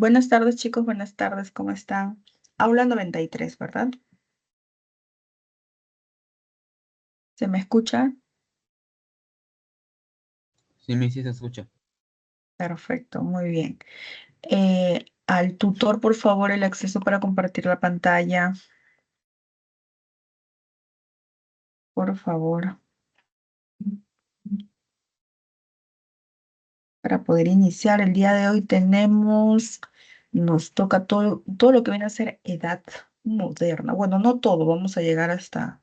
Buenas tardes, chicos, buenas tardes, ¿cómo están? Aula 93, ¿verdad? ¿Se me escucha? Sí, sí se escucha. Perfecto, muy bien. Al tutor, por favor, el acceso para compartir la pantalla, por favor, para poder iniciar. El día de hoy nos toca todo lo que viene a ser edad moderna. Bueno, no todo, vamos a llegar hasta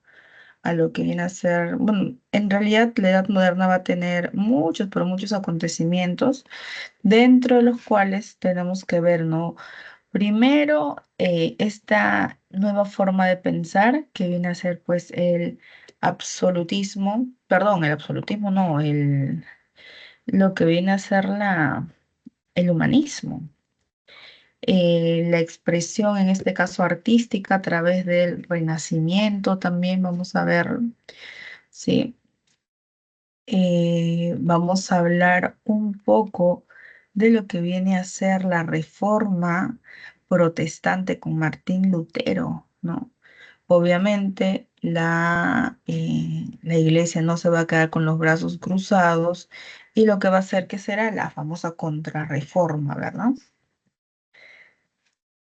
a lo que viene a ser, bueno, en realidad la edad moderna va a tener muchos, pero muchos acontecimientos dentro de los cuales tenemos que ver, ¿no? Primero, esta nueva forma de pensar que viene a ser pues el absolutismo, perdón, el absolutismo no, lo que viene a ser el humanismo. La expresión, en este caso artística, a través del Renacimiento también vamos a ver, sí. Vamos a hablar un poco de lo que viene a ser la reforma protestante con Martín Lutero, ¿no? Obviamente la iglesia no se va a quedar con los brazos cruzados y lo que va a hacer que será la famosa contrarreforma, ¿verdad?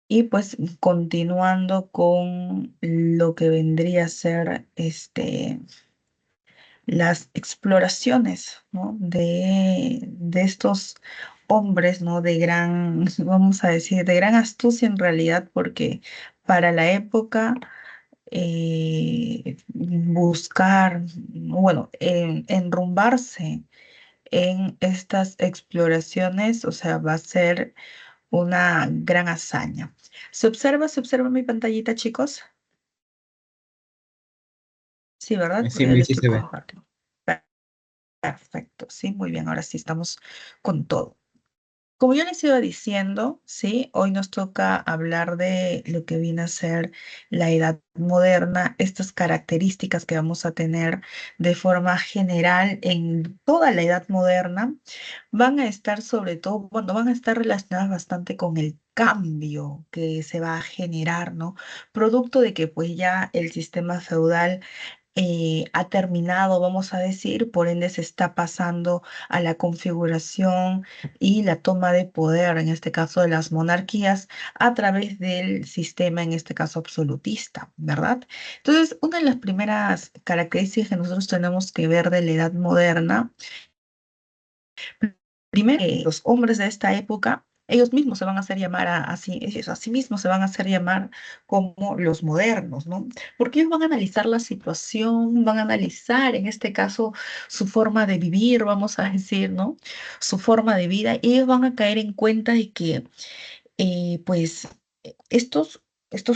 Y pues continuando con lo que vendría a ser las exploraciones, ¿no? de estos hombres, ¿no? De gran, vamos a decir, de gran astucia en realidad, porque para la época buscar, bueno, enrumbarse en estas exploraciones, o sea, va a ser una gran hazaña. Se observa mi pantallita, chicos? Sí, ¿verdad? Sí, Porque ya le sí estoy se ve. compartiendo. Perfecto, sí, muy bien, ahora sí estamos con todo. Como yo les iba diciendo, sí, hoy nos toca hablar de lo que viene a ser la edad moderna, estas características que vamos a tener de forma general en toda la edad moderna, van a estar sobre todo, bueno, van a estar relacionadas bastante con el cambio que se va a generar, ¿no? Producto de que pues ya el sistema feudal ha terminado, vamos a decir, por ende se está pasando a la configuración y la toma de poder, en este caso de las monarquías, a través del sistema, en este caso absolutista, ¿verdad? Entonces, una de las primeras características que nosotros tenemos que ver de la edad moderna, primero, los hombres de esta época, ellos mismos se van a hacer llamar así, ellos a sí mismos se van a hacer llamar como los modernos, ¿no? Porque ellos van a analizar la situación, van a analizar, en este caso, su forma de vivir, vamos a decir, ¿no? Su forma de vida, y ellos van a caer en cuenta de que, pues, estos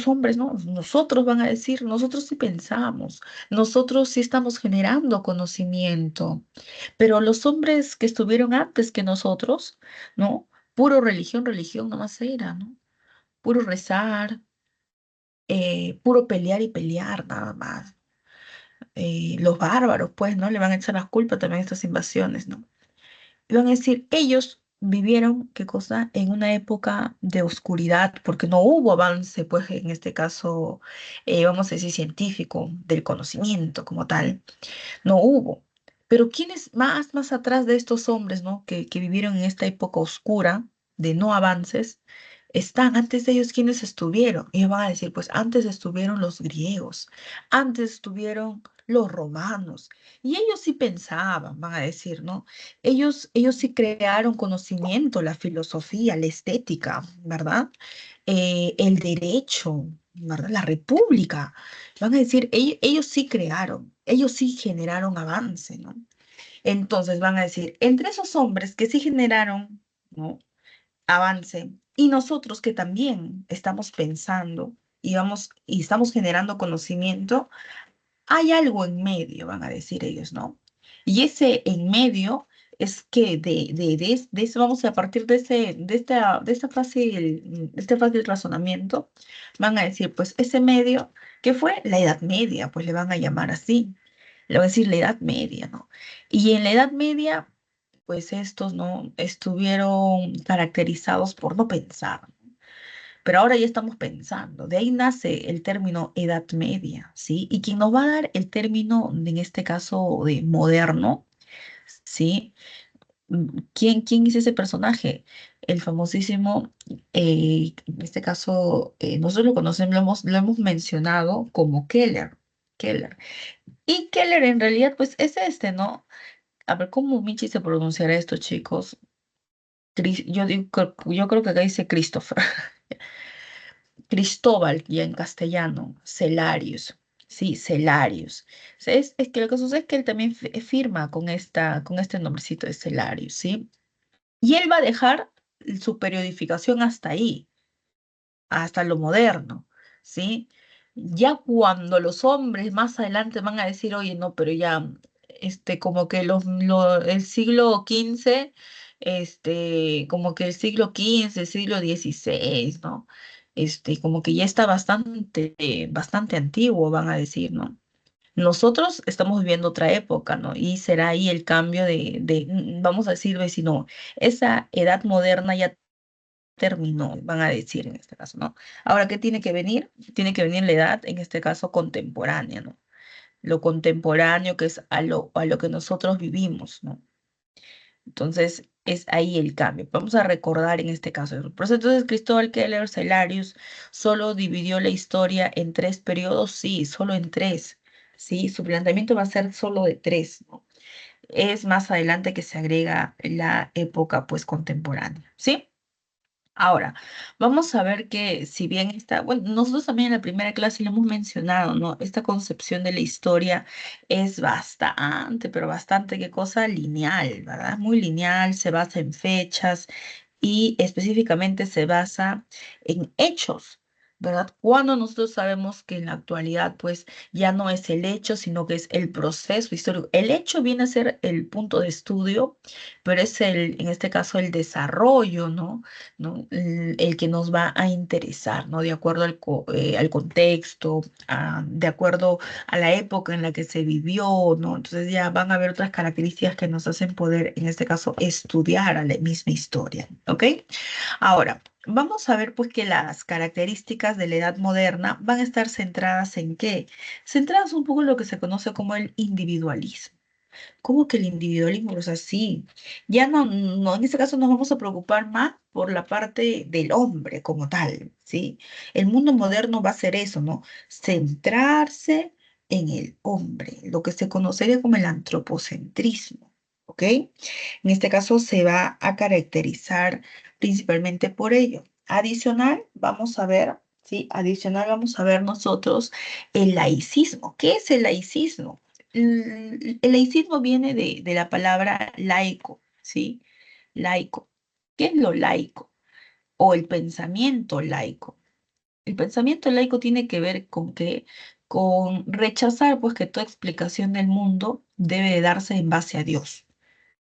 hombres, ¿no? Nosotros van a decir, nosotros sí pensamos, nosotros sí estamos generando conocimiento, pero los hombres que estuvieron antes que nosotros, ¿no? Puro religión, religión nomás era, ¿no? Puro rezar, puro pelear y pelear, nada más. Los bárbaros, pues, ¿no? Le van a echar las culpas también a estas invasiones, ¿no? Y van a decir, ellos vivieron, ¿qué cosa? En una época de oscuridad, porque no hubo avance, pues, en este caso, vamos a decir, científico, del conocimiento como tal. No hubo. Pero ¿quiénes más atrás de estos hombres, ¿no? que vivieron en esta época oscura de no avances, están antes de ellos quienes estuvieron? Ellos van a decir, pues antes estuvieron los griegos, antes estuvieron los romanos, y ellos sí pensaban, van a decir, ¿no? Ellos sí crearon conocimiento, la filosofía, la estética, ¿verdad? El derecho, ¿verdad? La república. Van a decir, ellos sí crearon, ellos sí generaron avance, ¿no? Entonces van a decir, entre esos hombres que sí generaron, ¿no? Avance y nosotros que también estamos pensando y estamos generando conocimiento, hay algo en medio, van a decir ellos, ¿no? Y ese en medio es que de eso vamos a partir de este fácil razonamiento, van a decir, pues ese medio, que fue la Edad Media, pues le van a llamar así, le van a decir la Edad Media, ¿no? Y en la Edad Media pues estos no estuvieron caracterizados por no pensar. Pero ahora ya estamos pensando. De ahí nace el término Edad Media, ¿sí? Y quien nos va a dar el término, en este caso, de moderno, ¿sí? ¿Quién es ese personaje? El famosísimo, en este caso, nosotros lo conocemos, lo hemos mencionado como Keller. Keller. Y Keller en realidad, pues es este, ¿no? A ver, ¿cómo Michi se pronunciará esto, chicos? Yo creo que acá dice Christopher. Cristóbal, ya en castellano, Celarius. Sí, Celarius. Es que lo que sucede es que él también firma con este nombrecito de Celarius, ¿sí? Y él va a dejar su periodificación hasta ahí, hasta lo moderno, ¿sí? Ya cuando los hombres más adelante van a decir, oye, no, pero ya, como que el siglo XV, como que el siglo XV, el siglo XVI, ¿no? Como que ya está bastante antiguo, van a decir, ¿no? Nosotros estamos viviendo otra época, ¿no? Y será ahí el cambio vamos a decir, vecino, esa edad moderna ya terminó, van a decir en este caso, ¿no? Ahora, ¿qué tiene que venir? Tiene que venir la edad, en este caso, contemporánea, ¿no? Lo contemporáneo que es a lo que nosotros vivimos, ¿no? Entonces, es ahí el cambio. Vamos a recordar en este caso. Pues entonces, Cristóbal Keller Celarius solo dividió la historia en tres periodos, sí, solo en tres, ¿sí? Su planteamiento va a ser solo de tres, ¿no? Es más adelante que se agrega la época, pues, contemporánea, ¿sí? Ahora, vamos a ver que si bien está, bueno, nosotros también en la primera clase lo hemos mencionado, ¿no? Esta concepción de la historia es bastante, pero bastante, ¿qué cosa? Lineal, ¿verdad? Muy lineal, se basa en fechas y específicamente se basa en hechos, ¿verdad? Cuando nosotros sabemos que en la actualidad, pues, ya no es el hecho, sino que es el proceso histórico. El hecho viene a ser el punto de estudio, pero es en este caso, el desarrollo, ¿no? ¿No? El que nos va a interesar, ¿no? De acuerdo al contexto, de acuerdo a la época en la que se vivió, ¿no? Entonces ya van a haber otras características que nos hacen poder, en este caso, estudiar a la misma historia, ¿ok? Ahora, vamos a ver pues que las características de la edad moderna van a estar centradas en qué? Centradas un poco en lo que se conoce como el individualismo. ¿Cómo que el individualismo? O sea, sí, ya no, en este caso nos vamos a preocupar más por la parte del hombre como tal, ¿sí? El mundo moderno va a ser eso, ¿no? Centrarse en el hombre, lo que se conocería como el antropocentrismo, ¿ok? En este caso se va a caracterizar principalmente por ello. Adicional, vamos a ver, ¿sí? Adicional, vamos a ver nosotros el laicismo. ¿Qué es el laicismo? El laicismo viene de la palabra laico, ¿sí? Laico. ¿Qué es lo laico? O el pensamiento laico. El pensamiento laico tiene que ver con que, con rechazar, pues, que toda explicación del mundo debe de darse en base a Dios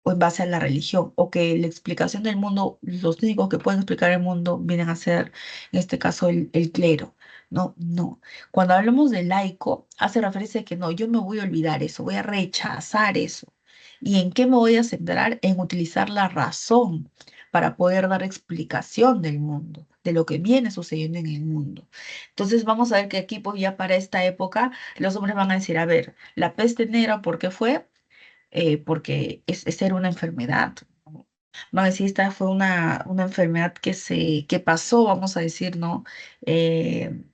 o en base a la religión, o que la explicación del mundo, los únicos que pueden explicar el mundo vienen a ser, en este caso, el clero. No, no. Cuando hablamos de laico, hace referencia a que no, yo me voy a olvidar eso, voy a rechazar eso. ¿Y en qué me voy a centrar? En utilizar la razón para poder dar explicación del mundo, de lo que viene sucediendo en el mundo. Entonces vamos a ver que aquí, pues ya para esta época, los hombres van a decir, a ver, la peste negra, ¿por qué fue? Porque era una enfermedad, ¿no? Van a decir, esta fue una enfermedad que pasó, vamos a decir, ¿no? Eh,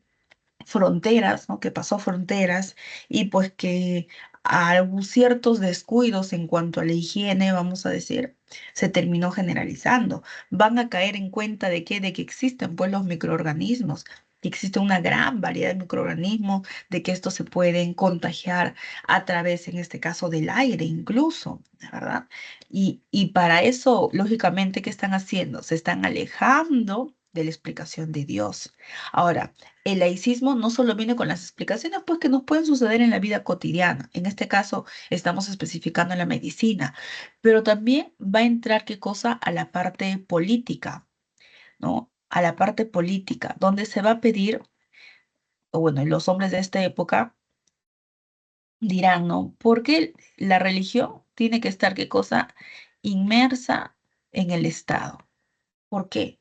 Fronteras, ¿no? Que pasó fronteras y pues que a ciertos descuidos en cuanto a la higiene, vamos a decir, se terminó generalizando. Van a caer en cuenta de que existen pues los microorganismos, que existe una gran variedad de microorganismos, de que estos se pueden contagiar a través, en este caso, del aire incluso, ¿verdad? Y para eso, lógicamente, ¿qué están haciendo? Se están alejando de la explicación de Dios. Ahora, el laicismo no solo viene con las explicaciones pues, que nos pueden suceder en la vida cotidiana. En este caso, estamos especificando en la medicina, pero también va a entrar qué cosa a la parte política, ¿no? A la parte política, donde se va a pedir, o bueno, los hombres de esta época dirán, ¿no? ¿Por qué la religión tiene que estar qué cosa? inmersa en el Estado. ¿Por qué?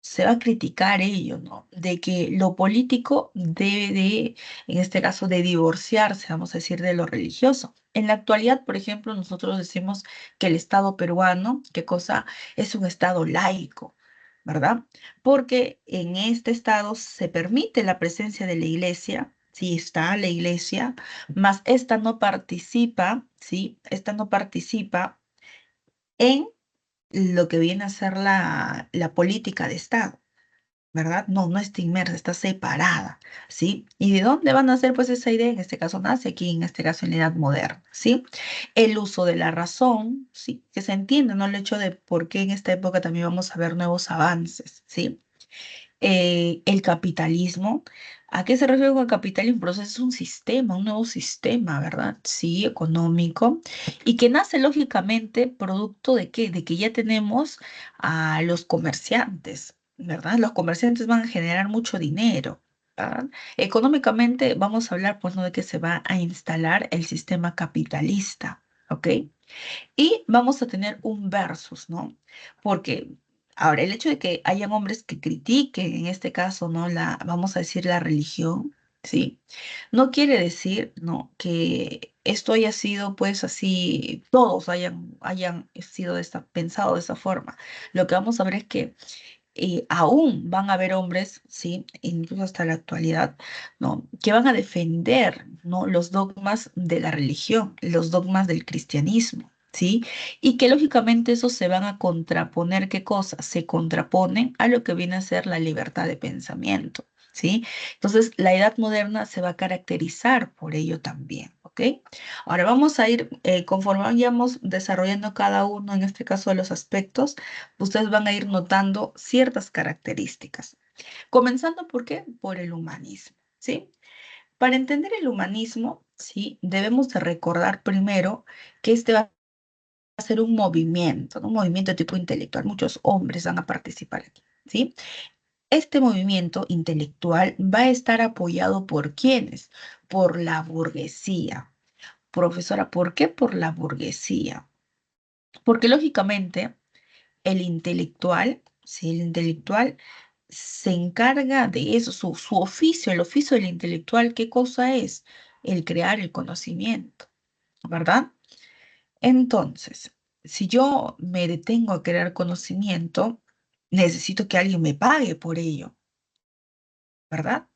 Se va a criticar ello, ¿no? De que lo político debe de, en este caso, de divorciarse, vamos a decir, de lo religioso. En la actualidad, por ejemplo, nosotros decimos que el Estado peruano, ¿qué cosa? Es un Estado laico, ¿verdad? Porque en este Estado se permite la presencia de la iglesia. Sí, está la iglesia, mas esta no participa, ¿sí? Esta no participa en lo que viene a ser la política de Estado. ¿Verdad? No, no está inmersa, está separada, ¿sí? ¿Y de dónde van a nacer pues esa idea? En este caso nace aquí, en este caso en la edad moderna, ¿sí? El uso de la razón, ¿sí? Que se entiende, ¿no? El hecho de por qué en esta época también vamos a ver nuevos avances, ¿sí? El capitalismo. ¿A qué se refiere con el capitalismo? Pues es un sistema, un nuevo sistema, ¿verdad? Sí, económico, y que nace lógicamente producto de qué? De que ya tenemos a los comerciantes, ¿verdad? Los comerciantes van a generar mucho dinero, ¿verdad? Económicamente vamos a hablar, pues, ¿no? De que se va a instalar el sistema capitalista, ¿ok? Y vamos a tener un versus, ¿no? Porque ahora el hecho de que hayan hombres que critiquen, en este caso, ¿no? Vamos a decir, la religión, ¿sí? No quiere decir, ¿no? Que esto haya sido, pues, así, todos hayan sido pensado de esa forma. Lo que vamos a ver es que aún van a haber hombres, ¿sí? Incluso hasta la actualidad, ¿no? Que van a defender, ¿no? Los dogmas de la religión, los dogmas del cristianismo, ¿sí? Y que lógicamente eso se van a contraponer, ¿qué cosa? Se contraponen a lo que viene a ser la libertad de pensamiento, ¿sí? Entonces, la edad moderna se va a caracterizar por ello también, ¿ok? Ahora vamos a ir, conforme vayamos desarrollando cada uno, en este caso de los aspectos, ustedes van a ir notando ciertas características. Comenzando, ¿por qué? Por el humanismo, ¿sí? Para entender el humanismo, ¿sí? Debemos de recordar primero que este va a ser un movimiento, ¿no? Un movimiento de tipo intelectual. Muchos hombres van a participar aquí, ¿sí? Este movimiento intelectual va a estar apoyado por ¿quiénes? Por la burguesía. Profesora, ¿por qué por la burguesía? Porque lógicamente el intelectual, ¿sí? El intelectual se encarga de eso, su oficio, el oficio del intelectual, ¿qué cosa es? El crear el conocimiento, ¿verdad? Entonces, si yo me detengo a crear conocimiento, necesito que alguien me pague por ello, ¿verdad?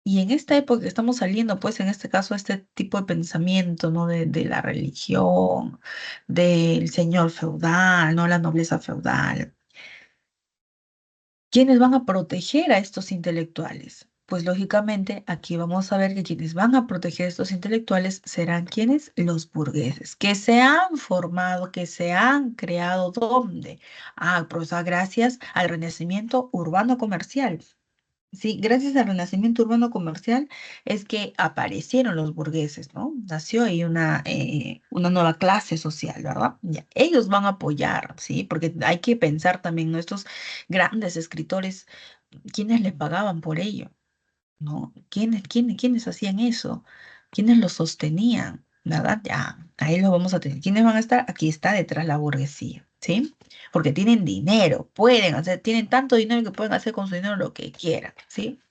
Y en esta época que estamos saliendo, pues en este caso, este tipo de pensamiento, ¿no? De la religión, del señor feudal, ¿no? La nobleza feudal. ¿Quiénes van a proteger a estos intelectuales? Pues lógicamente aquí vamos a ver que quienes van a proteger a estos intelectuales serán quienes, los burgueses, que se han formado, que se han creado, ¿dónde? Ah, pues gracias al renacimiento urbano comercial. Sí, gracias al renacimiento urbano comercial es que aparecieron los burgueses, ¿no? Nació ahí una nueva clase social, ¿verdad? Ya, ellos van a apoyar, ¿sí? Porque hay que pensar también, ¿no? Estos grandes escritores, ¿quiénes les pagaban por ello? ¿No? ¿Quiénes hacían eso? ¿Quiénes lo sostenían? ¿Verdad? Ya, ahí lo vamos a tener. ¿Quiénes van a estar? Aquí está detrás la burguesía, ¿sí? Porque tienen dinero, pueden hacer, tienen tanto dinero que pueden hacer con su dinero lo que quieran, ¿sí?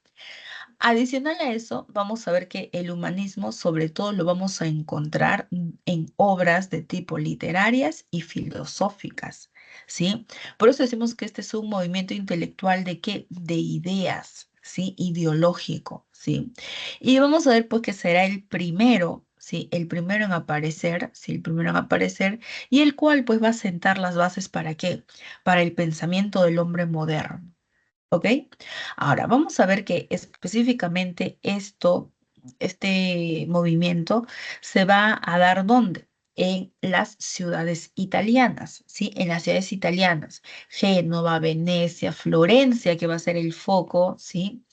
Adicional a eso, vamos a ver que el humanismo sobre todo lo vamos a encontrar en obras de tipo literarias y filosóficas, ¿sí? Por eso decimos que este es un movimiento intelectual de qué? De ideas, ¿sí? Ideológico, ¿sí? Y vamos a ver pues que será el primero, ¿sí? El primero en aparecer, ¿sí? El primero en aparecer y el cual pues va a sentar las bases ¿para qué? Para el pensamiento del hombre moderno. ¿Ok? Ahora, vamos a ver que específicamente este movimiento se va a dar ¿dónde? En las ciudades italianas, ¿sí? En las ciudades italianas, Génova, Venecia, Florencia, que va a ser el foco, ¿sí?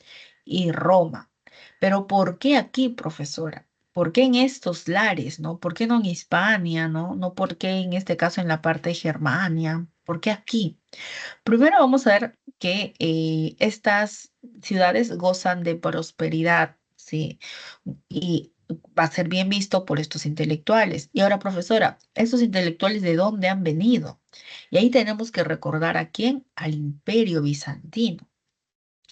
Y Roma. Pero ¿por qué aquí, profesora? ¿Por qué en estos lares, no? ¿Por qué no en Hispania, no? No, ¿por qué en este caso en la parte de Germania? ¿Por qué aquí? Primero vamos a ver que estas ciudades gozan de prosperidad, ¿sí? Y va a ser bien visto por estos intelectuales. Y ahora, profesora, ¿estos intelectuales de dónde han venido? Y ahí tenemos que recordar a quién, al Imperio Bizantino.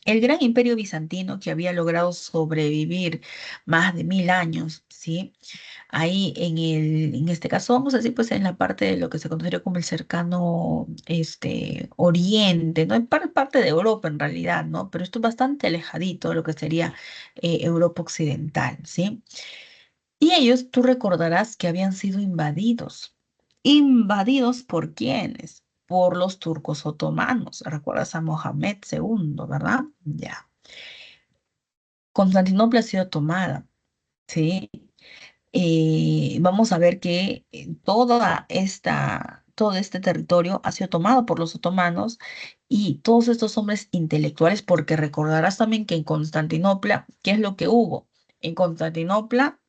El gran Imperio Bizantino que había logrado sobrevivir más de 1000 años, ¿sí? Ahí en este caso, vamos a decir, pues en la parte de lo que se conocería como el cercano Oriente, ¿no? Parte de Europa en realidad, ¿no? Pero esto es bastante alejadito de lo que sería Europa Occidental, ¿sí? Y ellos, tú recordarás que habían sido invadidos. ¿Invadidos por quiénes? Por los turcos otomanos. ¿Recuerdas a Mohamed II, verdad? Ya. Constantinopla ha sido tomada, ¿sí? Vamos a ver que todo este territorio ha sido tomado por los otomanos y todos estos hombres intelectuales, porque recordarás también que en Constantinopla, ¿qué es lo que hubo? En Constantinopla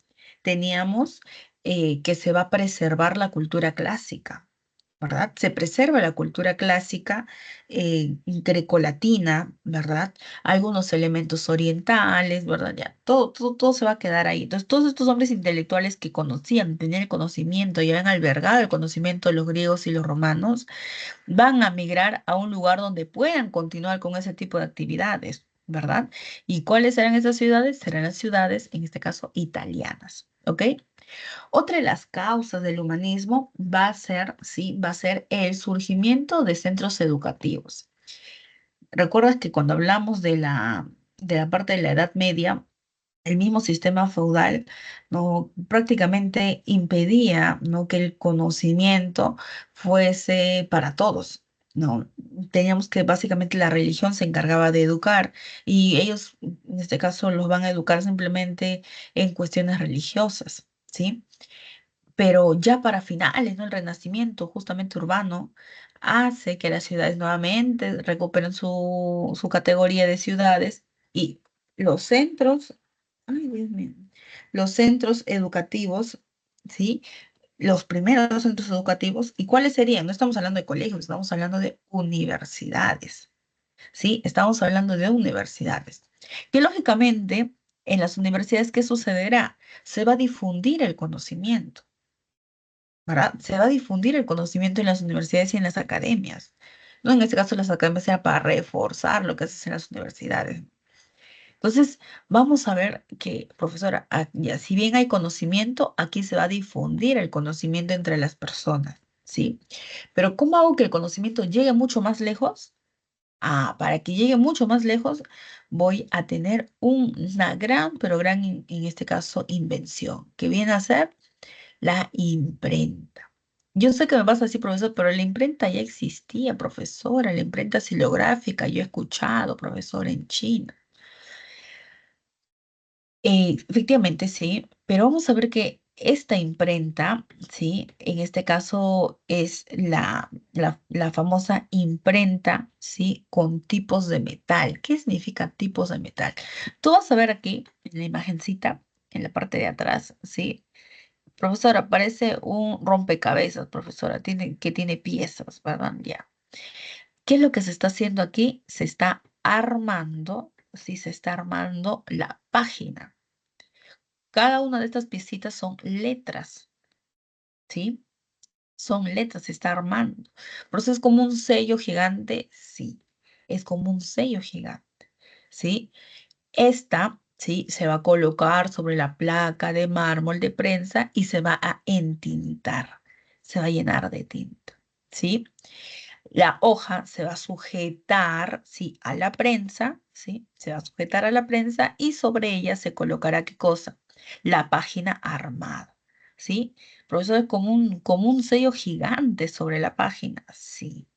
teníamos que se va a preservar la cultura clásica. ¿Verdad? Se preserva la cultura clásica grecolatina, ¿verdad? Algunos elementos orientales, ¿verdad? Ya, todo se va a quedar ahí. Entonces, todos estos hombres intelectuales que conocían, tenían el conocimiento y habían albergado el conocimiento de los griegos y los romanos, van a migrar a un lugar donde puedan continuar con ese tipo de actividades, ¿verdad? ¿Y cuáles serán esas ciudades? Serán las ciudades, en este caso, italianas, ¿ok? Otra de las causas del humanismo va a ser, sí, va a ser el surgimiento de centros educativos. Recuerdas que cuando hablamos de la parte de la Edad Media, el mismo sistema feudal no prácticamente impedía, ¿no?, que el conocimiento fuese para todos. No, teníamos que básicamente la religión se encargaba de educar y ellos en este caso los van a educar simplemente en cuestiones religiosas, ¿sí? Pero ya para finales, ¿no? El renacimiento justamente urbano hace que las ciudades nuevamente recuperen su categoría de ciudades y los centros, ay Dios mío, los centros educativos, ¿sí? Los primeros centros educativos, ¿y cuáles serían? No estamos hablando de colegios, estamos hablando de universidades, ¿sí? Estamos hablando de universidades. Que lógicamente en las universidades, ¿qué sucederá? Se va a difundir el conocimiento. ¿Verdad? Se va a difundir el conocimiento en las universidades y en las academias. No, en este caso las academias sea para reforzar lo que se hace en las universidades. Entonces, vamos a ver que, profesora, ya, si bien hay conocimiento, aquí se va a difundir el conocimiento entre las personas, ¿sí? Pero ¿cómo hago que el conocimiento llegue mucho más lejos? Ah, para que llegue mucho más lejos, voy a tener una gran, pero gran, en este caso, invención, que viene a ser la imprenta. Yo sé que me vas a decir, profesor, pero la imprenta ya existía, profesora, la imprenta silográfica, yo he escuchado, profesor, en China. Efectivamente, sí, pero vamos a ver que esta imprenta, sí, en este caso es la famosa imprenta, sí, con tipos de metal. ¿Qué significa tipos de metal? Tú vas a ver aquí en la imagencita, en la parte de atrás, sí. Profesora, parece un rompecabezas, profesora, que tiene piezas, ¿verdad? Ya. ¿Qué es lo que se está haciendo aquí? Se está armando, sí, se está armando la página. Cada una de estas piecitas son letras, ¿sí? Son letras, se está armando. Por eso es como un sello gigante, sí. Es como un sello gigante, ¿sí? Esta, ¿sí?, se va a colocar sobre la placa de mármol de prensa y se va a entintar, se va a llenar de tinta, ¿sí? La hoja se va a sujetar, ¿sí?, a la prensa, ¿sí? Se va a sujetar a la prensa y sobre ella se colocará, ¿qué cosa? La página armada, ¿sí? Por eso es como un sello gigante sobre la página, sí,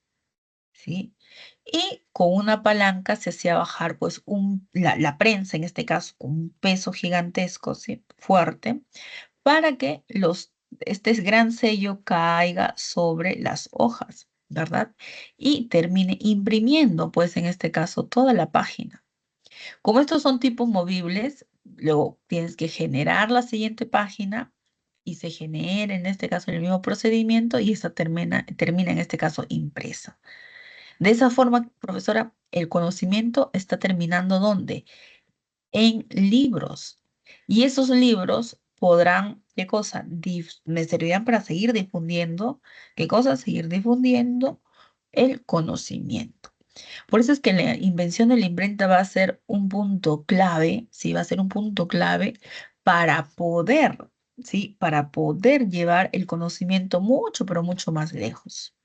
¿sí? Y con una palanca se hacía bajar pues la prensa, en este caso, con un peso gigantesco, ¿sí?, fuerte, para que este gran sello caiga sobre las hojas, ¿verdad? Y termine imprimiendo, pues en este caso, toda la página. Como estos son tipos movibles, luego tienes que generar la siguiente página y se genera en este caso el mismo procedimiento y esta termina en este caso impresa. De esa forma, profesora, el conocimiento está terminando ¿dónde? En libros. Y esos libros podrán, ¿qué cosa? Me servirán para seguir difundiendo, ¿qué cosa? Seguir difundiendo el conocimiento. Por eso es que la invención de la imprenta va a ser un punto clave, ¿sí? Va a ser un punto clave para poder, ¿sí? Para poder llevar el conocimiento mucho, pero mucho más lejos.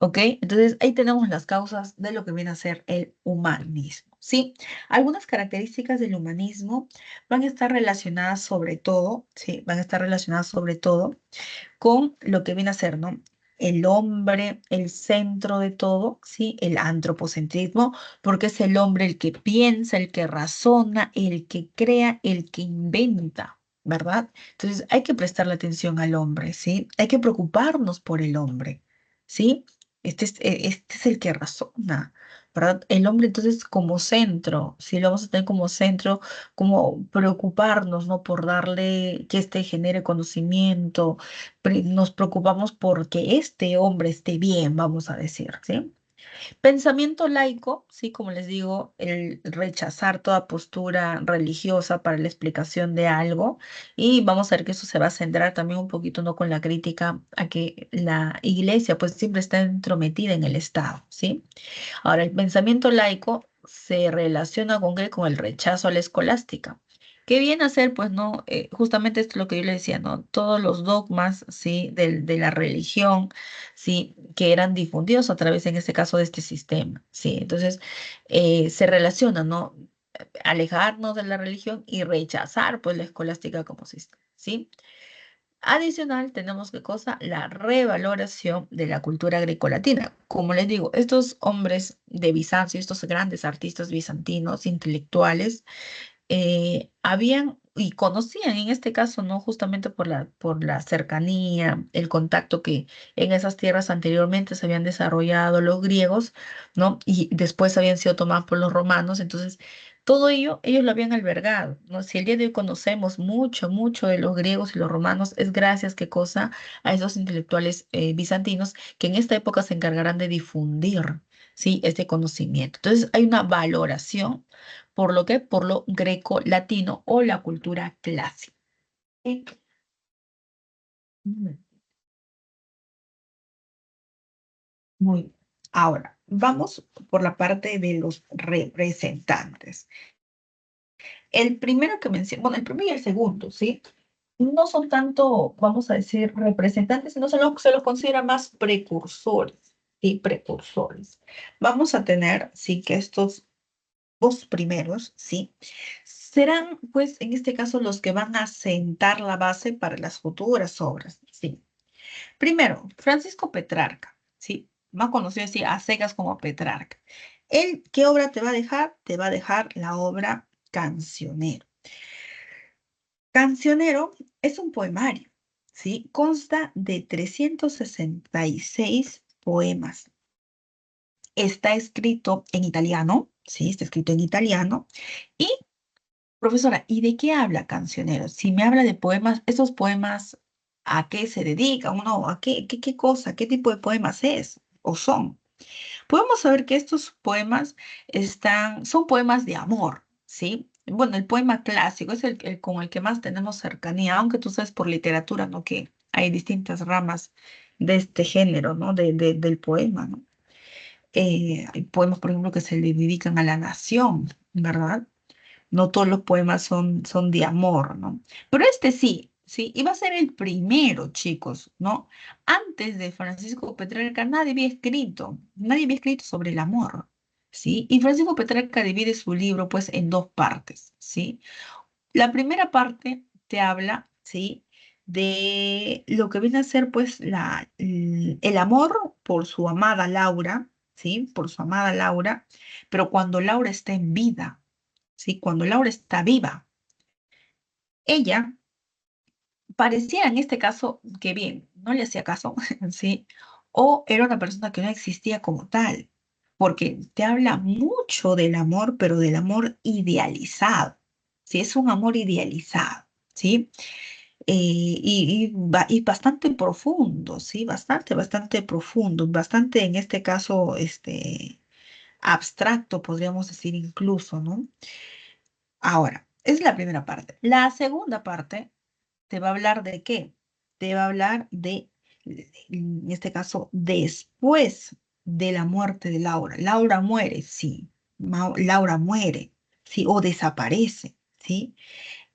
¿Ok? Entonces ahí tenemos las causas de lo que viene a ser el humanismo, ¿sí? Algunas características del humanismo van a estar relacionadas sobre todo, ¿sí? Van a estar relacionadas sobre todo con lo que viene a ser, ¿no? El hombre, el centro de todo, ¿sí? El antropocentrismo, porque es el hombre el que piensa, el que razona, el que crea, el que inventa, ¿verdad? Entonces hay que prestarle atención al hombre, ¿sí? Hay que preocuparnos por el hombre, ¿sí? Este es el que razona, ¿verdad? El hombre entonces como centro, ¿sí? Lo vamos a tener como centro, como preocuparnos, ¿no? Por darle que este genere conocimiento, nos preocupamos porque este hombre esté bien, vamos a decir, ¿sí? Pensamiento laico, sí, como les digo, el rechazar toda postura religiosa para la explicación de algo. Y vamos a ver que eso se va a centrar también un poquito, ¿no? Con la crítica a que la iglesia pues siempre está entrometida en el Estado, ¿sí? Ahora, el pensamiento laico se relaciona con qué? Con el rechazo a la escolástica. ¿Qué viene a ser? Pues no, justamente esto es lo que yo le decía, ¿no? Todos los dogmas, ¿sí? De la religión, ¿sí? Que eran difundidos a través, en este caso, de este sistema, ¿sí? Entonces, se relaciona, ¿no? Alejarnos de la religión y rechazar, pues, la escolástica como sistema, ¿sí? Adicional, tenemos qué cosa, la revaloración de la cultura grecolatina. Como les digo, estos hombres de Bizancio, estos grandes artistas bizantinos, intelectuales, habían y conocían en este caso, ¿no? Justamente por la cercanía, el contacto que en esas tierras anteriormente se habían desarrollado los griegos, ¿no? Y después habían sido tomados por los romanos. Entonces, todo ello, ellos lo habían albergado, ¿no? Si el día de hoy conocemos mucho, mucho de los griegos y los romanos, es gracias, ¿qué cosa? A esos intelectuales bizantinos que en esta época se encargarán de difundir, ¿sí? Este conocimiento. Entonces, hay una valoración por lo que, por lo greco-latino o la cultura clásica. ¿Sí? Mm, Muy bien. Ahora, vamos por la parte de los representantes. El primero que mencioné, bueno, el primero y el segundo, ¿sí? No son tanto, vamos a decir, representantes, sino se los considera más precursores, ¿sí? Precursores. Vamos a tener, sí, que estos dos primeros, ¿sí? Serán, pues, en este caso, los que van a sentar la base para las futuras obras, ¿sí? Primero, Francisco Petrarca, ¿sí? Más conocido así a secas como Petrarca. ¿Él qué obra te va a dejar? Te va a dejar la obra Cancionero. Cancionero es un poemario, ¿sí? Consta de 366 poemas. Está escrito en italiano, ¿sí? Está escrito en italiano. Y profesora, ¿y de qué habla Cancionero? Si me habla de poemas, ¿esos poemas a qué se dedican? ¿No? ¿A qué cosa, qué tipo de poemas es o son? Podemos saber que estos poemas son poemas de amor, ¿sí? Bueno, el poema clásico es el con el que más tenemos cercanía, aunque tú sabes por literatura, ¿no? Que hay distintas ramas de este género, ¿no? Del poema, ¿no? Hay poemas, por ejemplo, que se le dedican a la nación, ¿verdad? No todos los poemas son de amor, ¿no? Pero este sí, sí, y va a ser el primero, chicos, ¿no? Antes de Francisco Petrarca nadie había escrito sobre el amor, ¿sí? Y Francisco Petrarca divide su libro, pues, en dos partes, ¿sí? La primera parte te habla, ¿sí? De lo que viene a ser, pues, el amor por su amada Laura, ¿sí? Por su amada Laura, pero cuando Laura está en vida. ¿Sí? Cuando Laura está viva, ella parecía en este caso que bien, no le hacía caso, ¿sí? O era una persona que no existía como tal, porque te habla mucho del amor, pero del amor idealizado, ¿sí? Es un amor idealizado, ¿sí? Y bastante profundo, ¿sí? Bastante profundo, bastante en este caso, abstracto, podríamos decir incluso, ¿no? Ahora, es la primera parte. La segunda parte te va a hablar de qué? Te va a hablar en este caso, después de la muerte de Laura. Laura muere, sí. Laura muere, sí, o desaparece, ¿sí?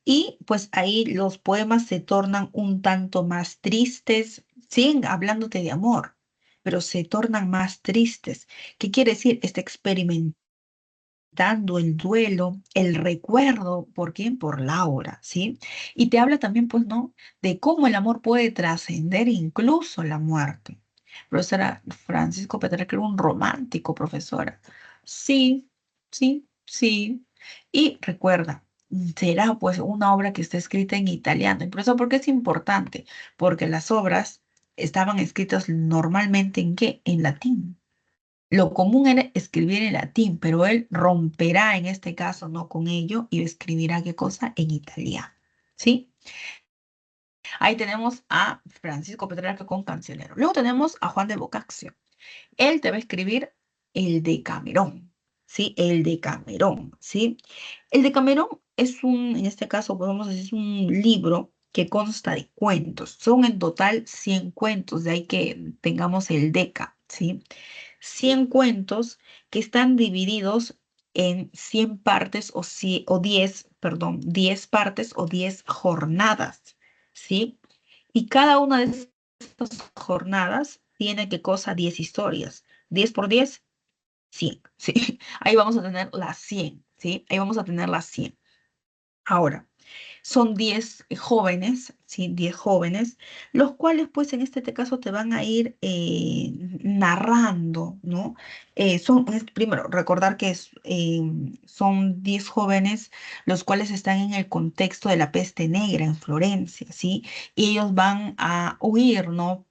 Y pues ahí los poemas se tornan un tanto más tristes, siguen hablándote de amor, pero se tornan más tristes. ¿Qué quiere decir? Está experimentando el duelo, el recuerdo, ¿por quién? Por Laura, ¿sí? Y te habla también, pues, ¿no? De cómo el amor puede trascender incluso la muerte. Profesora Francisco Petrarca era un romántico, profesora. Sí, sí, sí. Y recuerda, será pues una obra que está escrita en italiano. ¿Y por eso, por qué es importante? Porque las obras estaban escritas normalmente ¿en qué? En latín. Lo común era escribir en latín, pero él romperá en este caso no con ello y escribirá qué cosa en italiano. ¿Sí? Ahí tenemos a Francisco Petrarca con Cancionero. Luego tenemos a Juan de Boccaccio. Él te va a escribir el Decamerón, ¿sí? El Decamerón, ¿sí? El Decamerón es en este caso podemos decir, es un libro que consta de cuentos. Son en total 100 cuentos, de ahí que tengamos el Deca, ¿sí? 100 cuentos que están divididos en 100 partes o 10, perdón, 10 partes o 10 jornadas, ¿sí? Y cada una de estas jornadas tiene qué cosa, 10 historias. 10 por 10, 100, ¿sí? Ahí vamos a tener las 100, ¿sí? Ahí vamos a tener las 100. Ahora, son 10 jóvenes, ¿sí? 10 jóvenes, los cuales pues en este caso te van a ir narrando, ¿no? Primero, recordar que son 10 jóvenes los cuales están en el contexto de la peste negra en Florencia, ¿sí? Y ellos van a huir, ¿no?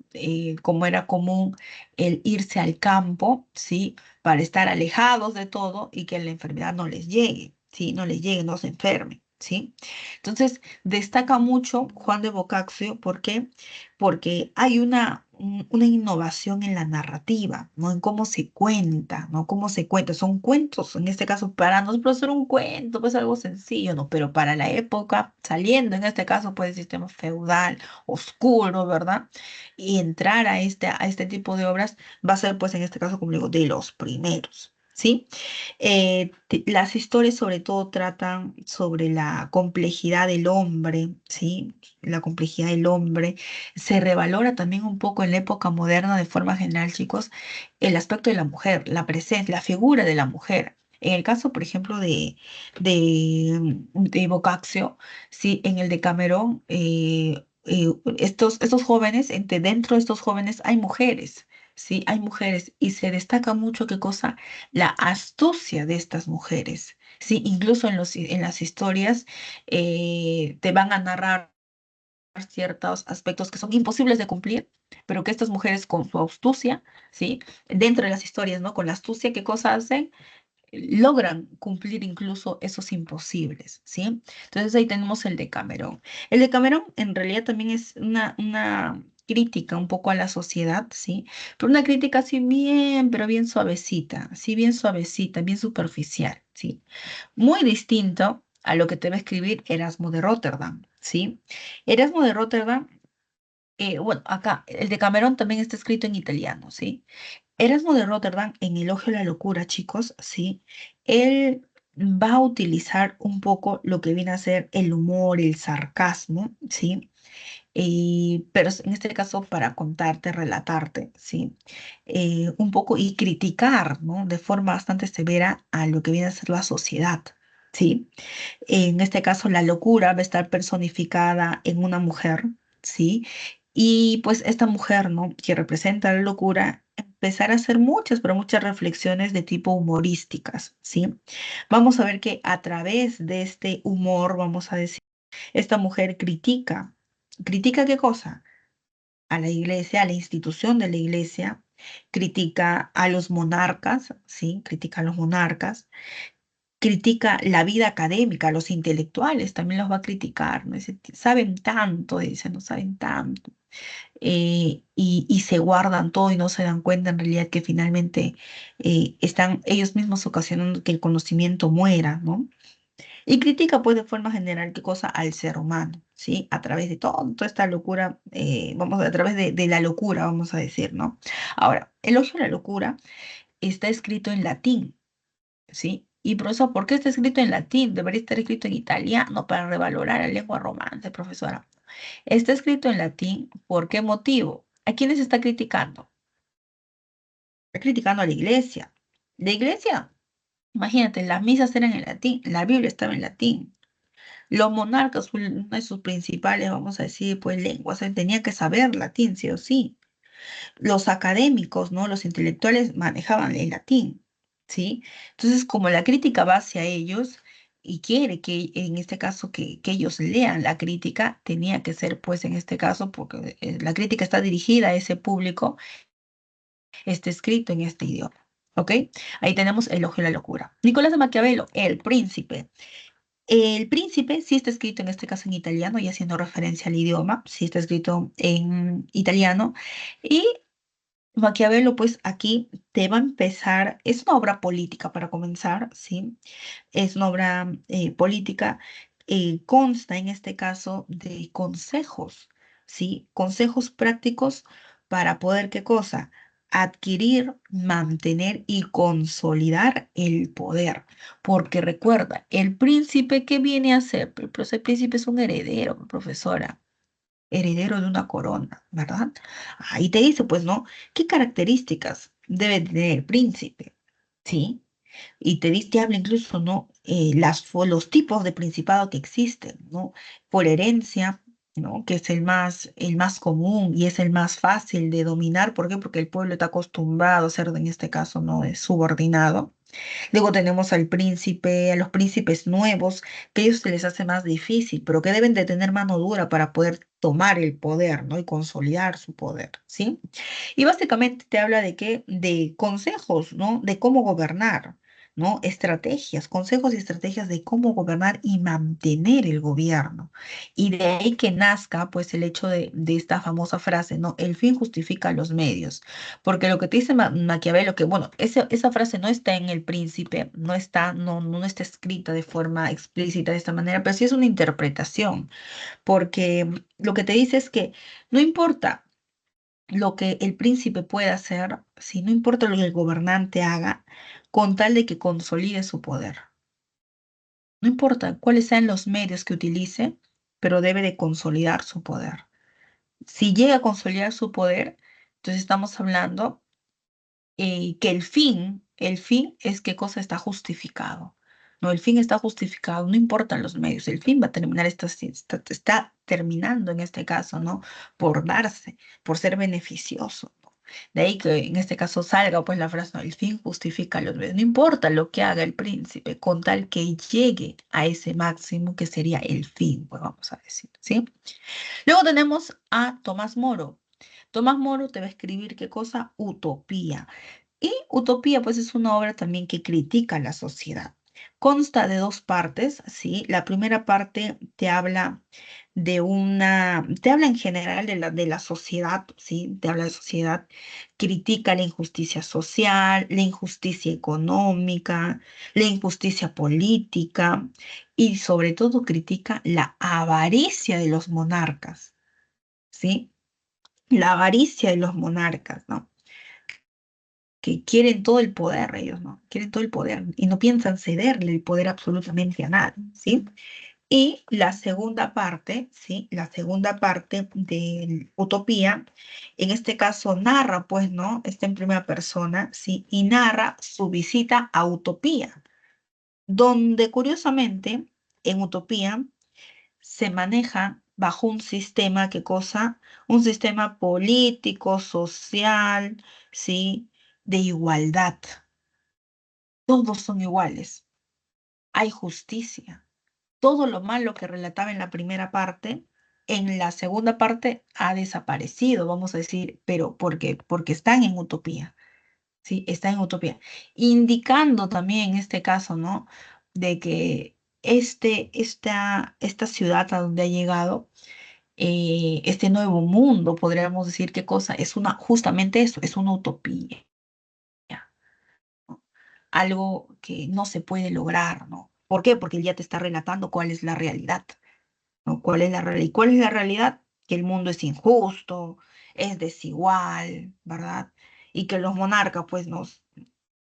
Como era común el irse al campo, ¿sí? Para estar alejados de todo y que la enfermedad no les llegue, ¿sí? No les llegue, no se enfermen, ¿sí? Entonces, destaca mucho Juan de Boccaccio, ¿por qué? Porque hay una innovación en la narrativa, ¿no? En cómo se cuenta, ¿no? Cómo se cuenta. Son cuentos, en este caso, para nosotros ser un cuento, pues algo sencillo, ¿no? Pero para la época, saliendo en este caso, pues, del sistema feudal, oscuro, ¿verdad? Y entrar a este tipo de obras va a ser, pues, en este caso, como digo, de los primeros, ¿sí? Las historias sobre todo tratan sobre la complejidad del hombre, ¿sí? La complejidad del hombre. Se revalora también un poco en la época moderna, de forma general, chicos, el aspecto de la mujer, la presencia, la figura de la mujer. En el caso, por ejemplo, de Boccaccio, sí, en el de Camerón, estos jóvenes, dentro de estos jóvenes hay mujeres, sí, hay mujeres, y se destaca mucho qué cosa, la astucia de estas mujeres, sí, incluso en las historias te van a narrar ciertos aspectos que son imposibles de cumplir, pero que estas mujeres con su astucia, sí, dentro de las historias, ¿no? Con la astucia, ¿qué cosa hacen? Logran cumplir incluso esos imposibles, ¿sí? Entonces ahí tenemos el de Cameron. El de Cameron en realidad también es una crítica un poco a la sociedad, ¿sí? Pero una crítica así bien, pero bien suavecita, así bien suavecita, bien superficial, ¿sí? Muy distinto a lo que te va a escribir Erasmo de Rotterdam, ¿sí? Erasmo de Rotterdam, bueno, acá, el de Cameron también está escrito en italiano, ¿sí? Erasmo de Rotterdam, en Elogio a la Locura, chicos, ¿sí? Él va a utilizar un poco lo que viene a ser el humor, el sarcasmo, ¿sí? Pero en este caso para contarte, relatarte, ¿sí? Un poco y criticar, ¿no? De forma bastante severa a lo que viene a ser la sociedad, ¿sí? En este caso, la locura va a estar personificada en una mujer, ¿sí? Y pues esta mujer, ¿no? Que representa la locura, empezar a hacer muchas, pero muchas reflexiones de tipo humorísticas, ¿sí? Vamos a ver que a través de este humor, vamos a decir, esta mujer critica. ¿Critica qué cosa? A la iglesia, a la institución de la iglesia, critica a los monarcas, ¿sí? Critica a los monarcas, critica la vida académica, los intelectuales también los va a criticar, ¿no? Dice, saben tanto, dice, no saben tanto, y se guardan todo y no se dan cuenta en realidad que finalmente están ellos mismos ocasionando que el conocimiento muera, ¿no? Y critica, pues, de forma general, ¿qué cosa? Al ser humano, ¿sí? A través de toda esta locura, a través de la locura, vamos a decir, ¿no? Ahora, Elogio a la locura está escrito en latín, ¿sí? Y profesor, ¿por qué está escrito en latín? Debería estar escrito en italiano para revalorar la lengua romance, profesora. Está escrito en latín, ¿por qué motivo? ¿A quiénes está criticando? Está criticando a la iglesia. La iglesia, imagínate, las misas eran en latín, la Biblia estaba en latín. Los monarcas, una de sus principales, vamos a decir, pues lenguas, tenían que saber latín, sí o sí. Los académicos, ¿no? Los intelectuales manejaban el latín, ¿sí? Entonces, como la crítica va hacia ellos y quiere que, en este caso, que ellos lean la crítica, tenía que ser, pues, en este caso, porque la crítica está dirigida a ese público, está escrito en este idioma, ¿ok? Ahí tenemos Elogio a la locura. Nicolás de Maquiavelo, El Príncipe. El Príncipe sí está escrito en este caso en italiano y haciendo referencia al idioma, sí está escrito en italiano. Y Maquiavelo, pues aquí te va a empezar, es una obra política para comenzar, ¿sí? Es una obra política, consta en este caso de consejos, ¿sí? Consejos prácticos para poder, ¿qué cosa? Adquirir, mantener y consolidar el poder. Porque recuerda, el príncipe, ¿qué viene a ser? Pero ese príncipe es un heredero, profesora, heredero de una corona, ¿verdad? Ahí te dice, pues, ¿no? ¿Qué características debe tener el príncipe? ¿Sí? Y te habla incluso, ¿no? Los tipos de principado que existen, ¿no? Por herencia, ¿no? Que es el más común y es el más fácil de dominar. ¿Por qué? Porque el pueblo está acostumbrado a ser, en este caso, ¿no? Subordinado. Luego tenemos al príncipe, a los príncipes nuevos, que a ellos se les hace más difícil, pero que deben de tener mano dura para poder tomar el poder, ¿no? Y consolidar su poder, ¿sí? Y básicamente te habla de qué, de consejos, ¿no? De cómo gobernar, ¿no? Estrategias, consejos y estrategias de cómo gobernar y mantener el gobierno. Y de ahí que nazca, pues, el hecho de esta famosa frase, ¿no? El fin justifica los medios. Porque lo que te dice Maquiavelo, que bueno, esa frase no está en El Príncipe, no está, no está escrita de forma explícita de esta manera, pero sí es una interpretación, porque lo que te dice es que no importa lo que el príncipe pueda hacer, si no importa lo que el gobernante haga, con tal de que consolide su poder. No importa cuáles sean los medios que utilice, pero debe de consolidar su poder. Si llega a consolidar su poder, entonces estamos hablando que el fin es qué cosa está justificado. No, el fin está justificado, no importan los medios, el fin va a terminar, está terminando en este caso, ¿no? Por darse, por ser beneficioso, ¿no? De ahí que en este caso salga pues la frase, no, el fin justifica los medios. No importa lo que haga el príncipe, con tal que llegue a ese máximo que sería el fin, pues vamos a decir, ¿sí? Luego tenemos a Tomás Moro. Tomás Moro te va a escribir qué cosa, Utopía. Y Utopía, pues es una obra también que critica la sociedad. Consta de dos partes, ¿sí? La primera parte te habla te habla en general de la sociedad, ¿sí? Te habla de sociedad, critica la injusticia social, la injusticia económica, la injusticia política y sobre todo critica la avaricia de los monarcas, ¿sí? La avaricia de los monarcas, ¿no? Que quieren todo el poder ellos, ¿no? Quieren todo el poder y no piensan cederle el poder absolutamente a nadie, ¿sí? Y la segunda parte, ¿sí? La segunda parte de Utopía, en este caso narra, pues, ¿no? Está en primera persona, ¿sí? Y narra su visita a Utopía, donde curiosamente en Utopía se maneja bajo un sistema, ¿qué cosa? Un sistema político, social, ¿sí? De igualdad. Todos son iguales. Hay justicia. Todo lo malo que relataba en la primera parte, en la segunda parte ha desaparecido, vamos a decir, pero porque están en utopía, ¿sí? Están en utopía. Indicando también en este caso, ¿no? De que esta ciudad a donde ha llegado, este nuevo mundo, podríamos decir qué cosa, es justamente eso, es una utopía, ¿no? Algo que no se puede lograr, ¿no? ¿Por qué? Porque él ya te está relatando cuál es la realidad, ¿no? ¿Cuál es la realidad? ¿Y cuál es la realidad? Que el mundo es injusto, es desigual, ¿verdad? Y que los monarcas, pues, nos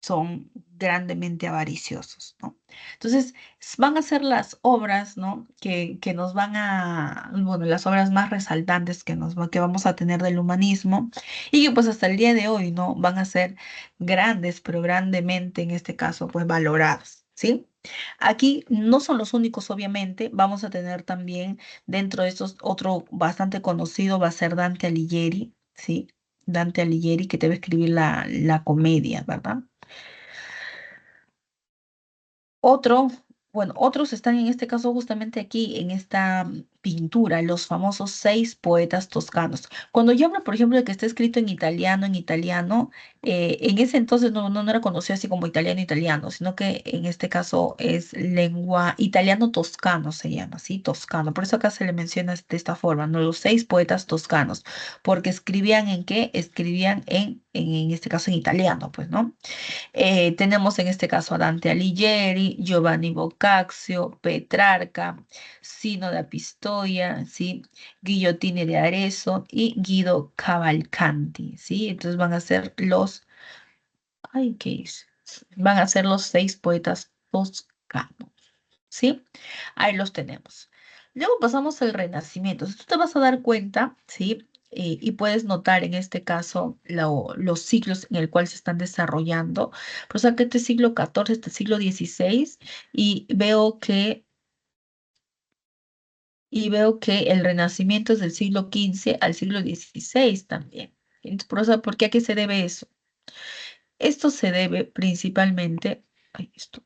son grandemente avariciosos, ¿no? Entonces, van a ser las obras, ¿no? Que nos van a, bueno, las obras más resaltantes que vamos a tener del humanismo y que pues hasta el día de hoy, ¿no? Van a ser grandes, pero grandemente en este caso, pues valoradas, ¿sí? Aquí no son los únicos, obviamente, vamos a tener también dentro de estos otro bastante conocido va a ser Dante Alighieri, ¿sí? Dante Alighieri que debe escribir la comedia, ¿verdad? Otro, bueno, otros están en este caso justamente aquí, en esta pintura, los famosos seis poetas toscanos. Cuando yo hablo, por ejemplo, de que está escrito en italiano, en ese entonces no era conocido así como italiano, italiano, sino que en este caso es lengua italiano toscano, se llama, ¿sí? Toscano. Por eso acá se le menciona de esta forma, ¿no? Los seis poetas toscanos, porque escribían en qué? Escribían en este caso en italiano, pues, ¿no? Tenemos en este caso a Dante Alighieri, Giovanni Boccaccio, Petrarca, Sino da Pistoia, ¿sí? Guillottini de Arezzo y Guido Cavalcanti, ¿sí? Entonces van a ser los, ay, ¿qué es? Van a ser los seis poetas toscanos, ¿sí? Ahí los tenemos. Luego pasamos al Renacimiento. Si tú te vas a dar cuenta, ¿sí? Y puedes notar en este caso los siglos en el cual se están desarrollando. Pero saca este siglo XIV, este siglo XVI, y veo que el Renacimiento es del siglo XV al siglo XVI también. Entonces, ¿por qué a qué se debe eso? Esto se debe principalmente. Ay, esto.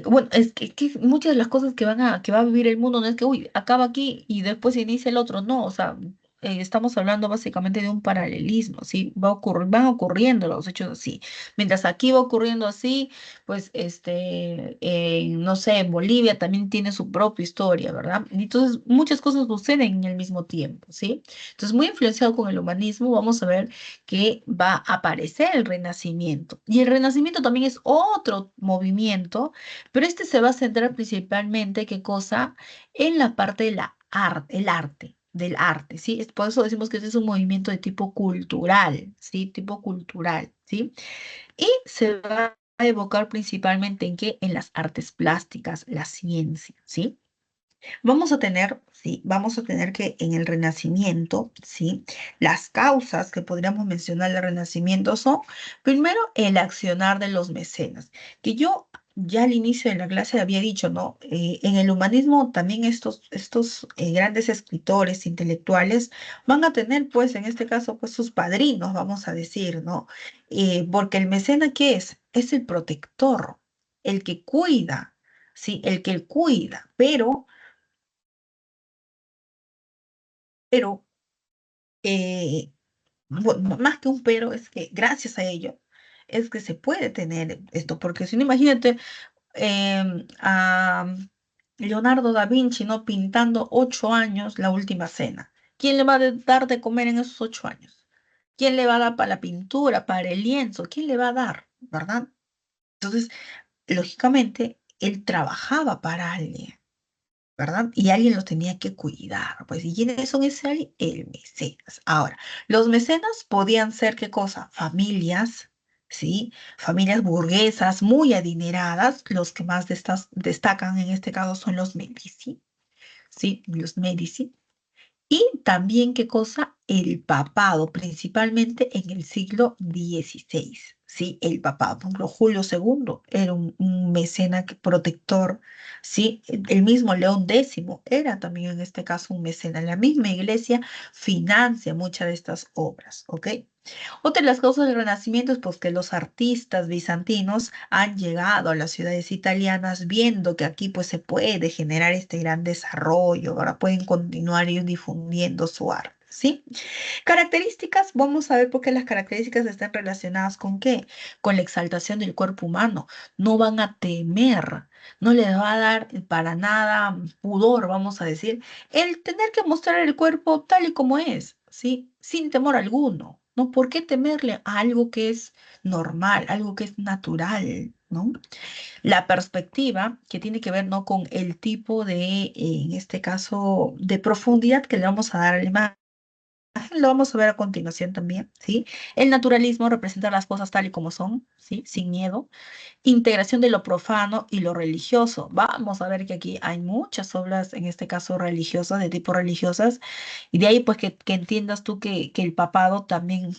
Bueno, es que muchas de las cosas que va a vivir el mundo no es que, uy, acaba aquí y después se inicia el otro, no, o sea, estamos hablando básicamente de un paralelismo, ¿sí? Van ocurriendo los hechos así. Mientras aquí va ocurriendo así, pues, no sé, en Bolivia también tiene su propia historia, ¿verdad? Y entonces, muchas cosas suceden en el mismo tiempo, ¿sí? Entonces, muy influenciado con el humanismo, vamos a ver que va a aparecer el Renacimiento. Y el Renacimiento también es otro movimiento, pero este se va a centrar principalmente, ¿qué cosa? En la parte de el arte, del arte, ¿sí? Por eso decimos que este es un movimiento de tipo cultural, ¿sí? Tipo cultural, ¿sí? Y se va a evocar principalmente en qué? En las artes plásticas, la ciencia, ¿sí? Vamos a tener que en el Renacimiento, ¿sí? Las causas que podríamos mencionar del Renacimiento son, primero, el accionar de los mecenas, que yo ya al inicio de la clase había dicho, ¿no? En el humanismo también estos grandes escritores intelectuales van a tener, pues, en este caso, pues, sus padrinos, vamos a decir, ¿no? Porque el mecena, ¿qué es? Es el protector, el que cuida, ¿sí? El que cuida, pero más que un pero, es que gracias a ello es que se puede tener esto, porque si no, imagínate a Leonardo da Vinci, ¿no? Pintando 8 años la última cena. ¿Quién le va a dar de comer en esos 8 años? ¿Quién le va a dar para la pintura, para el lienzo? ¿Quién le va a dar? ¿Verdad? Entonces, lógicamente, él trabajaba para alguien. ¿Verdad? Y alguien los tenía que cuidar, pues, ¿y quiénes son ese alguien? El mecenas. Ahora, los mecenas podían ser, ¿qué cosa? Familias, ¿sí? Familias burguesas muy adineradas, los que más destacan en este caso son los Medici, ¿sí? Los Medici. Y también, ¿qué cosa? El papado, principalmente en el siglo XVI, ¿sí? El papado. Por ejemplo, Julio II era un mecena protector, ¿sí? El mismo León X era también en este caso un mecena. La misma iglesia financia muchas de estas obras, ¿ok? Otra de las causas del Renacimiento es pues que los artistas bizantinos han llegado a las ciudades italianas viendo que aquí pues se puede generar este gran desarrollo, ahora pueden continuar ellos difundiendo su arte, ¿sí? Características, vamos a ver por qué las características están relacionadas con qué, con la exaltación del cuerpo humano. No van a temer, no les va a dar para nada pudor, vamos a decir, el tener que mostrar el cuerpo tal y como es, ¿sí? Sin temor alguno. ¿No? ¿Por qué temerle a algo que es normal, algo que es natural, ¿no? La perspectiva que tiene que ver, ¿no?, con el tipo de, en este caso, de profundidad que le vamos a dar a la imagen. Lo vamos a ver a continuación también, ¿sí? El naturalismo representa las cosas tal y como son, ¿sí? Sin miedo. Integración de lo profano y lo religioso. Vamos a ver que aquí hay muchas obras, en este caso religiosas, de tipo religiosas, y de ahí pues que entiendas tú que el papado también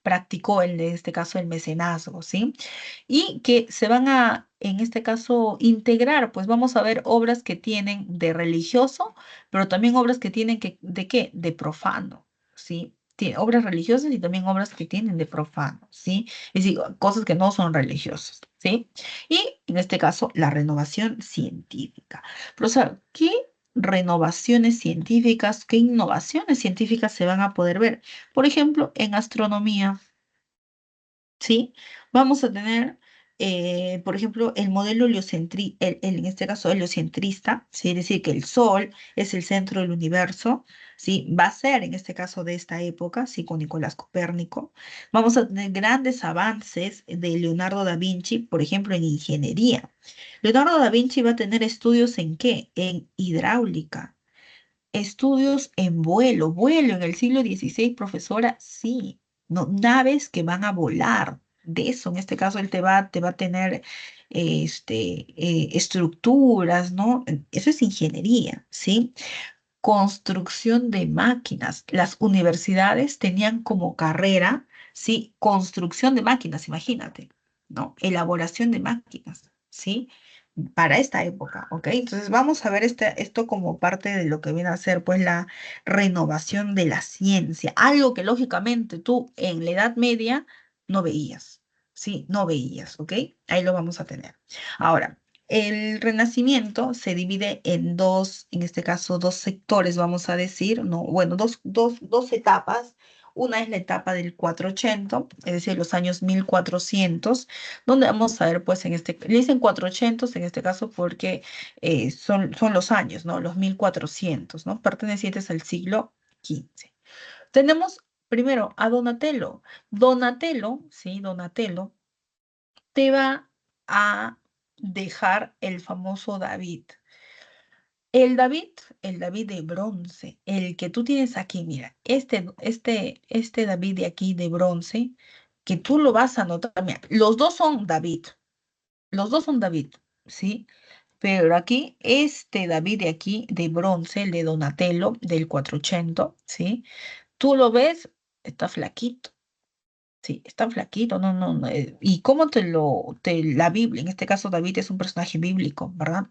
practicó en este caso el mecenazgo, ¿sí? Y que se van a, en este caso, integrar, pues vamos a ver obras que tienen de religioso, pero también obras que tienen ¿de qué? De profano, ¿sí? Obras religiosas y también obras que tienen de profano, ¿sí? Es decir, cosas que no son religiosas, ¿sí? Y en este caso, la renovación científica. Pero, o sea, ¿qué renovaciones científicas, qué innovaciones científicas se van a poder ver? Por ejemplo, en astronomía, ¿sí? Vamos a tener, por ejemplo, el modelo en este caso heliocentrista, ¿sí? Es decir, que el Sol es el centro del universo, ¿sí? Va a ser, en este caso, de esta época, ¿sí? Con Nicolás Copérnico. Vamos a tener grandes avances de Leonardo da Vinci, por ejemplo, en ingeniería. Leonardo da Vinci va a tener estudios ¿en qué? En hidráulica. Estudios en vuelo en el siglo XVI, profesora, sí, no, naves que van a volar. De eso, en este caso, él te va a tener estructuras, ¿no? Eso es ingeniería, ¿sí? Construcción de máquinas. Las universidades tenían como carrera, ¿sí? Construcción de máquinas, imagínate, ¿no? Elaboración de máquinas, ¿sí? Para esta época, ¿ok? Entonces vamos a ver esto como parte de lo que viene a ser, pues, la renovación de la ciencia, algo que lógicamente tú en la Edad Media no veías, ¿sí? No veías, ¿ok? Ahí lo vamos a tener. Ahora, el Renacimiento se divide en dos, en este caso, dos sectores, vamos a decir, no, bueno, dos etapas. Una es la etapa del 480, es decir, los años 1400, donde vamos a ver, pues, le dicen 400 en este caso porque son los años, ¿no? Los 1400, ¿no? Pertenecientes al siglo XV. Tenemos primero a Donatello. Donatello, ¿sí? Donatello te va a dejar el famoso David. El David de bronce, el que tú tienes aquí, mira, este David de aquí de bronce, que tú lo vas a notar, mira, los dos son David, ¿sí? Pero aquí, este David de aquí de bronce, el de Donatello, del 480, ¿sí? Tú lo ves, está flaquito. Sí, es tan flaquito, no, no, no. ¿Y cómo la Biblia, en este caso David es un personaje bíblico, ¿verdad?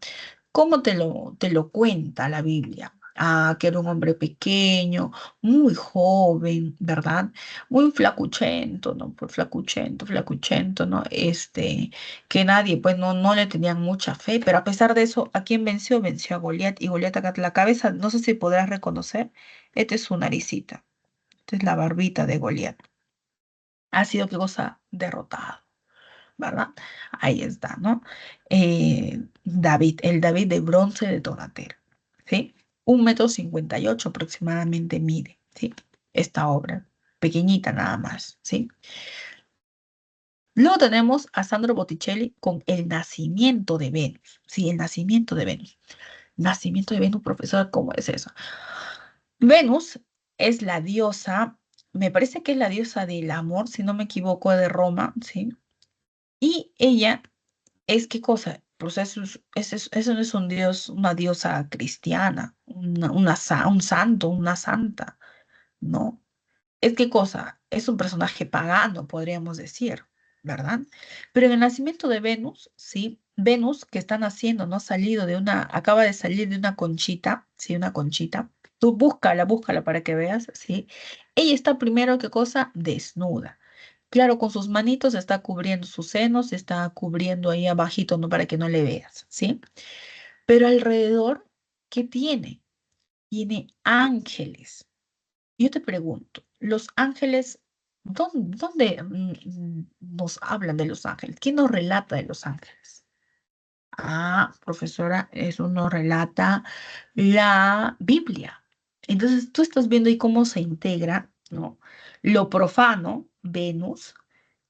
¿Cómo te lo cuenta la Biblia? Ah, que era un hombre pequeño, muy joven, ¿verdad? Muy flacuchento, ¿no? Pues flacuchento, ¿no? Que nadie, pues no le tenían mucha fe, pero a pesar de eso, ¿a quién venció? Venció a Goliat, y Goliat acá la cabeza, no sé si podrás reconocer, esta es su naricita, esta es la barbita de Goliat. Ha sido, qué cosa, derrotado, ¿verdad? Ahí está, ¿no? David, el David de bronce de Donatello, ¿sí? 1,58 m aproximadamente mide, ¿sí? Esta obra, pequeñita nada más, ¿sí? Luego tenemos a Sandro Botticelli con El nacimiento de Venus, ¿sí? El nacimiento de Venus. Nacimiento de Venus, profesor, ¿cómo es eso? Venus es la diosa, me parece que es la diosa del amor, si no me equivoco, de Roma, ¿sí? Y ella es qué cosa, pues eso no es un dios, una diosa cristiana, un santo, una santa, ¿no? Es qué cosa, es un personaje pagano, podríamos decir, ¿verdad? Pero en el nacimiento de Venus, sí, Venus que está naciendo, ¿no? Acaba de salir de una conchita, sí, una conchita. Tú búscala para que veas, ¿sí? Ella está primero, ¿qué cosa? Desnuda. Claro, con sus manitos está cubriendo sus senos, está cubriendo ahí abajito, ¿no? Para que no le veas, ¿sí? Pero alrededor, ¿qué tiene? Tiene ángeles. Yo te pregunto, ¿los ángeles, dónde nos hablan de los ángeles? ¿Quién nos relata de los ángeles? Ah, profesora, eso nos relata la Biblia. Entonces, tú estás viendo ahí cómo se integra, ¿no? Lo profano, Venus,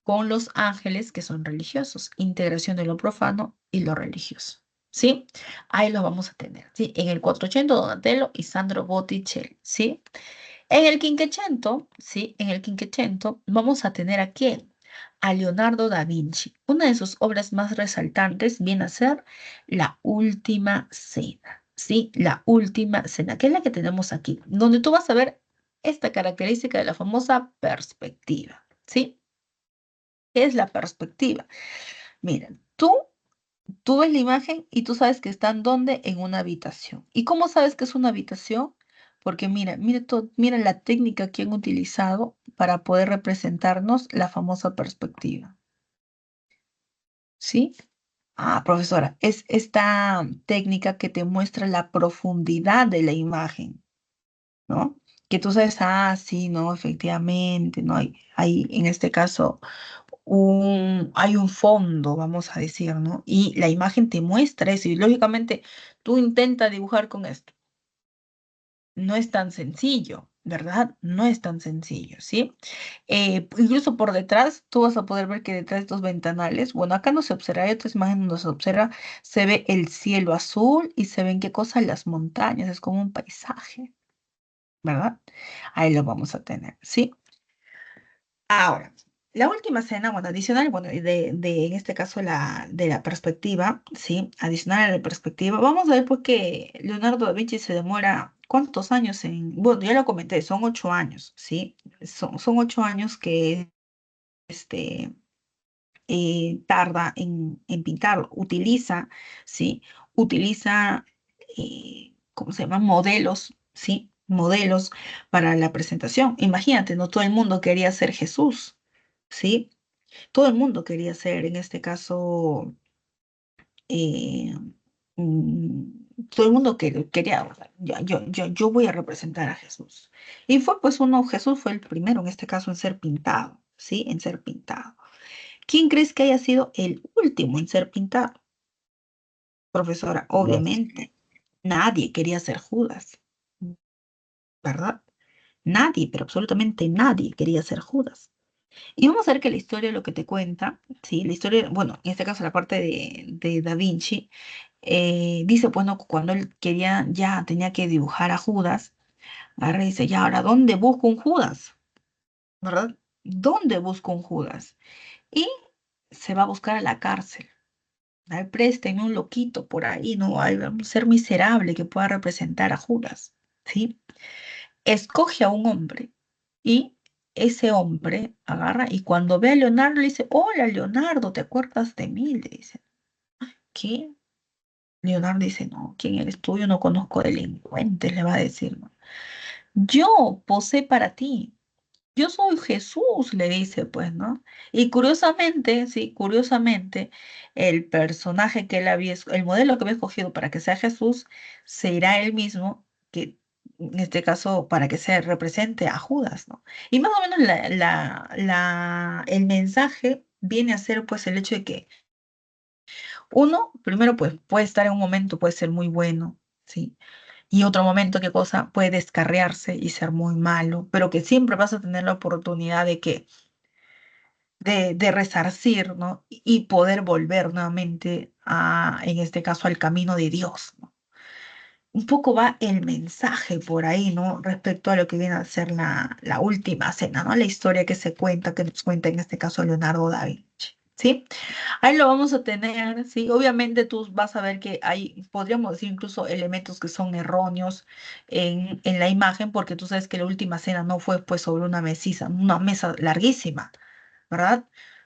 con los ángeles que son religiosos, integración de lo profano y lo religioso. ¿Sí? Ahí lo vamos a tener, ¿sí? En el 480, Donatello y Sandro Botticelli, ¿sí? En el Quinquecento, ¿sí? En el Quinquecento vamos a tener a quién? A Leonardo da Vinci. Una de sus obras más resaltantes viene a ser La Última Cena, ¿sí? La Última Cena, que es la que tenemos aquí, donde tú vas a ver esta característica de la famosa perspectiva, ¿sí? ¿Qué es la perspectiva? Miren, tú ves la imagen y tú sabes que están ¿dónde? En una habitación. ¿Y cómo sabes que es una habitación? Porque mira la técnica que han utilizado para poder representarnos la famosa perspectiva. ¿Sí? Ah, profesora, es esta técnica que te muestra la profundidad de la imagen, ¿no? Que tú sabes, ah, sí, no, efectivamente, no hay en este caso hay un fondo, vamos a decir, ¿no? Y la imagen te muestra eso y lógicamente tú intentas dibujar con esto. No es tan sencillo, ¿verdad? No es tan sencillo, ¿sí? Incluso por detrás, tú vas a poder ver que detrás de estos ventanales, bueno, acá no se observa, hay otras imágenes donde se observa, se ve el cielo azul y se ven qué cosa, las montañas, es como un paisaje, ¿verdad? Ahí lo vamos a tener, ¿sí? Ahora, la última cena, bueno, adicional, bueno, en este caso de la perspectiva, ¿sí? Adicional a la perspectiva, vamos a ver por qué Leonardo da Vinci se demora, ¿cuántos años en? Bueno, ya lo comenté, son 8 años, ¿sí? Son 8 años que este, tarda en pintarlo. ¿Sí? Utiliza, ¿cómo se llama? Modelos, ¿sí? Modelos para la presentación. Imagínate, no todo el mundo quería ser Jesús, ¿sí? Todo el mundo quería ser, en este caso, eh, todo el mundo quería, o sea, yo voy a representar a Jesús. Y fue pues Jesús fue el primero en este caso en ser pintado, ¿sí? En ser pintado. ¿Quién crees que haya sido el último en ser pintado? Profesora, Dios. obviamente, nadie quería ser Judas, ¿verdad? Nadie, pero absolutamente nadie quería ser Judas. Y vamos a ver que la historia lo que te cuenta, sí, la historia, bueno, en este caso la parte de Da Vinci, dice, pues, no, cuando él quería, ya tenía que dibujar a Judas, agarra y dice, ya, ahora, ¿dónde busco un Judas? ¿Verdad? ¿Dónde busco un Judas? Y se va a buscar a la cárcel. Ay, présteme un loquito por ahí, ¿no? Hay un ser miserable que pueda representar a Judas, ¿sí? Escoge a un hombre y ese hombre agarra y cuando ve a Leonardo le dice, hola Leonardo, ¿te acuerdas de mí? Le dice, ¿qué? Leonardo dice, no, ¿quién eres tú? Yo no conozco delincuentes, le va a decir, ¿no? Yo posé para ti. Yo soy Jesús, le dice, pues, ¿no? Y curiosamente, sí, curiosamente, el personaje que él el modelo que había escogido para que sea Jesús, será el mismo que, en este caso, para que se represente a Judas, ¿no? Y más o menos el mensaje viene a ser, pues, el hecho de que uno, primero, pues, puede estar en un momento, puede ser muy bueno, ¿sí? Y otro momento, ¿qué cosa? Puede descarriarse y ser muy malo, pero que siempre vas a tener la oportunidad de que de resarcir, ¿no? Y poder volver nuevamente en este caso, al camino de Dios, ¿no? Un poco va el mensaje por ahí, ¿no? Respecto a lo que viene a ser la última cena, ¿no? La historia que se cuenta, que nos cuenta en este caso Leonardo da Vinci, ¿sí? Ahí lo vamos a tener, ¿sí? Obviamente tú vas a ver que hay, podríamos decir incluso elementos que son erróneos en la imagen, porque tú sabes que la última cena no fue pues sobre una mesa larguísima, ¿verdad?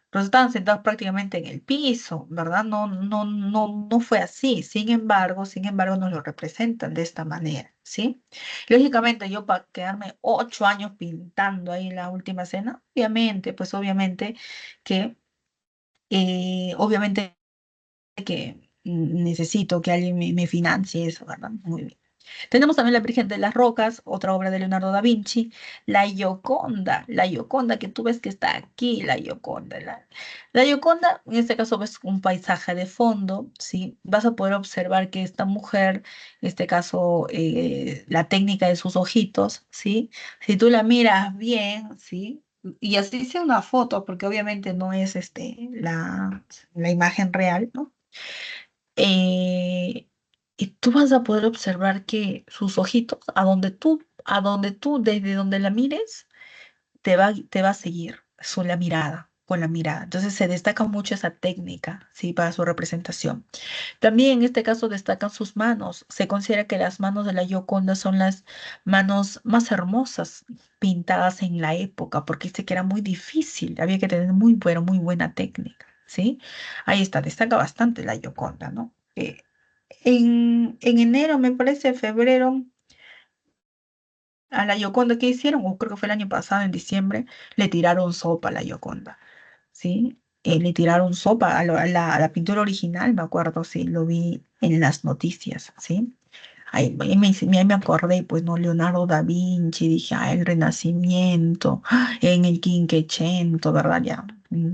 Pero estaban sentados prácticamente en el piso, ¿verdad? No fue así. Sin embargo, nos lo representan de esta manera, ¿sí? Lógicamente, yo para quedarme 8 años pintando ahí la última cena, obviamente que obviamente que necesito que alguien me financie eso, ¿verdad? Muy bien. Tenemos también La Virgen de las Rocas, otra obra de Leonardo da Vinci, la Gioconda que tú ves que está aquí, la Gioconda. La Gioconda, en este caso ves un paisaje de fondo, ¿sí? Vas a poder observar que esta mujer, en este caso, la técnica de sus ojitos, ¿sí? Si tú la miras bien, ¿sí? y así sea una foto, porque obviamente no es la imagen real, ¿no? Eh, y tú vas a poder observar que sus ojitos, a donde tú, desde donde la mires, te va a seguir la mirada, con la mirada. Entonces se destaca mucho esa técnica, ¿sí? Para su representación. También en este caso destacan sus manos. Se considera que las manos de la Gioconda son las manos más hermosas pintadas en la época, porque dice que era muy difícil, había que tener muy buena técnica, ¿sí? Ahí está, destaca bastante la Gioconda, ¿no? En enero, me parece, febrero, a la Gioconda, ¿qué hicieron? O creo que fue el año pasado, en diciembre, le tiraron sopa a la Gioconda, ¿sí? Le tiraron sopa a la pintura original, me acuerdo, sí, lo vi en las noticias, ¿sí? Ahí me acordé, pues, ¿no? Leonardo da Vinci, dije, el Renacimiento, en el Quinquecento, ¿verdad? Ya,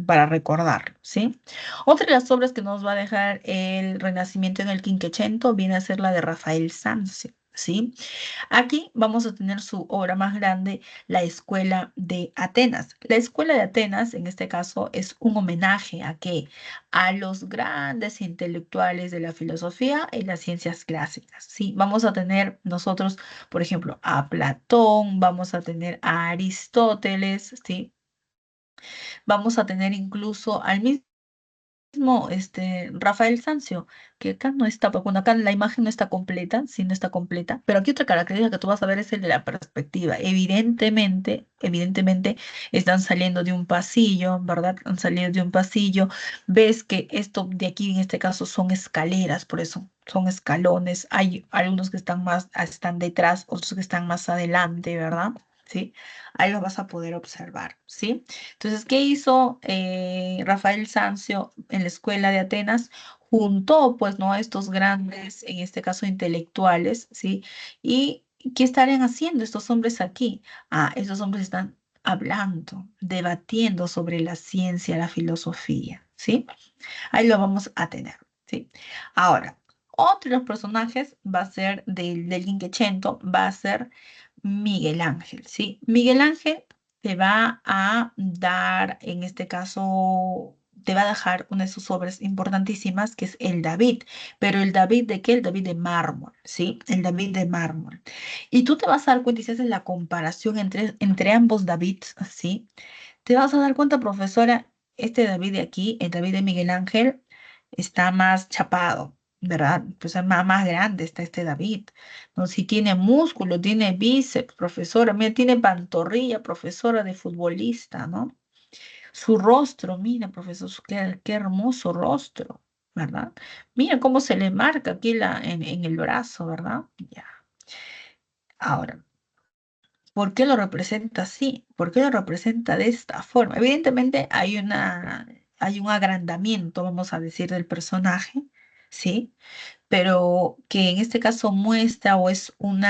para recordar, ¿sí? Otra de las obras que nos va a dejar el Renacimiento en el Quinquecento viene a ser la de Rafael Sanzio, ¿sí? Aquí vamos a tener su obra más grande, la Escuela de Atenas. La Escuela de Atenas, en este caso, es un homenaje a qué? A los grandes intelectuales de la filosofía y las ciencias clásicas. Sí, vamos a tener nosotros, por ejemplo, a Platón, vamos a tener a Aristóteles, sí, vamos a tener incluso al mismo Rafael Sanzio, que acá no está, porque bueno, acá la imagen no está completa, sí, no está completa, pero aquí otra característica que tú vas a ver es el de la perspectiva. Evidentemente están saliendo de un pasillo, ¿verdad? Han salido de un pasillo, ves que esto de aquí en este caso son escaleras, por eso son escalones, hay algunos que están detrás, otros que están más adelante, ¿verdad? ¿Sí? Ahí lo vas a poder observar, ¿sí? Entonces, ¿qué hizo Rafael Sanzio en la escuela de Atenas? Juntó, pues, ¿no? A estos grandes, en este caso, intelectuales, ¿sí? ¿Y qué estarían haciendo estos hombres aquí? Estos hombres están hablando, debatiendo sobre la ciencia, la filosofía, ¿sí? Ahí lo vamos a tener, ¿sí? Ahora, otro de los personajes va a ser del Quinquecento, va a ser Miguel Ángel, ¿sí? Miguel Ángel te va a dar, en este caso, te va a dejar una de sus obras importantísimas, que es el David. Pero el David de qué? El David de mármol, ¿sí? El David de mármol. Y tú te vas a dar cuenta y si haces la comparación entre ambos Davids, ¿sí? Te vas a dar cuenta, profesora, este David de aquí, el David de Miguel Ángel, está más chapado, ¿verdad? Pues es más grande está este David, ¿no? Si tiene músculo, tiene bíceps, profesora, mira, tiene pantorrilla, profesora de futbolista, ¿no? Su rostro, mira, profesor, qué hermoso rostro, ¿verdad? Mira cómo se le marca aquí en el brazo, ¿verdad? Ya. Ahora, ¿por qué lo representa así? ¿Por qué lo representa de esta forma? Evidentemente hay un agrandamiento, vamos a decir, del personaje, ¿sí? Pero que en este caso muestra o es un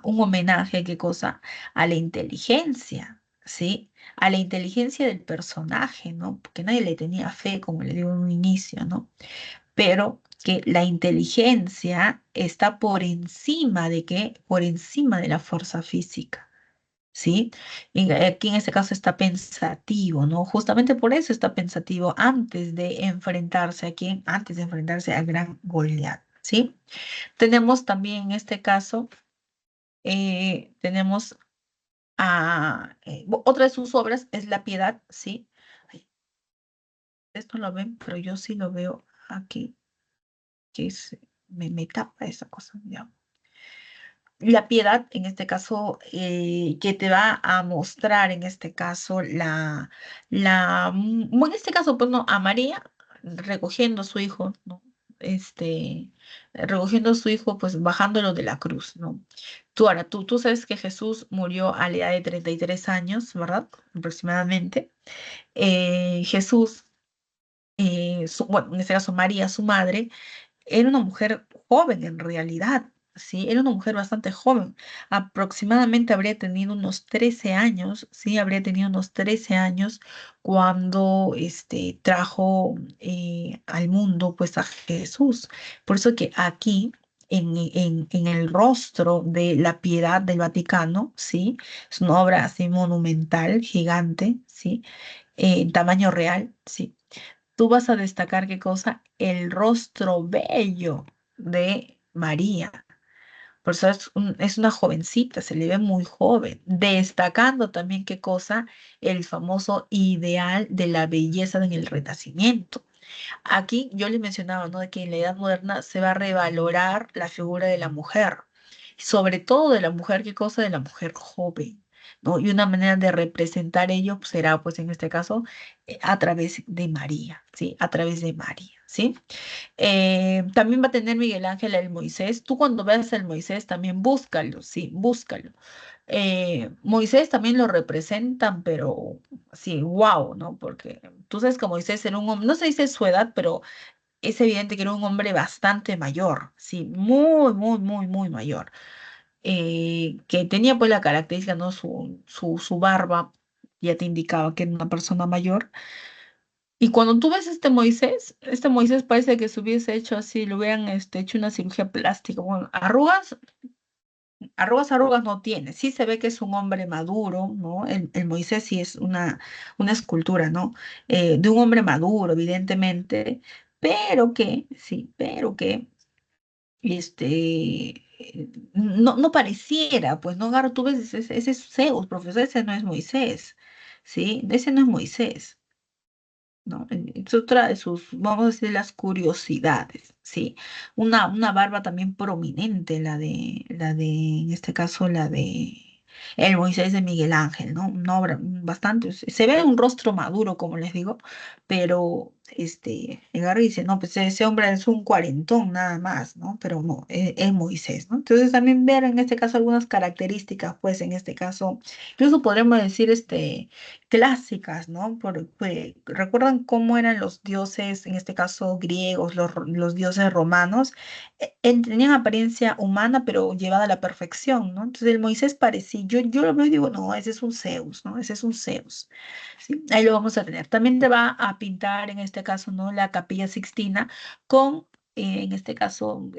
homenaje, ¿qué cosa? A la inteligencia, ¿sí? A la inteligencia del personaje, ¿no? Porque nadie le tenía fe, como le digo en un inicio, ¿no? Pero que la inteligencia está por encima de qué? Por encima de la fuerza física. ¿Sí? Y aquí en este caso está pensativo, ¿no? Justamente por eso está pensativo antes de enfrentarse a quién, antes de enfrentarse al gran Goliat, ¿sí? Tenemos también en este caso, tenemos otra de sus obras es La Piedad, ¿sí? Ay, esto lo ven, pero yo sí lo veo aquí, que me tapa esa cosa, ya. La piedad, en este caso, que te va a mostrar, en este caso, en este caso, pues no, a María recogiendo a su hijo, ¿no? Recogiendo a su hijo, pues bajándolo de la cruz, ¿no? Tú sabes que Jesús murió a la edad de 33 años, ¿verdad? Aproximadamente. Jesús, bueno, en este caso María, su madre, era una mujer joven en realidad, ¿sí? Era una mujer bastante joven. Aproximadamente habría tenido unos 13 años, ¿sí? Habría tenido unos 13 años cuando trajo al mundo pues a Jesús. Por eso que aquí en el rostro de la Piedad del Vaticano, ¿sí? Es una obra así monumental, gigante, ¿sí? En tamaño real, ¿sí? Tú vas a destacar qué cosa, el rostro bello de María. Por eso es una jovencita, se le ve muy joven, destacando también qué cosa, el famoso ideal de la belleza en el Renacimiento. Aquí yo les mencionaba, ¿no? De que en la Edad Moderna se va a revalorar la figura de la mujer, sobre todo de la mujer, ¿qué cosa? De la mujer joven, ¿no? Y una manera de representar ello pues, será, pues en este caso, a través de María, ¿sí? A través de María, ¿sí? También va a tener Miguel Ángel el Moisés. Tú cuando veas el Moisés también búscalo, sí, búscalo. Moisés también lo representan, pero sí, wow, ¿no? Porque tú sabes que Moisés era un hombre, no se dice su edad, pero es evidente que era un hombre bastante mayor, sí, muy, muy, muy, muy mayor. Que tenía pues la característica, ¿no? Su barba ya te indicaba que era una persona mayor. Y cuando tú ves este Moisés parece que se hubiese hecho así, le hubieran hecho una cirugía plástica. Bueno, arrugas no tiene. Sí se ve que es un hombre maduro, ¿no? El Moisés sí es una escultura, ¿no? De un hombre maduro, evidentemente, pero que, no pareciera, pues, ¿no? Agarro, tú ves, ese es Zeus, profesor, ese no es Moisés, ¿sí? Ese no es Moisés. ¿No? Es otra de sus, vamos a decir, las curiosidades, ¿sí? Una barba también prominente, en este caso, la de el Moisés de Miguel Ángel, ¿no? Una obra bastante, se ve un rostro maduro, como les digo, pero agarra y dice, no, pues ese hombre es un cuarentón nada más, ¿no? Pero no, es Moisés, ¿no? Entonces también ver en este caso algunas características, pues en este caso, incluso podríamos decir, clásicas, ¿no? ¿Recuerdan cómo eran los dioses, en este caso griegos, los dioses romanos? Tenían apariencia humana, pero llevada a la perfección, ¿no? Entonces el Moisés parecía, yo lo veo y digo, no, ese es un Zeus, ¿no? Ese es un Zeus, ¿sí? Ahí lo vamos a tener. También te va a pintar, en este caso, ¿no? La Capilla Sixtina con, en este caso,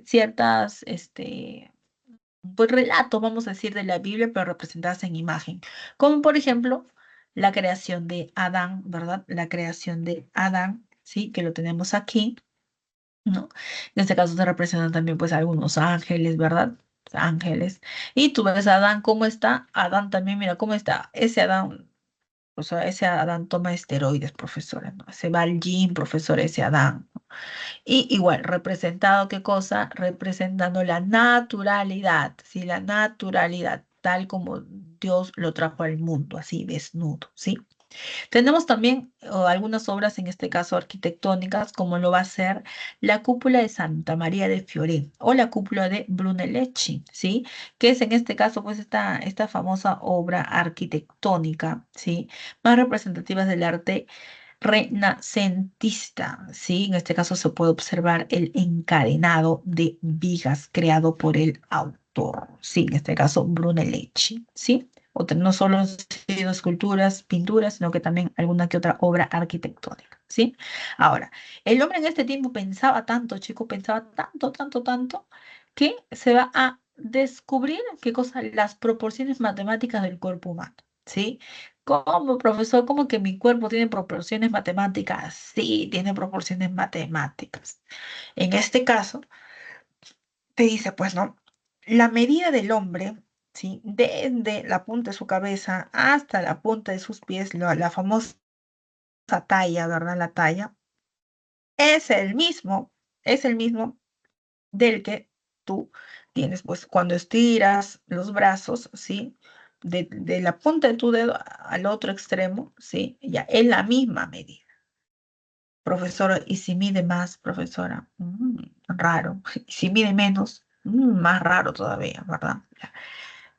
ciertas, pues relatos, vamos a decir, de la Biblia, pero representadas en imagen. Como por ejemplo, la creación de Adán, ¿verdad? La creación de Adán, ¿sí? Que lo tenemos aquí, ¿no? En este caso se representan también pues algunos ángeles, ¿verdad? Ángeles. Y tú ves a Adán, ¿cómo está? Adán también, mira, ¿cómo está? Ese Adán, o sea, ese Adán toma esteroides, profesora, ¿no? Se va al gym, profesor, ese Adán. Y igual, representado qué cosa, representando la naturalidad, ¿sí? La naturalidad, tal como Dios lo trajo al mundo, así desnudo, ¿sí? Tenemos también algunas obras, en este caso arquitectónicas, como lo va a ser la cúpula de Santa María de Fiore o la cúpula de Brunelleschi, ¿sí? Que es en este caso, pues, esta famosa obra arquitectónica, ¿sí? Más representativas del arte renacentista, ¿sí? En este caso se puede observar el encadenado de vigas creado por el autor, ¿sí? En este caso Brunelleschi, ¿sí? No solo han sido esculturas, pinturas, sino que también alguna que otra obra arquitectónica, ¿sí? Ahora, el hombre en este tiempo pensaba tanto, chico, pensaba tanto, tanto, tanto, que se va a descubrir qué cosa, las proporciones matemáticas del cuerpo humano, ¿sí? ¿Cómo, profesor? ¿Cómo que mi cuerpo tiene proporciones matemáticas? Sí, tiene proporciones matemáticas. En este caso, te dice, pues, ¿no? La medida del hombre, ¿sí? Desde la punta de su cabeza hasta la punta de sus pies, la famosa talla, ¿verdad? La talla, es el mismo del que tú tienes, pues, cuando estiras los brazos, ¿sí? De la punta de tu dedo al otro extremo, ¿sí? Ya es la misma medida. Profesora, ¿y si mide más, profesora? Raro. ¿Y si mide menos? Más raro todavía, ¿verdad?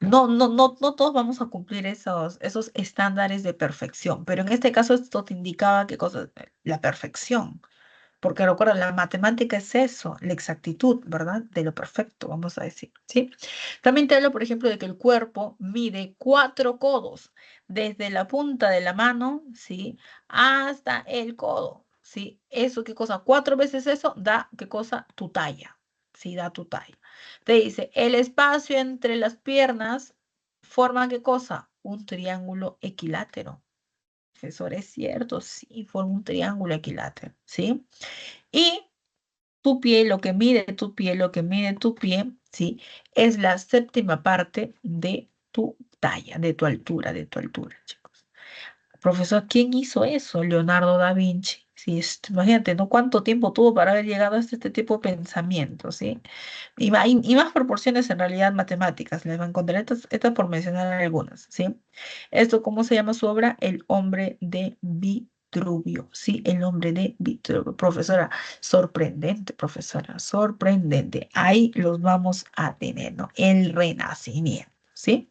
No, no, no, no todos vamos a cumplir esos estándares de perfección, pero en este caso esto te indicaba qué cosa, la perfección. Porque recuerda, la matemática es eso, la exactitud, ¿verdad? De lo perfecto, vamos a decir, ¿sí? También te hablo, por ejemplo, de que el cuerpo mide 4 codos, desde la punta de la mano, ¿sí? Hasta el codo, ¿sí? Eso, ¿qué cosa? 4 veces eso da, ¿qué cosa? Tu talla, sí, da tu talla. Te dice, el espacio entre las piernas forma ¿qué cosa? Un triángulo equilátero. Profesor, es cierto, sí, forma un triángulo equilátero, ¿sí? Y tu pie, lo que mide tu pie, lo que mide tu pie, ¿sí? Es la séptima parte de tu talla, de tu altura, chicos. Profesor, ¿quién hizo eso? Leonardo da Vinci. Sí, imagínate, ¿no? ¿Cuánto tiempo tuvo para haber llegado a este tipo de pensamiento, ¿sí? Y más proporciones en realidad matemáticas. Les van a encontrar estas por mencionar algunas, ¿sí? Esto, ¿cómo se llama su obra? El hombre de Vitruvio, ¿sí? El hombre de Vitruvio. Profesora, sorprendente, profesora, sorprendente. Ahí los vamos a tener, ¿no? El Renacimiento, ¿sí?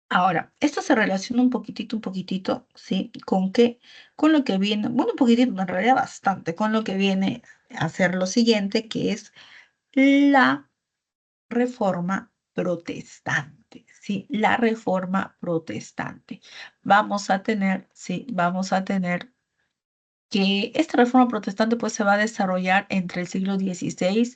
Ahora, esto se relaciona un poquitito, ¿sí? ¿Con qué? Con lo que viene, bueno, un poquitito, en realidad bastante, con lo que viene a ser lo siguiente, que es la reforma protestante, ¿sí? La reforma protestante. Vamos a tener, sí, vamos a tener que esta reforma protestante pues se va a desarrollar entre el siglo XVI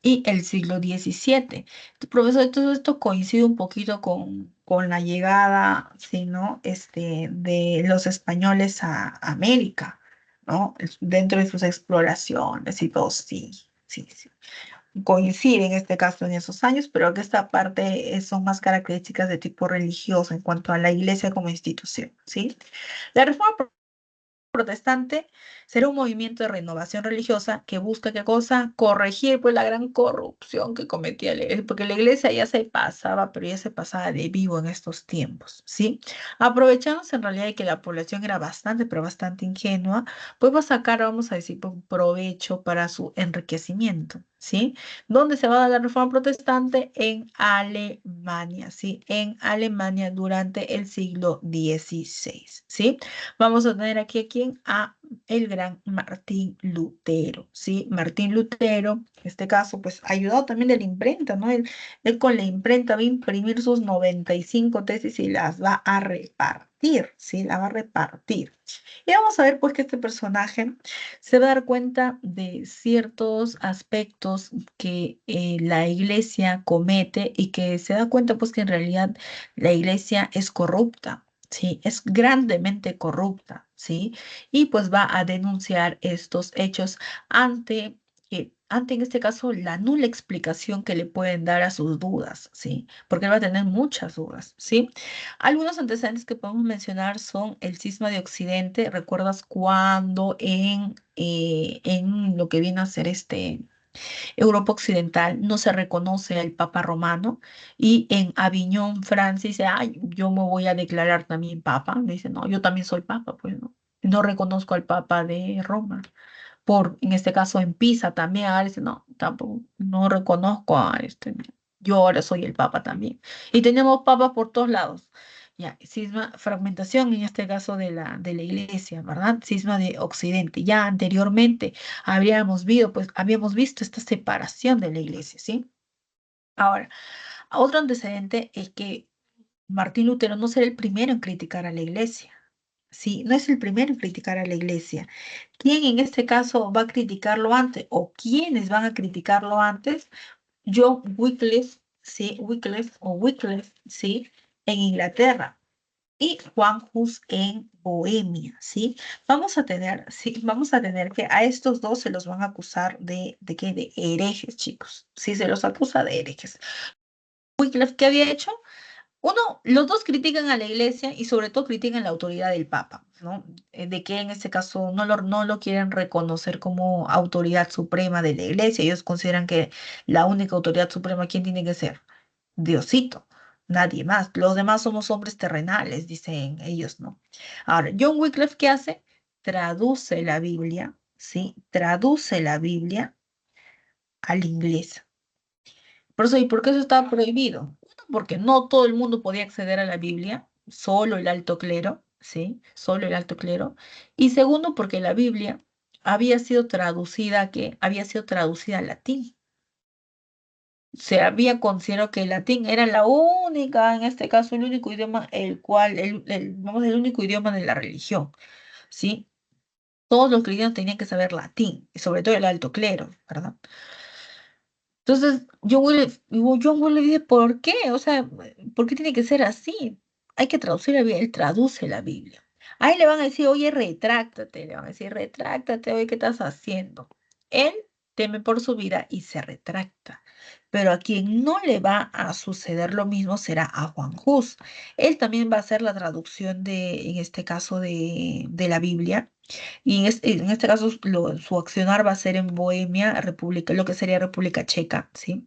y el siglo XVII. Profesor, todo esto coincide un poquito con la llegada, ¿sí, no? De los españoles a América, ¿no? Dentro de sus exploraciones y todo, sí, sí, sí. Coincide en este caso en esos años, pero que esta parte son más características de tipo religioso en cuanto a la iglesia como institución, ¿sí? La reforma protestante será un movimiento de renovación religiosa que busca qué cosa, corregir pues la gran corrupción que cometía la iglesia, porque la iglesia ya se pasaba, pero ya se pasaba de vivo en estos tiempos, ¿sí? Aprovechándose en realidad de que la población era bastante, pero bastante ingenua, pues va a sacar, vamos a decir, pues, provecho para su enriquecimiento, ¿sí? ¿Dónde se va a dar la reforma protestante? En Alemania, ¿sí? En Alemania durante el siglo XVI, ¿sí? Vamos a tener aquí a quién, a el gran Martín Lutero, ¿sí? Martín Lutero, en este caso, pues ayudado también de la imprenta, ¿no? Él con la imprenta va a imprimir sus 95 tesis y las va a repartir, ¿sí? La va a repartir. Y vamos a ver, pues, que este personaje se va a dar cuenta de ciertos aspectos que la iglesia comete y que se da cuenta, pues, que en realidad la iglesia es corrupta. Sí, es grandemente corrupta, ¿sí? Y pues va a denunciar estos hechos ante, ante en este caso, la nula explicación que le pueden dar a sus dudas, ¿sí? Porque él va a tener muchas dudas, ¿sí? Algunos antecedentes que podemos mencionar son el cisma de Occidente. ¿Recuerdas cuando en lo que viene a ser Europa Occidental no se reconoce al Papa Romano y en Aviñón, Francia, dice, ay, yo me voy a declarar también Papa? Dice, no, yo también soy Papa, pues no. No reconozco al Papa de Roma. En este caso, en Pisa también, ahora dice, no, tampoco, no reconozco yo ahora soy el Papa también. Y tenemos papas por todos lados. Ya, cisma, fragmentación en este caso de la iglesia, ¿verdad? Cisma de Occidente. Ya anteriormente habíamos visto esta separación de la iglesia, ¿sí? Ahora, otro antecedente es que Martín Lutero no será el primero en criticar a la iglesia. Sí, no es el primero en criticar a la iglesia. ¿Quién en este caso va a criticarlo antes? ¿O quiénes van a criticarlo antes? John Wycliffe, sí, Wycliffe, sí, en Inglaterra y Juan Hus en Bohemia, ¿sí? Vamos a tener que a estos dos se los van a acusar ¿de qué? De herejes, chicos. Sí, se los acusa de herejes. Wycliffe, ¿qué había hecho? Los dos critican a la iglesia y sobre todo critican la autoridad del Papa, ¿no? De que en este caso no lo quieren reconocer como autoridad suprema de la iglesia. Ellos consideran que la única autoridad suprema, ¿quién tiene que ser? Diosito, nadie más. Los demás somos hombres terrenales, dicen ellos, ¿no? Ahora, John Wycliffe, ¿qué hace? Traduce la Biblia, ¿sí? Traduce la Biblia al inglés. Por eso, ¿y por qué eso estaba prohibido? Uno, porque no todo el mundo podía acceder a la Biblia, solo el alto clero, ¿sí? Solo el alto clero. Y segundo, porque la Biblia había sido traducida al latín. Se había considerado que el latín era la única, en este caso, el único idioma, vamos, el único idioma de la religión, ¿sí? Todos los cristianos tenían que saber latín, y sobre todo el alto clero, ¿verdad? Entonces, John Woo le dice, ¿por qué? O sea, ¿por qué tiene que ser así? Hay que traducir la Biblia. Él traduce la Biblia. Ahí le van a decir, oye, retráctate. Le van a decir, retráctate, oye, ¿qué estás haciendo? Él teme por su vida y se retracta. Pero a quien no le va a suceder lo mismo será a Juan Hus. Él también va a hacer la traducción en este caso, de la Biblia. Y en este caso, su accionar va a ser en Bohemia, República, lo que sería República Checa, ¿sí?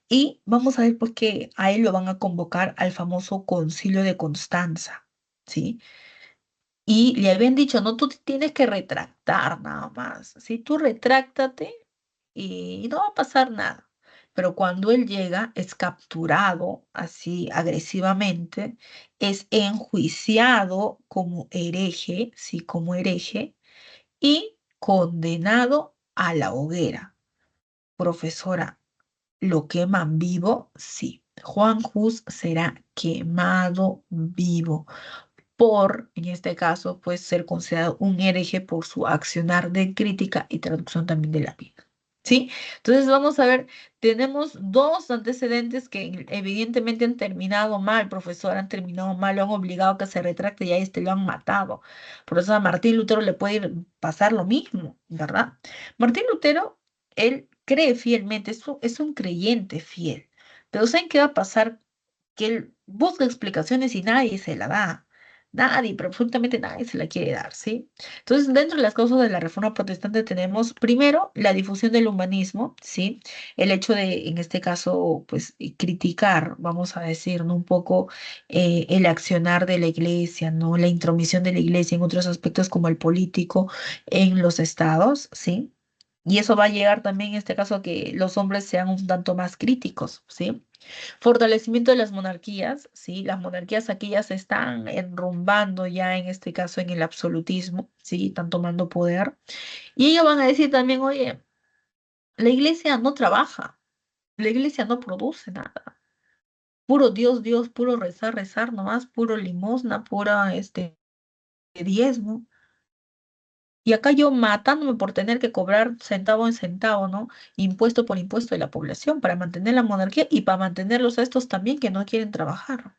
Y vamos a ver pues que a él lo van a convocar al famoso Concilio de Constanza, ¿sí? Y le habían dicho, no, tú te tienes que retractar nada más, ¿sí? Tú retráctate y no va a pasar nada. Pero cuando él llega, es capturado así agresivamente, es enjuiciado como hereje, sí, como hereje, y condenado a la hoguera. Profesora, ¿lo queman vivo? Sí. Juan Hus será quemado vivo en este caso, pues ser considerado un hereje por su accionar de crítica y traducción también de la Biblia. ¿Sí? Entonces vamos a ver, tenemos dos antecedentes que evidentemente han terminado mal, profesor, han terminado mal, lo han obligado a que se retracte y a este lo han matado. Por eso a Martín Lutero le puede pasar lo mismo, ¿verdad? Martín Lutero, él cree fielmente, es un creyente fiel, pero ¿saben qué va a pasar? Que él busca explicaciones y nadie se la da. Nadie, pero absolutamente nadie se la quiere dar, ¿sí? Entonces, dentro de las causas de la Reforma Protestante tenemos, primero, la difusión del humanismo, ¿sí? El hecho de, en este caso, pues, criticar, vamos a decir, ¿no? Un poco el accionar de la iglesia, ¿no? La intromisión de la iglesia en otros aspectos como el político en los estados, ¿sí? Y eso va a llegar también, en este caso, a que los hombres sean un tanto más críticos, ¿sí? Fortalecimiento de las monarquías, ¿sí? Las monarquías aquí ya se están enrumbando ya en este caso en el absolutismo, ¿sí? Están tomando poder. Y ellos van a decir también, oye, la iglesia no trabaja, la iglesia no produce nada. Puro Dios, Dios, puro rezar, rezar nomás, puro limosna, pura diezmo. Y acá yo matándome por tener que cobrar centavo en centavo, ¿no? Impuesto por impuesto de la población para mantener la monarquía y para mantenerlos a estos también que no quieren trabajar.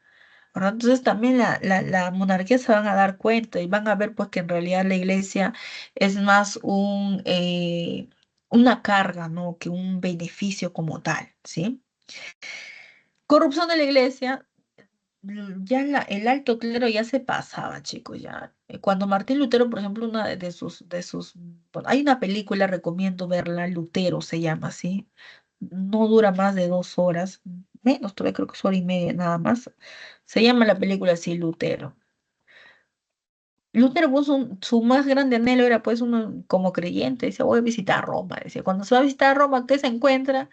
¿Verdad? Entonces también la monarquía se van a dar cuenta y van a ver pues que en realidad la iglesia es más una carga, ¿no? Que un beneficio como tal, ¿sí? Corrupción de la iglesia, ya el alto clero ya se pasaba, chicos, ya. Cuando Martín Lutero, por ejemplo, una bueno, hay una película, recomiendo verla, Lutero se llama así, no dura más de 2 horas, menos, todavía creo que es hora y media nada más. Se llama la película así, Lutero. Lutero puso su más grande anhelo era pues uno como creyente, decía, voy a visitar Roma, decía, cuando se va a visitar Roma, ¿qué se encuentra?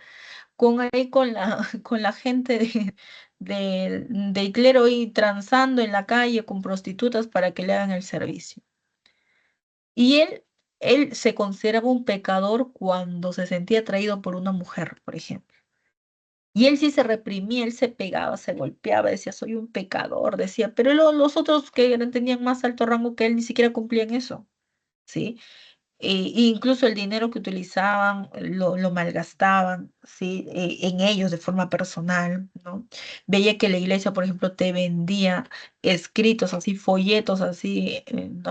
Con la gente del clero ahí transando en la calle con prostitutas para que le hagan el servicio. Y él se consideraba un pecador cuando se sentía atraído por una mujer, por ejemplo. Y él sí se reprimía, él se pegaba, se golpeaba, decía, soy un pecador, decía, pero los otros que tenían más alto rango que él ni siquiera cumplían eso, ¿sí? Incluso el dinero que utilizaban lo malgastaban, ¿sí? En ellos de forma personal, ¿no? Veía que la iglesia, por ejemplo, te vendía escritos así, folletos así,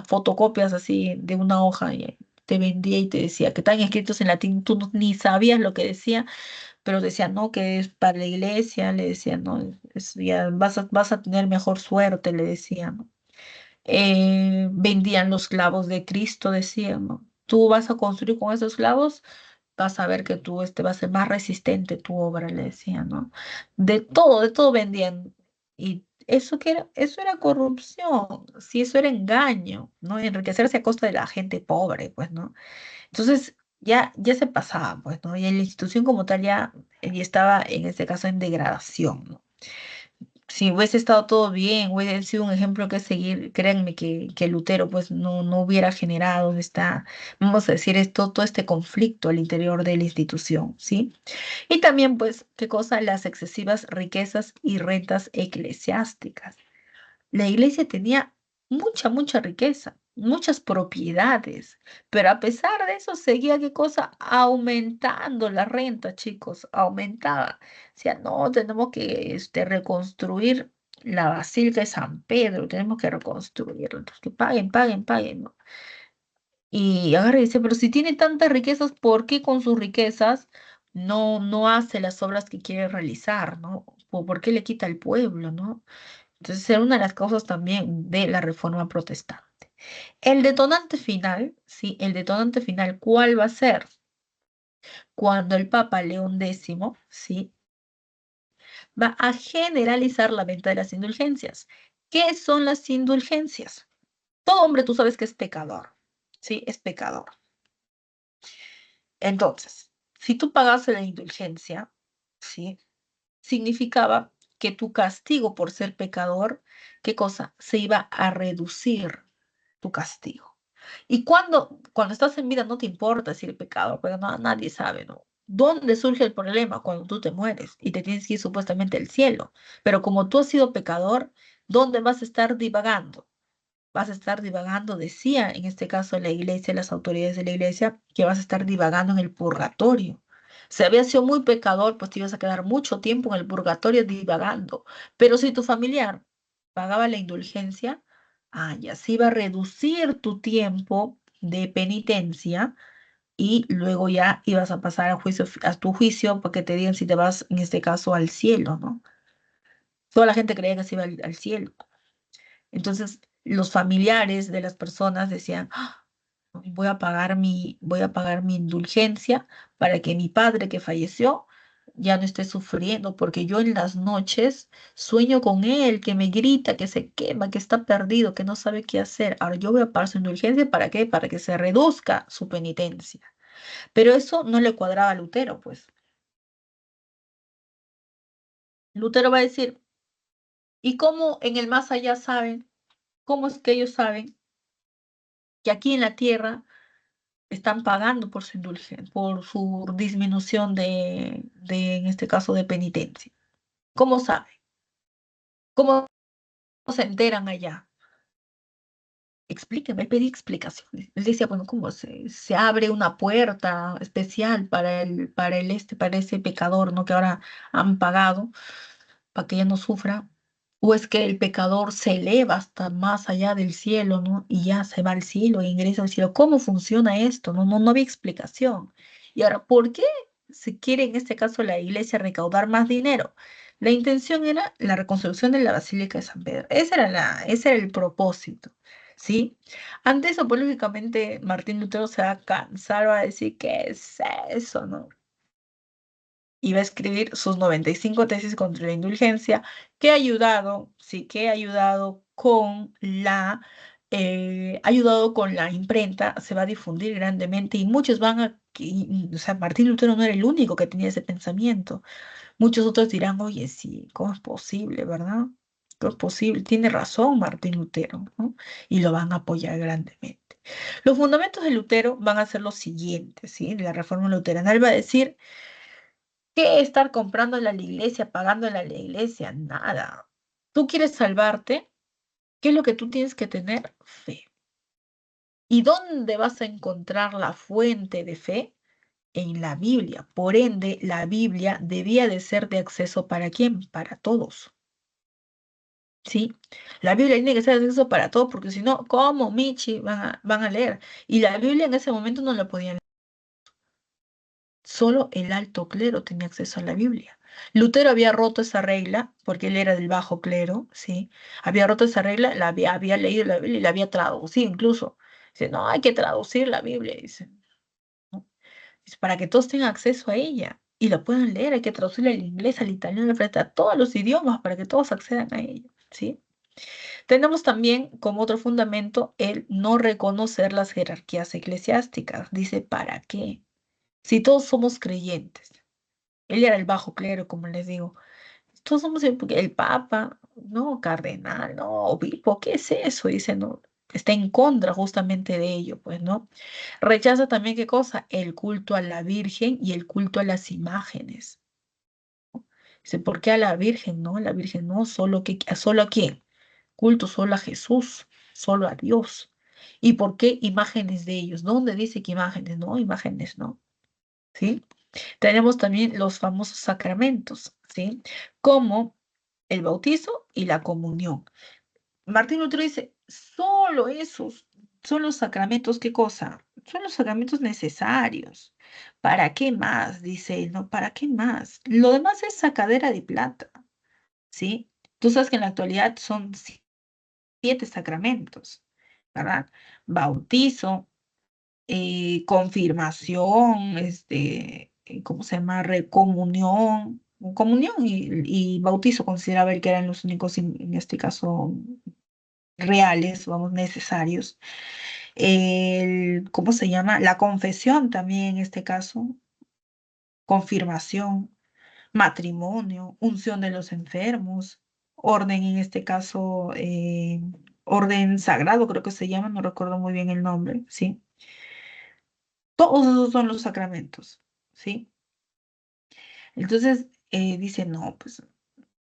fotocopias así de una hoja, y te vendía y te decía que están escritos en latín, tú ni sabías lo que decía, pero decía, no, que es para la iglesia, le decía, no, ya vas a tener mejor suerte, le decía, ¿no? Vendían los clavos de Cristo, decían, ¿no? Tú vas a construir con esos clavos, vas a ver que tú va a ser más resistente tu obra, le decían, ¿no? De todo vendían. Y eso era corrupción, sí, eso era engaño, ¿no? Enriquecerse a costa de la gente pobre, pues, ¿no? Entonces, ya se pasaba, pues, ¿no? Y la institución como tal ya estaba, en este caso, en degradación, ¿no? Si hubiese estado todo bien, hubiese sido un ejemplo que seguir, créanme que Lutero pues no hubiera generado vamos a decir, todo este conflicto al interior de la institución, ¿sí? Y también pues, ¿qué cosa? Las excesivas riquezas y rentas eclesiásticas. La iglesia tenía mucha, mucha riqueza. muchas propiedades, pero a pesar de eso seguía, ¿qué cosa? Aumentando la renta, chicos, aumentaba. Decía, no, tenemos que reconstruir la Basílica de San Pedro, tenemos que reconstruirla, entonces que paguen, paguen, paguen, ¿no? Y agarra y dice, pero si tiene tantas riquezas, ¿por qué con sus riquezas no hace las obras que quiere realizar, ¿no? ¿Por qué le quita al pueblo, ¿no? Entonces era una de las causas también de la Reforma Protestante. El detonante final, ¿sí? El detonante final, ¿cuál va a ser? Cuando el Papa León X, ¿sí? Va a generalizar la venta de las indulgencias. ¿Qué son las indulgencias? Todo hombre, tú sabes que es pecador, ¿sí? Es pecador. Entonces, si tú pagas la indulgencia, ¿sí? Significaba que tu castigo por ser pecador, ¿qué cosa? Se iba a reducir tu castigo. Y cuando estás en vida no te importa si eres pecador, porque no, nadie sabe, ¿no? ¿Dónde surge el problema? Cuando tú te mueres y te tienes que ir supuestamente al cielo. Pero como tú has sido pecador, ¿dónde vas a estar divagando? Vas a estar divagando, decía en este caso la iglesia, las autoridades de la iglesia, que vas a estar divagando en el purgatorio. Si habías sido muy pecador, pues te ibas a quedar mucho tiempo en el purgatorio divagando. Pero si tu familiar pagaba la indulgencia, ya se iba a reducir tu tiempo de penitencia y luego ya ibas a pasar a tu juicio para que te digan si te vas, en este caso, al cielo, ¿no? Toda la gente creía que se iba al cielo. Entonces, los familiares de las personas decían, voy a pagar mi indulgencia para que mi padre que falleció ya no esté sufriendo, porque yo en las noches sueño con él, que me grita, que se quema, que está perdido, que no sabe qué hacer. Ahora yo voy a pagar su indulgencia, ¿para qué? Para que se reduzca su penitencia. Pero eso no le cuadraba a Lutero, pues. Lutero va a decir, ¿y cómo en el más allá saben? ¿Cómo es que ellos saben que aquí en la tierra están pagando por su indulgencia, por su disminución en este caso, de penitencia? ¿Cómo saben? ¿Cómo se enteran allá? Explíqueme, él pedía explicaciones. Él decía, bueno, ¿cómo se abre una puerta especial para ese pecador, ¿no? Que ahora han pagado para que ella no sufra? ¿O es que el pecador se eleva hasta más allá del cielo, ¿no? Y ya se va al cielo e ingresa al cielo. ¿Cómo funciona esto? No había explicación. Y ahora, ¿por qué se quiere en este caso la iglesia recaudar más dinero? La intención era la reconstrucción de la Basílica de San Pedro. Ese era el propósito, ¿sí? Ante eso, pues, lógicamente, Martín Lutero se va a cansar, va a decir, ¿qué es eso, no? Y va a escribir sus 95 tesis contra la indulgencia, que ha ayudado, sí, que ha ayudado con la imprenta, se va a difundir grandemente y muchos o sea, Martín Lutero no era el único que tenía ese pensamiento. Muchos otros dirán, oye, sí, ¿cómo es posible, verdad? ¿Cómo es posible? Tiene razón Martín Lutero, ¿no? Y lo van a apoyar grandemente. Los fundamentos de Lutero van a ser los siguientes, ¿sí? De la Reforma Luterana. Él va a decir, ¿qué estar comprando a la iglesia, pagándole a la iglesia? Nada. ¿Tú quieres salvarte? ¿Qué es lo que tú tienes que tener? Fe. ¿Y dónde vas a encontrar la fuente de fe? En la Biblia. Por ende, la Biblia debía de ser de acceso ¿para quién? Para todos. ¿Sí? La Biblia tiene que ser de acceso para todos, porque si no, ¿cómo Michi van a leer? Y la Biblia en ese momento no la podían leer. Solo el alto clero tenía acceso a la Biblia. Lutero había roto esa regla, porque él era del bajo clero, ¿sí? Había roto esa regla, había leído la Biblia y la había traducido incluso. Dice, no, hay que traducir la Biblia, dice, ¿no? Dice, para que todos tengan acceso a ella y la puedan leer, hay que traducirla al inglés, al italiano, al francés, a todos los idiomas para que todos accedan a ella, ¿sí? Tenemos también como otro fundamento el no reconocer las jerarquías eclesiásticas. Dice, ¿para qué? Si todos somos creyentes. Él era el bajo clero, como les digo. Todos somos el Papa, no, cardenal, no, obispo, ¿qué es eso? Dice, no, está en contra justamente de ello, pues, ¿no? Rechaza también, ¿qué cosa? El culto a la Virgen y el culto a las imágenes. Dice, ¿por qué a la Virgen? No, a la Virgen no, ¿solo a quién? Culto solo a Jesús, solo a Dios. ¿Y por qué imágenes de ellos? ¿Dónde dice que imágenes? No, imágenes no, ¿sí? Tenemos también los famosos sacramentos, ¿sí? Como el bautizo y la comunión. Martín Lutero dice, solo esos son los sacramentos, ¿qué cosa? Son los sacramentos necesarios. ¿Para qué más? Dice él, ¿no? ¿Para qué más? Lo demás es sacadera de plata, ¿sí? Tú sabes que en la actualidad son 7 sacramentos, ¿verdad? Bautizo, confirmación, ¿cómo se llama? Comunión y bautizo consideraba él que eran los únicos, en este caso, reales, vamos, necesarios. ¿Cómo se llama? La confesión también en este caso, confirmación, matrimonio, unción de los enfermos, orden en este caso, orden sagrado creo que se llama, no recuerdo muy bien el nombre, ¿sí? Todos esos son los sacramentos, ¿sí? Entonces dice, no, pues,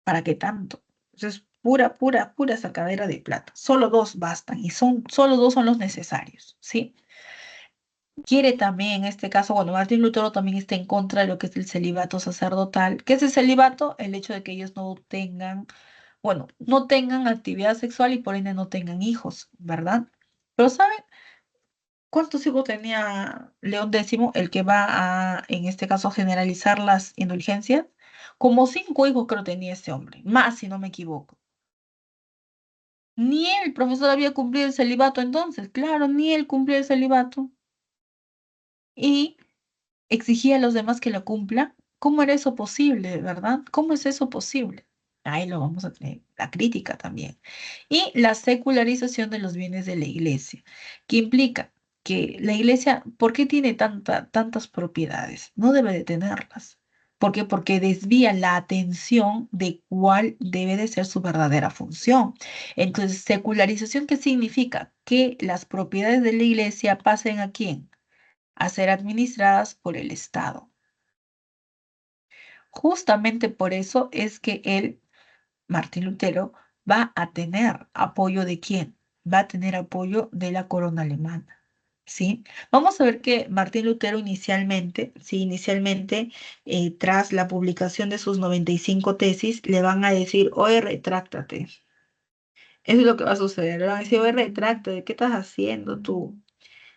¿para qué tanto? Entonces, pura, pura, pura sacadera de plata. Solo dos bastan y solo dos son los necesarios, ¿sí? Quiere también, en este caso, bueno, Martín Lutero también está en contra de lo que es el celibato sacerdotal. ¿Qué es el celibato? El hecho de que ellos no tengan, bueno, no tengan actividad sexual y por ende no tengan hijos, ¿verdad? Pero ¿saben cuántos hijos tenía León X, el que va a, en este caso, generalizar las indulgencias? Como 5 hijos creo tenía ese hombre, más si no me equivoco. Ni él, profesor, había cumplido el celibato entonces, claro, ni él cumplió el celibato. Y exigía a los demás que lo cumpla. ¿Cómo era eso posible, verdad? ¿Cómo es eso posible? Ahí lo vamos a tener, la crítica también. Y la secularización de los bienes de la iglesia, que implica que la iglesia, ¿por qué tiene tantas propiedades? No debe de tenerlas. ¿Por qué? Porque desvía la atención de cuál debe de ser su verdadera función. Entonces, secularización, ¿qué significa? Que las propiedades de la iglesia pasen ¿a quién? A ser administradas por el Estado. Justamente por eso es que él, Martín Lutero, va a tener apoyo de quién? Va a tener apoyo de la corona alemana. ¿Sí? Vamos a ver que Martín Lutero inicialmente, sí, inicialmente, tras la publicación de sus 95 tesis, le van a decir, oye, retráctate. Eso es lo que va a suceder. Le van a decir, oye, retráctate, ¿qué estás haciendo tú?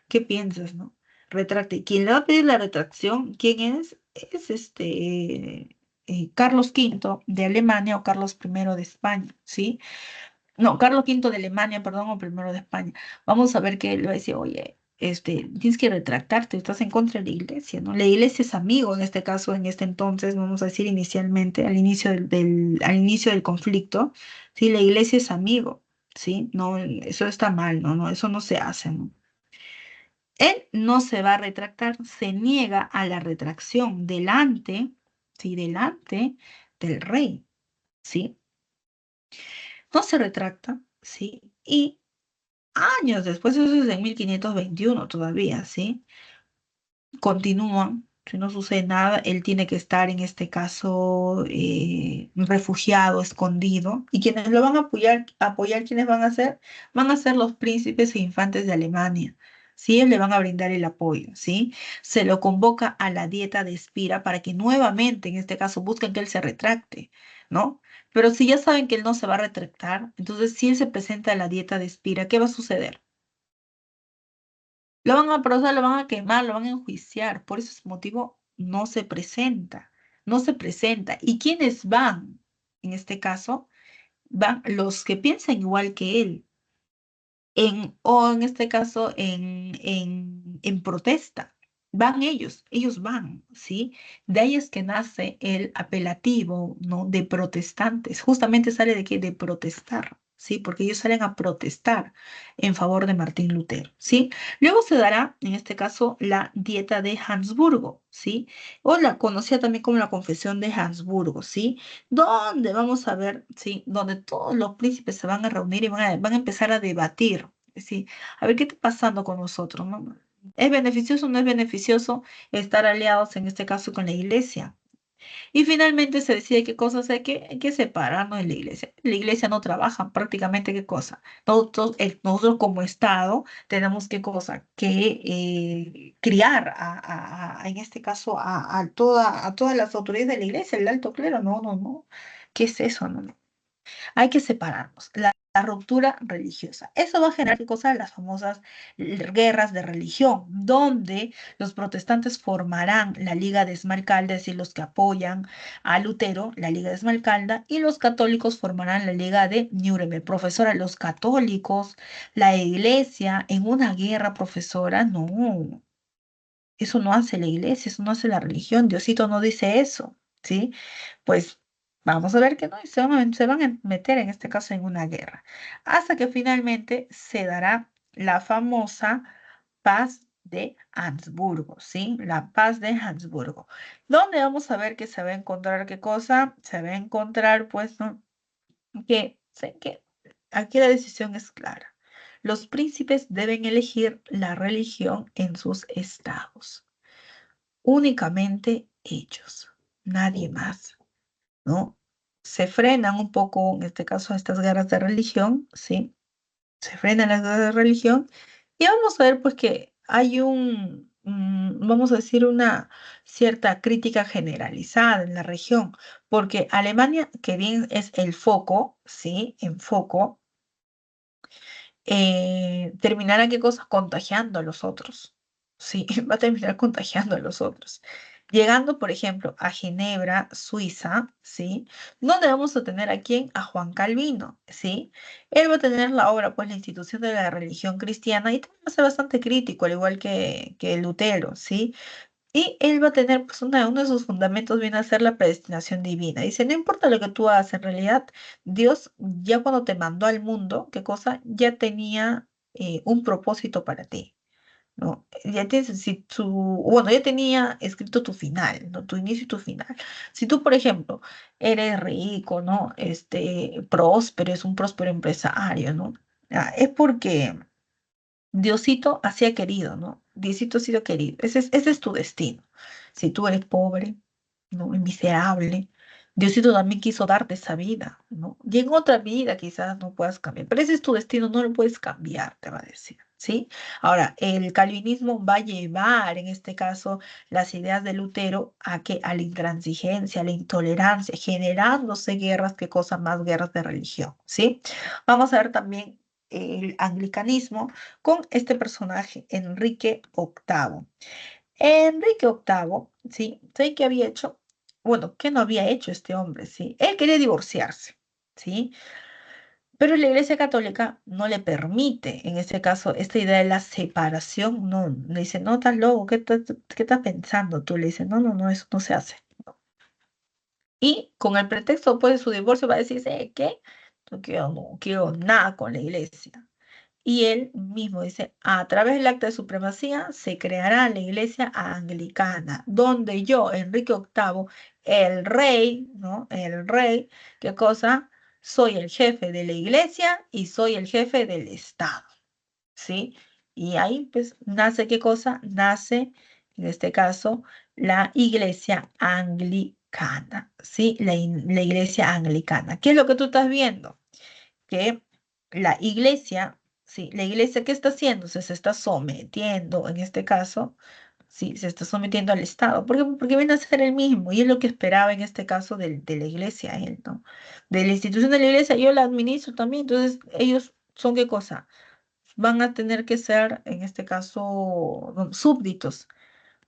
¿Qué piensas, no? Retracte. ¿Quién le va a pedir la retracción? ¿Quién es? Es Carlos V de Alemania o Carlos I de España, ¿sí? No, Carlos V de Alemania, perdón, o primero de España. Vamos a ver que él va a decir, oye, tienes que retractarte, estás en contra de la iglesia, ¿no? La iglesia es amigo, en este caso, en este entonces, vamos a decir inicialmente, al inicio al inicio del conflicto, ¿sí? La iglesia es amigo, ¿sí? No, eso está mal, ¿no? No, eso no se hace, ¿no? Él no se va a retractar, se niega a la retracción delante, ¿sí? Delante del rey, ¿sí? No se retracta, ¿sí? Y años después, eso es en 1521 todavía, ¿sí? Continúan, si no sucede nada, él tiene que estar en este caso refugiado, escondido, y quienes lo van a apoyar, ¿quiénes van a ser? Van a ser los príncipes e infantes de Alemania. Sí, él le van a brindar el apoyo, ¿sí? Se lo convoca a la dieta de Espira para que nuevamente, en este caso, busquen que él se retracte, ¿no? Pero si ya saben que él no se va a retractar, entonces si él se presenta a la dieta de Espira, ¿qué va a suceder? Lo van a procesar, lo van a quemar, lo van a enjuiciar. Por ese motivo no se presenta, no se presenta. ¿Y quiénes van? En este caso, van los que piensan igual que él, o en este caso en protesta. Van ellos van, ¿sí? De ahí es que nace el apelativo, ¿no? De protestantes. Justamente sale de qué? De protestar, ¿sí? Porque ellos salen a protestar en favor de Martín Lutero, ¿sí? Luego se dará, en este caso, la dieta de Habsburgo, ¿sí? O la conocida también como la Confesión de Habsburgo, ¿sí? Donde vamos a ver, ¿sí? Donde todos los príncipes se van a reunir y van a empezar a debatir, ¿sí? A ver qué está pasando con nosotros, ¿no? ¿Es beneficioso o no es beneficioso estar aliados, en este caso, con la iglesia? Y finalmente se decide qué cosas hay que separarnos de la iglesia. La iglesia no trabaja prácticamente qué cosa. Nosotros, nosotros como Estado tenemos qué cosa, que criar en este caso a todas las autoridades de la iglesia, el alto clero. No, no, no. ¿Qué es eso? No, no. Hay que separarnos. La ruptura religiosa. Eso va a generar ¿qué cosa? Las famosas guerras de religión, donde los protestantes formarán la Liga de Esmalcalda, es decir, los que apoyan a Lutero, la Liga de Esmalcalda, y los católicos formarán la Liga de Nuremberg. Profesora, los católicos, la iglesia, en una guerra, profesora, no. Eso no hace la iglesia, eso no hace la religión. Diosito no dice eso, ¿sí? Pues vamos a ver que no, y se van a meter en este caso en una guerra, hasta que finalmente se dará la famosa paz de Habsburgo, ¿sí? La paz de Habsburgo, donde vamos a ver que se va a encontrar qué cosa, se va a encontrar, pues, ¿no? Que, sé que aquí la decisión es clara. Los príncipes deben elegir la religión en sus estados, únicamente ellos, nadie más, ¿no? Se frenan un poco, en este caso, estas guerras de religión, ¿sí? Se frenan las guerras de religión y vamos a ver, pues, que hay vamos a decir, una cierta crítica generalizada en la región, porque Alemania, que bien es el foco, ¿sí? En foco, terminará qué cosa contagiando a los otros. Sí, va a terminar contagiando a los otros. Llegando, por ejemplo, a Ginebra, Suiza, ¿sí? Donde vamos a tener a quién? A Juan Calvino, ¿sí? Él va a tener la obra, pues, la institución de la religión cristiana y también va a ser bastante crítico, al igual que Lutero, ¿sí? Y él va a tener, pues, uno de sus fundamentos viene a ser la predestinación divina. Dice, no importa lo que tú hagas, en realidad, Dios ya cuando te mandó al mundo, ¿qué cosa? Ya tenía un propósito para ti, ¿no? Ya tienes, si tu, bueno, ya tenía escrito tu final, ¿no? Tu inicio y tu final. Si tú, por ejemplo, eres rico, ¿no? Próspero, es un próspero empresario, ¿no? Es porque Diosito así ha querido, ¿no? Diosito ha sido querido. Ese es tu destino. Si tú eres pobre, ¿no? Y miserable, Diosito también quiso darte esa vida, ¿no? Y en otra vida quizás no puedas cambiar, pero ese es tu destino, no lo puedes cambiar, te va a decir, ¿sí? Ahora, el calvinismo va a llevar, en este caso, las ideas de Lutero a la intransigencia, a la intolerancia, generándose guerras, qué cosa más, guerras de religión, ¿sí? Vamos a ver también el anglicanismo con este personaje, Enrique VIII. Enrique VIII, ¿sí? ¿Sabe qué había hecho? Bueno, ¿qué no había hecho este hombre? ¿Sí? Él quería divorciarse, ¿sí? Pero la Iglesia Católica no le permite, en este caso, esta idea de la separación. No, le dice, no, estás loco, qué estás pensando? Tú le dices, no, no, no, eso no se hace. Y con el pretexto, pues, de su divorcio va a decir, ¿qué? No quiero nada con la Iglesia. Y él mismo dice, a través del acta de supremacía se creará la iglesia anglicana, donde yo, Enrique VIII, el rey, ¿no? El rey, ¿qué cosa? Soy el jefe de la iglesia y soy el jefe del Estado, ¿sí? Y ahí, pues, nace, ¿qué cosa? Nace, en este caso, la iglesia anglicana, ¿sí? La iglesia anglicana. ¿Qué es lo que tú estás viendo? Que la iglesia, sí, la iglesia, ¿qué está haciendo? Se está sometiendo, en este caso, sí, se está sometiendo al Estado. ¿Por qué? Porque viene a ser el mismo, y es lo que esperaba en este caso de la iglesia, él, ¿no? De la institución de la iglesia, yo la administro también, entonces ellos son ¿qué cosa? Van a tener que ser, en este caso, no, súbditos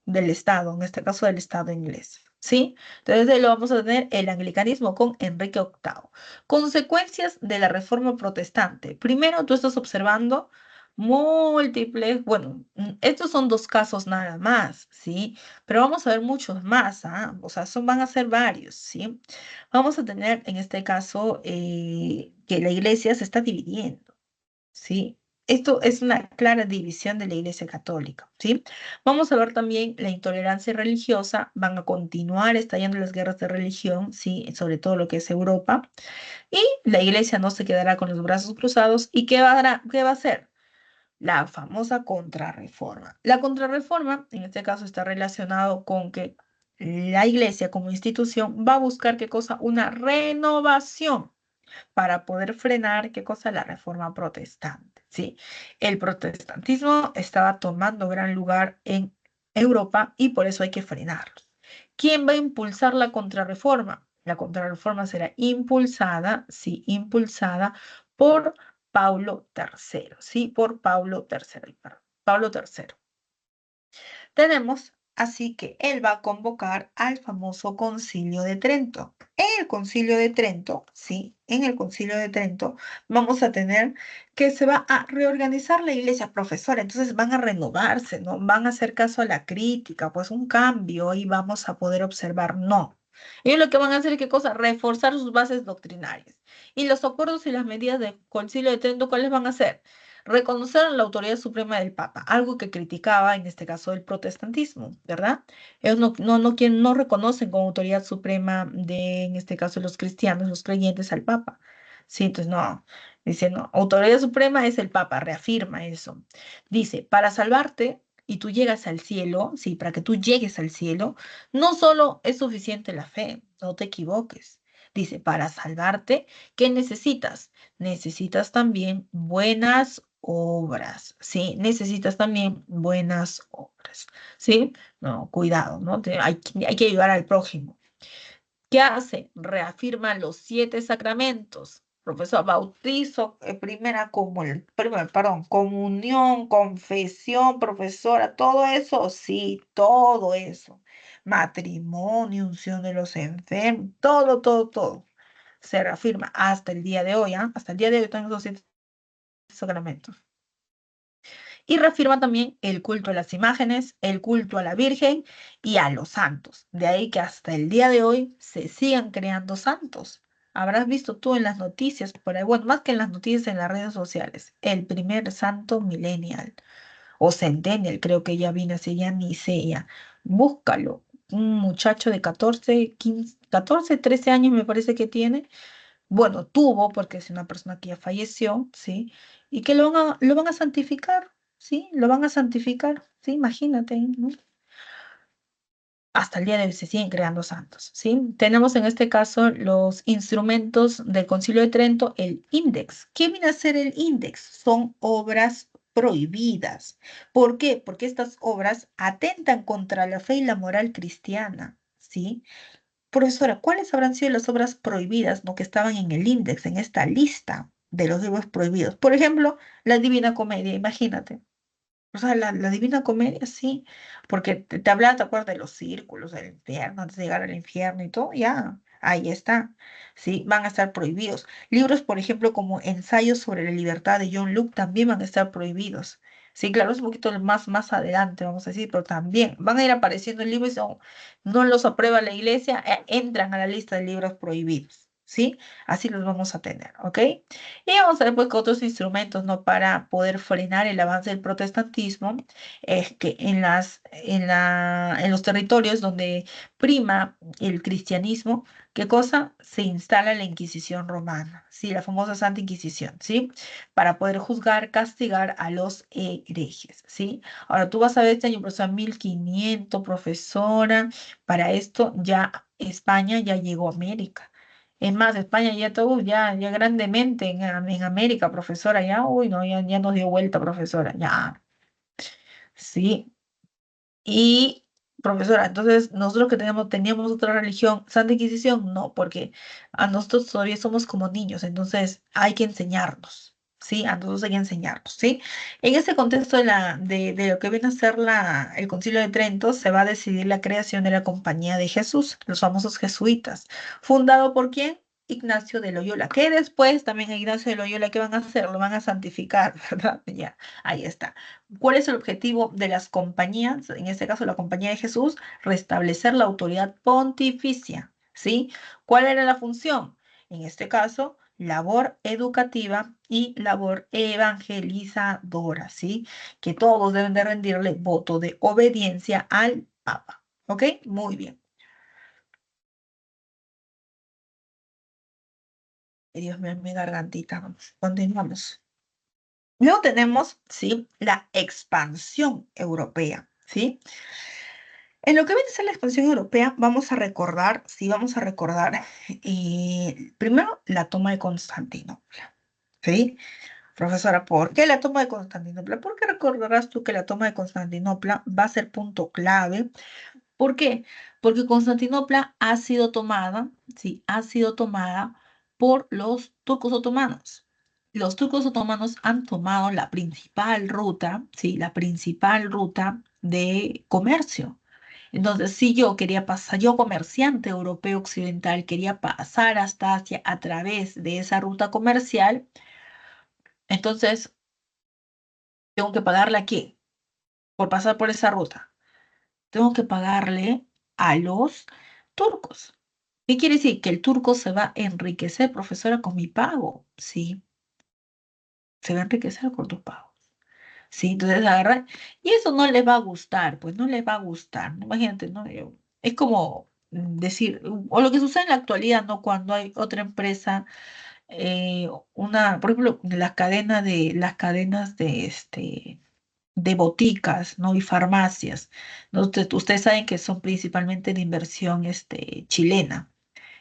del Estado, en este caso del Estado inglés, ¿sí? Entonces lo vamos a tener el anglicanismo con Enrique VIII. Consecuencias de la reforma protestante. Primero, tú estás observando múltiples, bueno, estos son dos casos nada más, ¿sí? Pero vamos a ver muchos más, ¿ah? O sea, van a ser varios, ¿sí? Vamos a tener en este caso que la iglesia se está dividiendo. ¿Sí? Esto es una clara división de la Iglesia Católica, ¿sí? Vamos a ver también la intolerancia religiosa, van a continuar estallando las guerras de religión, ¿sí? Sobre todo lo que es Europa, y la Iglesia no se quedará con los brazos cruzados, ¿y qué va a hacer? La famosa contrarreforma. La contrarreforma, en este caso, está relacionado con que la iglesia como institución va a buscar qué cosa, una renovación para poder frenar, ¿qué cosa? La reforma protestante, ¿sí? El protestantismo estaba tomando gran lugar en Europa y por eso hay que frenarlo. ¿Quién va a impulsar la contrarreforma? La contrarreforma será impulsada, sí, impulsada por Pablo III, ¿sí? Por Pablo III, perdón, Pablo III. Tenemos así que él va a convocar al famoso Concilio de Trento. En el Concilio de Trento, sí, en el Concilio de Trento vamos a tener que se va a reorganizar la iglesia profesora, entonces van a renovarse, ¿no? Van a hacer caso a la crítica, pues un cambio y vamos a poder observar, no. Ellos lo que van a hacer es qué cosa, reforzar sus bases doctrinarias. Y los acuerdos y las medidas del Concilio de Trento, ¿cuáles van a ser? Reconocer la autoridad suprema del Papa, algo que criticaba en este caso el protestantismo, ¿verdad? Ellos no reconocen como autoridad suprema de, en este caso, los cristianos, los creyentes al Papa. Sí, entonces no, dice, no, autoridad suprema es el Papa, reafirma eso. Dice, para salvarte y tú llegas al cielo, sí, para que tú llegues al cielo, no solo es suficiente la fe, no te equivoques. Dice, para salvarte, ¿qué necesitas? Necesitas también buenas obras, ¿sí? Necesitas también buenas obras, ¿sí? No, cuidado, ¿no? Hay que ayudar al prójimo. ¿Qué hace? Reafirma los 7 sacramentos. Profesor, bautizo, primera perdón, comunión, confesión, profesora, todo eso, sí, todo eso. Matrimonio, unción de los enfermos, todo, todo, todo. Se reafirma hasta el día de hoy, ¿ah? Hasta el día de hoy tenemos los 7 sacramentos. Y reafirma también el culto a las imágenes, el culto a la Virgen y a los santos. De ahí que hasta el día de hoy se sigan creando santos. Habrás visto tú en las noticias, por ahí, bueno, más que en las noticias en las redes sociales, el primer santo millennial o centennial, creo que ya viene así, ya ni sé ya. Búscalo. Un muchacho de 14, 15, 14, 13 años me parece que tiene, bueno, tuvo, porque es una persona que ya falleció, ¿sí? Y que lo van a santificar, ¿sí? Lo van a santificar, ¿sí? Imagínate, ¿no? Hasta el día de hoy se siguen creando santos, ¿sí? Tenemos en este caso los instrumentos del Concilio de Trento, el índex. ¿Qué viene a ser el índex? Son obras prohibidas. ¿Por qué? Porque estas obras atentan contra la fe y la moral cristiana, ¿sí? Profesora, ¿cuáles habrán sido las obras prohibidas, no, que estaban en el índice, en esta lista de los libros prohibidos? Por ejemplo, la Divina Comedia, imagínate. O sea, la Divina Comedia, sí, porque te hablaba, ¿te acuerdas de los círculos del infierno, antes de llegar al infierno y todo? Ya, ahí está, sí, van a estar prohibidos. Libros, por ejemplo, como Ensayos sobre la libertad de John Locke también van a estar prohibidos. Sí, claro, es un poquito más adelante, vamos a decir, pero también van a ir apareciendo libros, no los aprueba la iglesia, entran a la lista de libros prohibidos, ¿sí? Así los vamos a tener, ¿ok? Y vamos a ver pues que otros instrumentos, ¿no? Para poder frenar el avance del protestantismo, es que en los territorios donde prima el cristianismo, ¿qué cosa? Se instala la Inquisición romana, ¿sí? La famosa Santa Inquisición, ¿sí? Para poder juzgar, castigar a los herejes, ¿sí? Ahora tú vas a ver este año, profesora, 1500, profesora, para esto ya España ya llegó a América. Es más, España ya todo, ya grandemente en América, profesora, ya, uy, no, ya nos dio vuelta, profesora, ya, sí. Y, profesora, entonces, nosotros que teníamos otra religión, Santa Inquisición, no, porque a nosotros todavía somos como niños, entonces hay que enseñarnos, ¿sí? A nosotros hay que enseñarnos, ¿sí? En ese contexto de lo que viene a ser el Concilio de Trento, se va a decidir la creación de la Compañía de Jesús, los famosos jesuitas, fundado por ¿quién? Ignacio de Loyola, que después también a Ignacio de Loyola, ¿qué van a hacer? Lo van a santificar, ¿verdad? Ya, ahí está. ¿Cuál es el objetivo de las compañías? En este caso, la Compañía de Jesús, restablecer la autoridad pontificia, ¿sí? ¿Cuál era la función? En este caso, labor educativa y labor evangelizadora, ¿sí? Que todos deben de rendirle voto de obediencia al Papa, ¿ok? Muy bien. Dios mío, mi gargantita. Vamos, continuamos. Luego tenemos, ¿sí? La expansión europea, ¿sí? En lo que viene a ser la expansión europea, vamos a recordar, sí, vamos a recordar, primero la toma de Constantinopla, ¿sí? Profesora, ¿por qué la toma de Constantinopla? Porque recordarás tú que la toma de Constantinopla va a ser punto clave. ¿Por qué? Porque Constantinopla ha sido tomada, sí, ha sido tomada por los turcos otomanos. Los turcos otomanos han tomado la principal ruta, sí, la principal ruta de comercio. Entonces, si yo quería pasar, yo comerciante europeo occidental, quería pasar hasta Asia a través de esa ruta comercial, entonces tengo que pagarle a quién por pasar por esa ruta. Tengo que pagarle a los turcos. ¿Qué quiere decir? Que el turco se va a enriquecer, profesora, con mi pago. Sí, se va a enriquecer con tu pago. Sí, entonces agarrar. Y eso no le va a gustar, pues no le va a gustar. ¿No? Imagínate, ¿no? Es como decir, o lo que sucede en la actualidad, ¿no? Cuando hay otra empresa, por ejemplo, las cadenas de boticas, ¿no? Y farmacias, ¿no? Ustedes saben que son principalmente de inversión, chilena.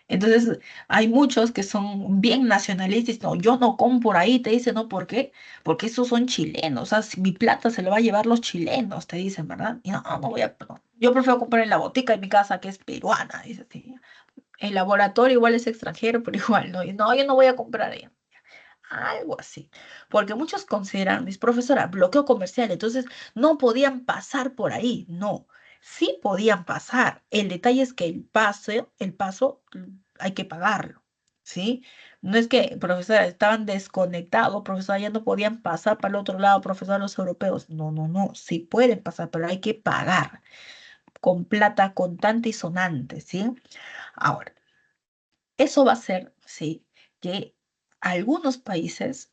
Entonces, hay muchos que son bien nacionalistas. No, yo no compro ahí, te dicen, ¿no? ¿Por qué? Porque esos son chilenos. O sea, si mi plata se lo va a llevar los chilenos, te dicen, ¿verdad? Y no, no voy a, no. Yo prefiero comprar en la botica de mi casa, que es peruana, dice así. El laboratorio igual es extranjero, pero igual, ¿no? Y no, yo no voy a comprar ahí. Algo así. Porque muchos consideran, mis profesora, bloqueo comercial, entonces no podían pasar por ahí. No, sí podían pasar. El detalle es que el paso hay que pagarlo, ¿sí? No es que, profesora, estaban desconectados, profesora, ya no podían pasar para el otro lado, profesora, los europeos. No, no, no, sí pueden pasar, pero hay que pagar con plata contante y sonante, ¿sí? Ahora. Eso va a hacer, sí, que algunos países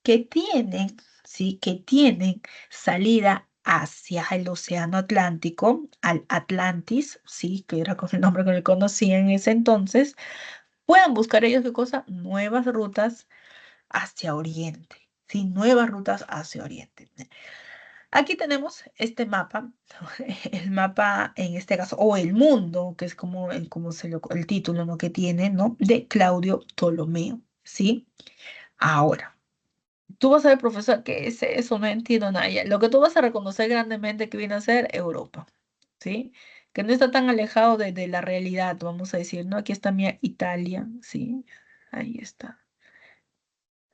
que tienen, sí, que tienen salida hacia el Océano Atlántico, al Atlantis, sí, que era con el nombre que le conocían en ese entonces, puedan buscar ellos qué cosa, nuevas rutas hacia Oriente, sí, nuevas rutas hacia Oriente. Aquí tenemos este mapa, el mapa en este caso, o el mundo, que es el título, ¿no? que tiene, ¿no? De Claudio Ptolomeo, ¿sí? Ahora, tú vas a ver, profesor, ¿qué es eso? No entiendo nada. Ya. Lo que tú vas a reconocer grandemente que viene a ser Europa, ¿sí? Que no está tan alejado de la realidad, vamos a decir, ¿no? Aquí está mi Italia, ¿sí? Ahí está.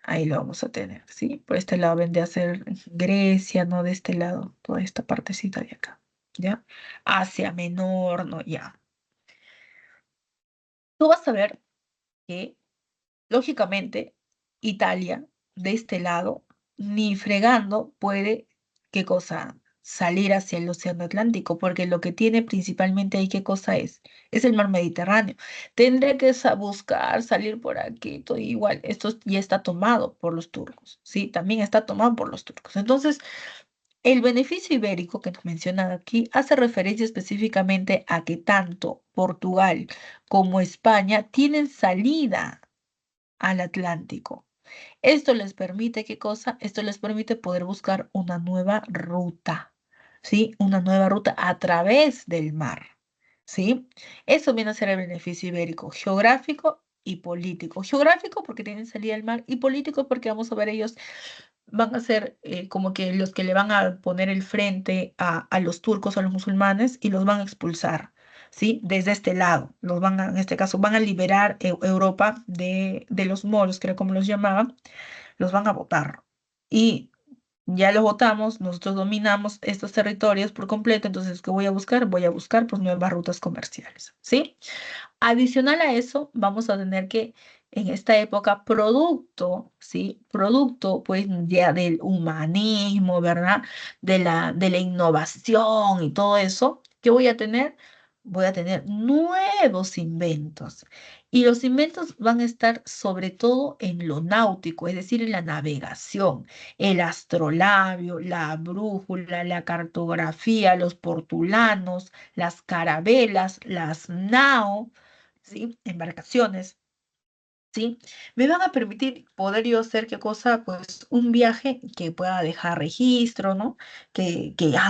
Ahí lo vamos a tener, ¿sí? Por este lado vendría a ser Grecia, ¿no? De este lado, toda esta partecita de acá, ¿ya? Asia Menor, ¿no? Ya. Tú vas a ver que, lógicamente, Italia, de este lado, ni fregando puede, ¿qué cosa? Salir hacia el Océano Atlántico, porque lo que tiene principalmente ahí, ¿qué cosa es? Es el mar Mediterráneo. Tendré que buscar salir por aquí, todo igual. Esto ya está tomado por los turcos, ¿sí? También está tomado por los turcos. Entonces, el beneficio ibérico que nos mencionan aquí hace referencia específicamente a que tanto Portugal como España tienen salida al Atlántico. Esto les permite, ¿qué cosa? Esto les permite poder buscar una nueva ruta, ¿sí? Una nueva ruta a través del mar, ¿sí? Eso viene a ser el beneficio ibérico, geográfico y político. Geográfico porque tienen salida al mar y político porque vamos a ver ellos van a ser como que los que le van a poner el frente a los turcos, a los musulmanes y los van a expulsar. ¿Sí? Desde este lado, en este caso, van a liberar Europa de los moros, que era como los llamaban, los van a votar. Y ya los votamos, nosotros dominamos estos territorios por completo, entonces, ¿qué voy a buscar? Voy a buscar pues nuevas rutas comerciales, ¿sí? Adicional a eso, vamos a tener que en esta época, producto, ¿sí? Producto, pues ya del humanismo, ¿verdad? De la innovación y todo eso, ¿qué voy a tener? Voy a tener nuevos inventos. Y los inventos van a estar sobre todo en lo náutico, es decir, en la navegación, el astrolabio, la brújula, la cartografía, los portulanos, las carabelas, las nao, ¿sí? Embarcaciones. ¿sí? Me van a permitir poder yo hacer qué cosa, pues un viaje que pueda dejar registro, ¿no?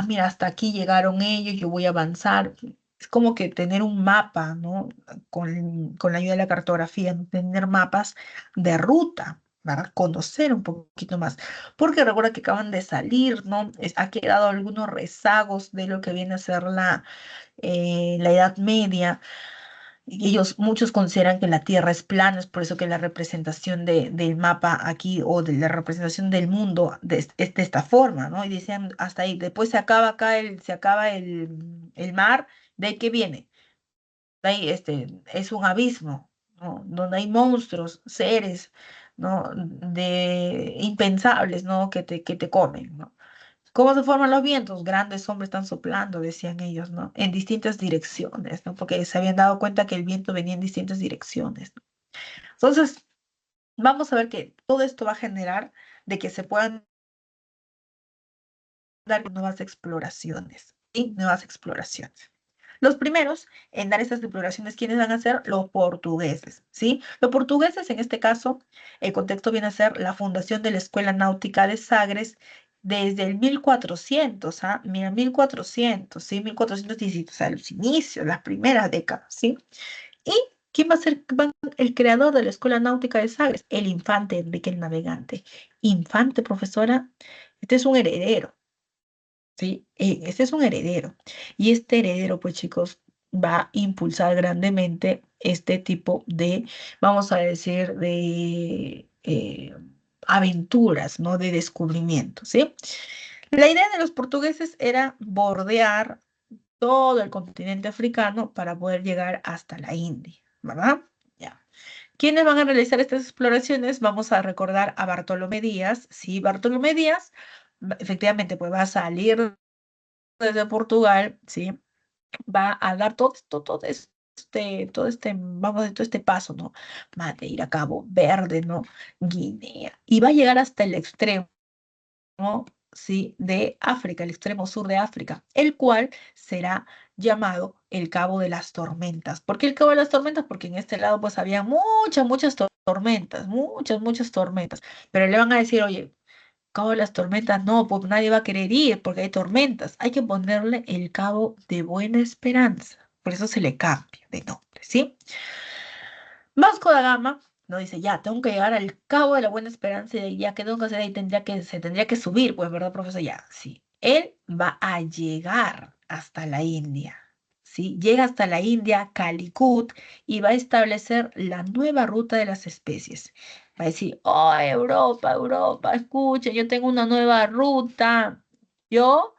Mira, hasta aquí llegaron ellos, yo voy a avanzar. Es como que tener un mapa, ¿no? Con la ayuda de la cartografía, ¿no? Tener mapas de ruta. ¿Verdad? Conocer un poquito más, porque recuerda que acaban de salir, ¿no? Ha quedado algunos rezagos de lo que viene a ser la Edad Media, y muchos consideran que la Tierra es plana, es por eso que la representación del mapa aquí o de la representación del mundo es de esta forma, ¿no? Y dicen hasta ahí, después se acaba acá el mar, ¿de ahí qué viene? De ahí es un abismo, ¿no? Donde hay monstruos, seres, ¿no? Impensables, ¿no? Que te comen, ¿no? ¿Cómo se forman los vientos? Grandes hombres están soplando, decían ellos, ¿no? En distintas direcciones, ¿no? Porque se habían dado cuenta que el viento venía en distintas direcciones, ¿no? Entonces, vamos a ver que todo esto va a generar de que se puedan dar nuevas exploraciones, ¿sí? Nuevas exploraciones. Los primeros en dar estas exploraciones, ¿quiénes van a ser? Los portugueses, ¿sí? Los portugueses, en este caso, el contexto viene a ser la fundación de la Escuela Náutica de Sagres desde el 1400, ¿ah? Mira, 1400, ¿sí? 1417, o sea, los inicios, las primeras décadas, ¿sí? ¿Y quién va a ser el creador de la Escuela Náutica de Sagres? El infante Enrique el Navegante. Infante, profesora, este es un heredero. Sí, este es un heredero. Y este heredero, pues chicos, va a impulsar grandemente este tipo de, vamos a decir, de aventuras, ¿no? De descubrimiento, ¿sí? La idea de los portugueses era bordear todo el continente africano para poder llegar hasta la India, ¿verdad? Ya. ¿Quiénes van a realizar estas exploraciones? Vamos a recordar a Bartolomé Díaz. Sí, Bartolomé Díaz, efectivamente, pues va a salir desde Portugal, ¿sí? Va a dar vamos a decir, todo este paso, ¿no? Madeira, Cabo Verde, ¿no? Guinea. Y va a llegar hasta el extremo, ¿sí? De África, el extremo sur de África, el cual será llamado el Cabo de las Tormentas. ¿Por qué el Cabo de las Tormentas? Porque en este lado, pues, había muchas tormentas, muchas tormentas. Pero le van a decir, oye, Cabo de las Tormentas, no, pues nadie va a querer ir porque hay tormentas. Hay que ponerle el Cabo de Buena Esperanza. Por eso se le cambia de nombre, ¿sí? Vasco da Gama no dice, ya, tengo que llegar al Cabo de la Buena Esperanza y de ahí, ya que tengo que hacer ahí, se tendría que subir, pues, ¿verdad, profesor? Ya, sí. Él va a llegar hasta la India, ¿sí? Llega hasta la India, Calicut, y va a establecer la nueva ruta de las especies. Va a decir, oh, Europa, Europa, escucha, yo tengo una nueva ruta. Yo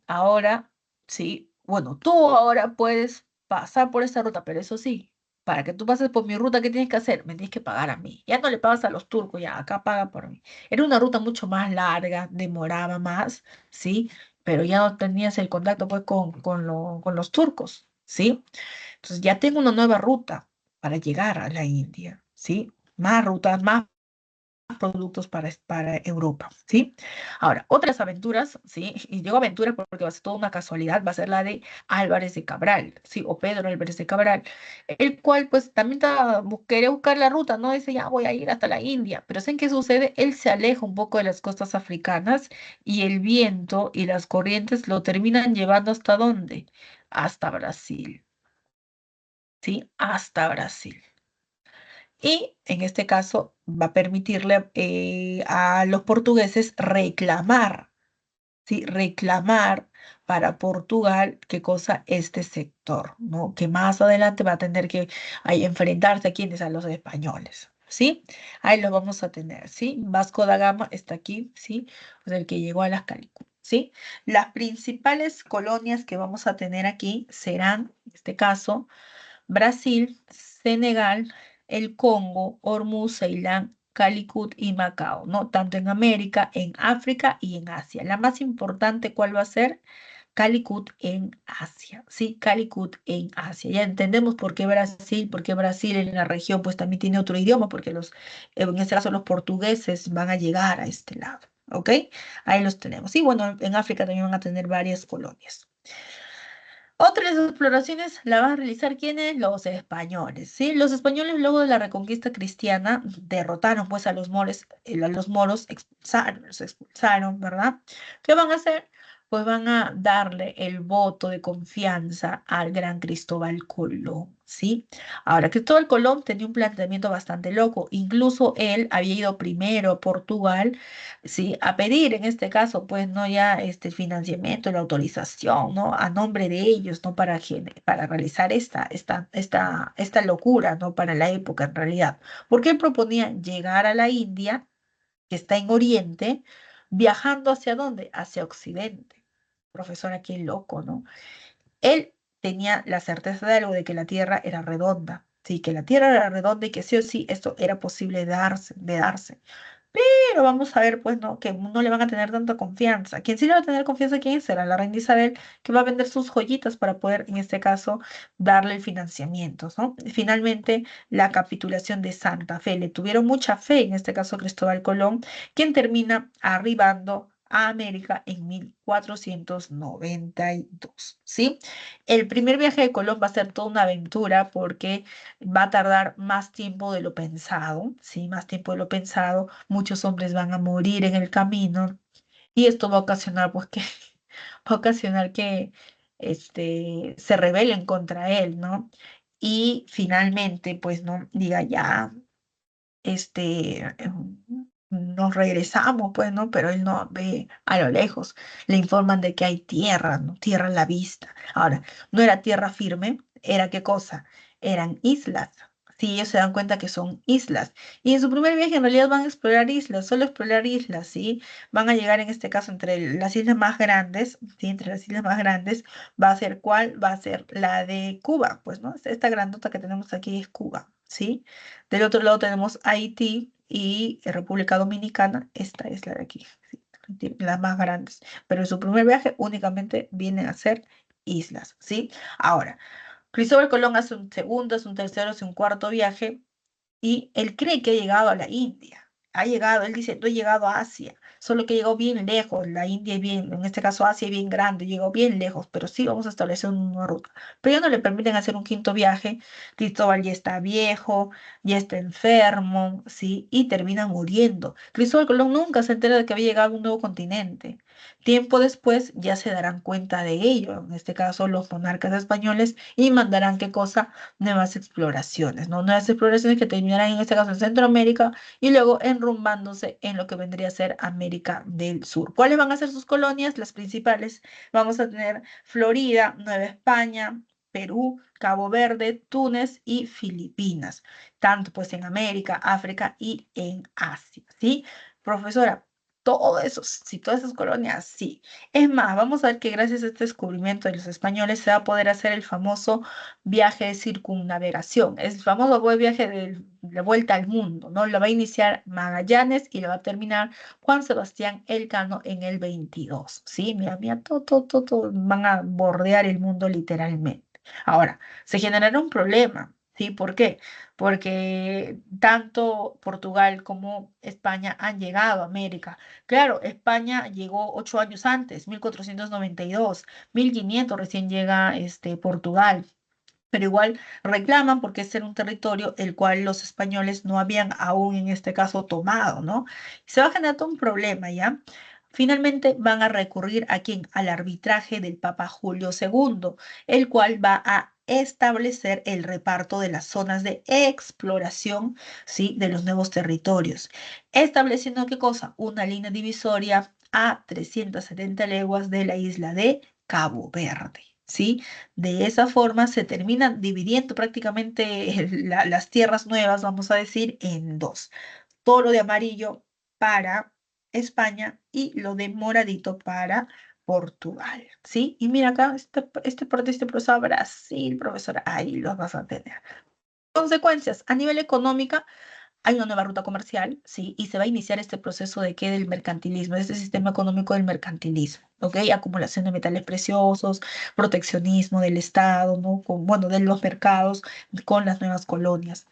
ahora, sí, bueno, tú ahora puedes pasar por esa ruta, pero eso sí, para que tú pases por mi ruta, ¿qué tienes que hacer? Me tienes que pagar a mí. Ya no le pagas a los turcos, ya acá paga por mí. Era una ruta mucho más larga, demoraba más, ¿sí? Pero ya no tenías el contacto pues con los turcos, ¿sí? Entonces ya tengo una nueva ruta para llegar a la India, ¿sí? Más rutas, más productos para Europa, ¿sí? Ahora, otras aventuras, ¿sí? Y digo aventuras porque va a ser toda una casualidad, va a ser la de Álvarez de Cabral, ¿sí? O Pedro Álvarez de Cabral, el cual pues también quería buscar la ruta, ¿no? Dice, ya voy a ir hasta la India, pero ¿saben qué sucede? Él se aleja un poco de las costas africanas y el viento y las corrientes lo terminan llevando ¿hasta dónde? Hasta Brasil, ¿sí? Hasta Brasil. Y en este caso va a permitirle a los portugueses reclamar, ¿sí? Reclamar para Portugal, ¿qué cosa? Este sector, ¿no? Que más adelante va a tener que ahí, enfrentarse a quienes, a los españoles, ¿sí? Ahí los vamos a tener, ¿sí? Vasco da Gama está aquí, ¿sí? O sea, el que llegó a las Calicut, ¿sí? Las principales colonias que vamos a tener aquí serán, en este caso, Brasil, Senegal, el Congo, Hormuz, Ceilán, Calicut y Macao, ¿no? Tanto en América, en África y en Asia. La más importante, ¿cuál va a ser? Calicut en Asia, ¿sí? Calicut en Asia. Ya entendemos por qué Brasil en la región pues también tiene otro idioma, porque en este caso los portugueses van a llegar a este lado, ¿ok? Ahí los tenemos. Y bueno, en África también van a tener varias colonias. Otra de las exploraciones la van a realizar ¿quiénes? Los españoles, ¿sí? Los españoles luego de la reconquista cristiana derrotaron pues a los moros los expulsaron, ¿verdad? ¿Qué van a hacer? Pues van a darle el voto de confianza al gran Cristóbal Colón, ¿sí? Ahora, Cristóbal Colón tenía un planteamiento bastante loco, incluso él había ido primero a Portugal, ¿sí? A pedir en este caso, pues, no ya el financiamiento, la autorización, ¿no? A nombre de ellos, ¿no? Para realizar esta locura, ¿no? Para la época en realidad. Porque él proponía llegar a la India, que está en Oriente, viajando ¿hacia dónde? Hacia Occidente. Profesora, qué loco, ¿no? Él tenía la certeza de algo, de que la Tierra era redonda, sí, que la Tierra era redonda y que sí o sí esto era posible de darse. Pero vamos a ver, pues, ¿no? Que no le van a tener tanta confianza. ¿Quién sí le va a tener confianza? ¿Quién será? La reina Isabel, que va a vender sus joyitas para poder, en este caso, darle el financiamiento, ¿no? Finalmente, la capitulación de Santa Fe. Le tuvieron mucha fe, en este caso, Cristóbal Colón, quien termina arribando a América en 1492, ¿sí? El primer viaje de Colón va a ser toda una aventura porque va a tardar más tiempo de lo pensado, ¿sí? Más tiempo de lo pensado. Muchos hombres van a morir en el camino y esto va a ocasionar, pues, que, va a ocasionar que se rebelen contra él, ¿no? Y finalmente, pues, no diga ya, nos regresamos, pues, ¿no? Pero él no ve a lo lejos. Le informan de que hay tierra, ¿no? Tierra a la vista. Ahora, no era tierra firme, ¿era qué cosa? Eran islas. Sí, ellos se dan cuenta que son islas. Y en su primer viaje en realidad van a explorar islas, solo explorar islas, ¿sí? Van a llegar en este caso entre las islas más grandes, ¿sí? Entre las islas más grandes va a ser ¿cuál? Va a ser la de Cuba, pues, ¿no? Esta grandota que tenemos aquí es Cuba, ¿sí? Del otro lado tenemos Haití y República Dominicana. Esta es la de aquí, sí, las más grandes. Pero en su primer viaje únicamente vienen a ser islas, ¿sí? Ahora, Cristóbal Colón hace un segundo, hace un tercero, hace un cuarto viaje y él cree que ha llegado a la India. Ha llegado, él dice, no he llegado a Asia, solo que llegó bien lejos. La India es bien, en este caso Asia es bien grande, llegó bien lejos, pero sí vamos a establecer una ruta. Pero ya no le permiten hacer un quinto viaje. Cristóbal ya está viejo, ya está enfermo, ¿sí? Y termina muriendo. Cristóbal Colón nunca se entera de que había llegado a un nuevo continente. Tiempo después ya se darán cuenta de ello, en este caso los monarcas españoles, y mandarán qué cosa, nuevas exploraciones, ¿no? Nuevas exploraciones que terminarán en este caso en Centroamérica y luego enrumbándose en lo que vendría a ser América del Sur. ¿Cuáles van a ser sus colonias? Las principales. Vamos a tener Florida, Nueva España, Perú, Cabo Verde, Túnez y Filipinas, tanto pues en América, África y en Asia, ¿sí? Profesora, todo eso, sí, todas esas colonias, sí. Es más, vamos a ver que gracias a este descubrimiento de los españoles se va a poder hacer el famoso viaje de circunnavegación, es el famoso viaje de vuelta al mundo, ¿no? Lo va a iniciar Magallanes y lo va a terminar Juan Sebastián Elcano en el 22, ¿sí? Mira, mira, todo, van a bordear el mundo literalmente. Ahora, se generará un problema, ¿sí? ¿Por qué? Porque tanto Portugal como España han llegado a América. Claro, España llegó 8 años antes, 1492, 1500 recién llega Portugal, pero igual reclaman porque ese era un territorio el cual los españoles no habían aún en este caso tomado, ¿no? Se va a generar todo un problema, ¿ya? Finalmente van a recurrir a quién? Al arbitraje del Papa Julio II, el cual va a establecer el reparto de las zonas de exploración, ¿sí? De los nuevos territorios, estableciendo qué cosa, una línea divisoria a 370 leguas de la isla de Cabo Verde, ¿sí? De esa forma se terminan dividiendo prácticamente las tierras nuevas, vamos a decir, en dos. Todo lo de amarillo para España y lo de moradito para Portugal, ¿sí? Y mira acá, este profesor Brasil, profesora, ahí los vas a tener. Consecuencias a nivel económico, hay una nueva ruta comercial, ¿sí? Y se va a iniciar este proceso de qué del mercantilismo, este sistema económico del mercantilismo, ¿ok? Acumulación de metales preciosos, proteccionismo del Estado, ¿no? Bueno, de los mercados con las nuevas colonias.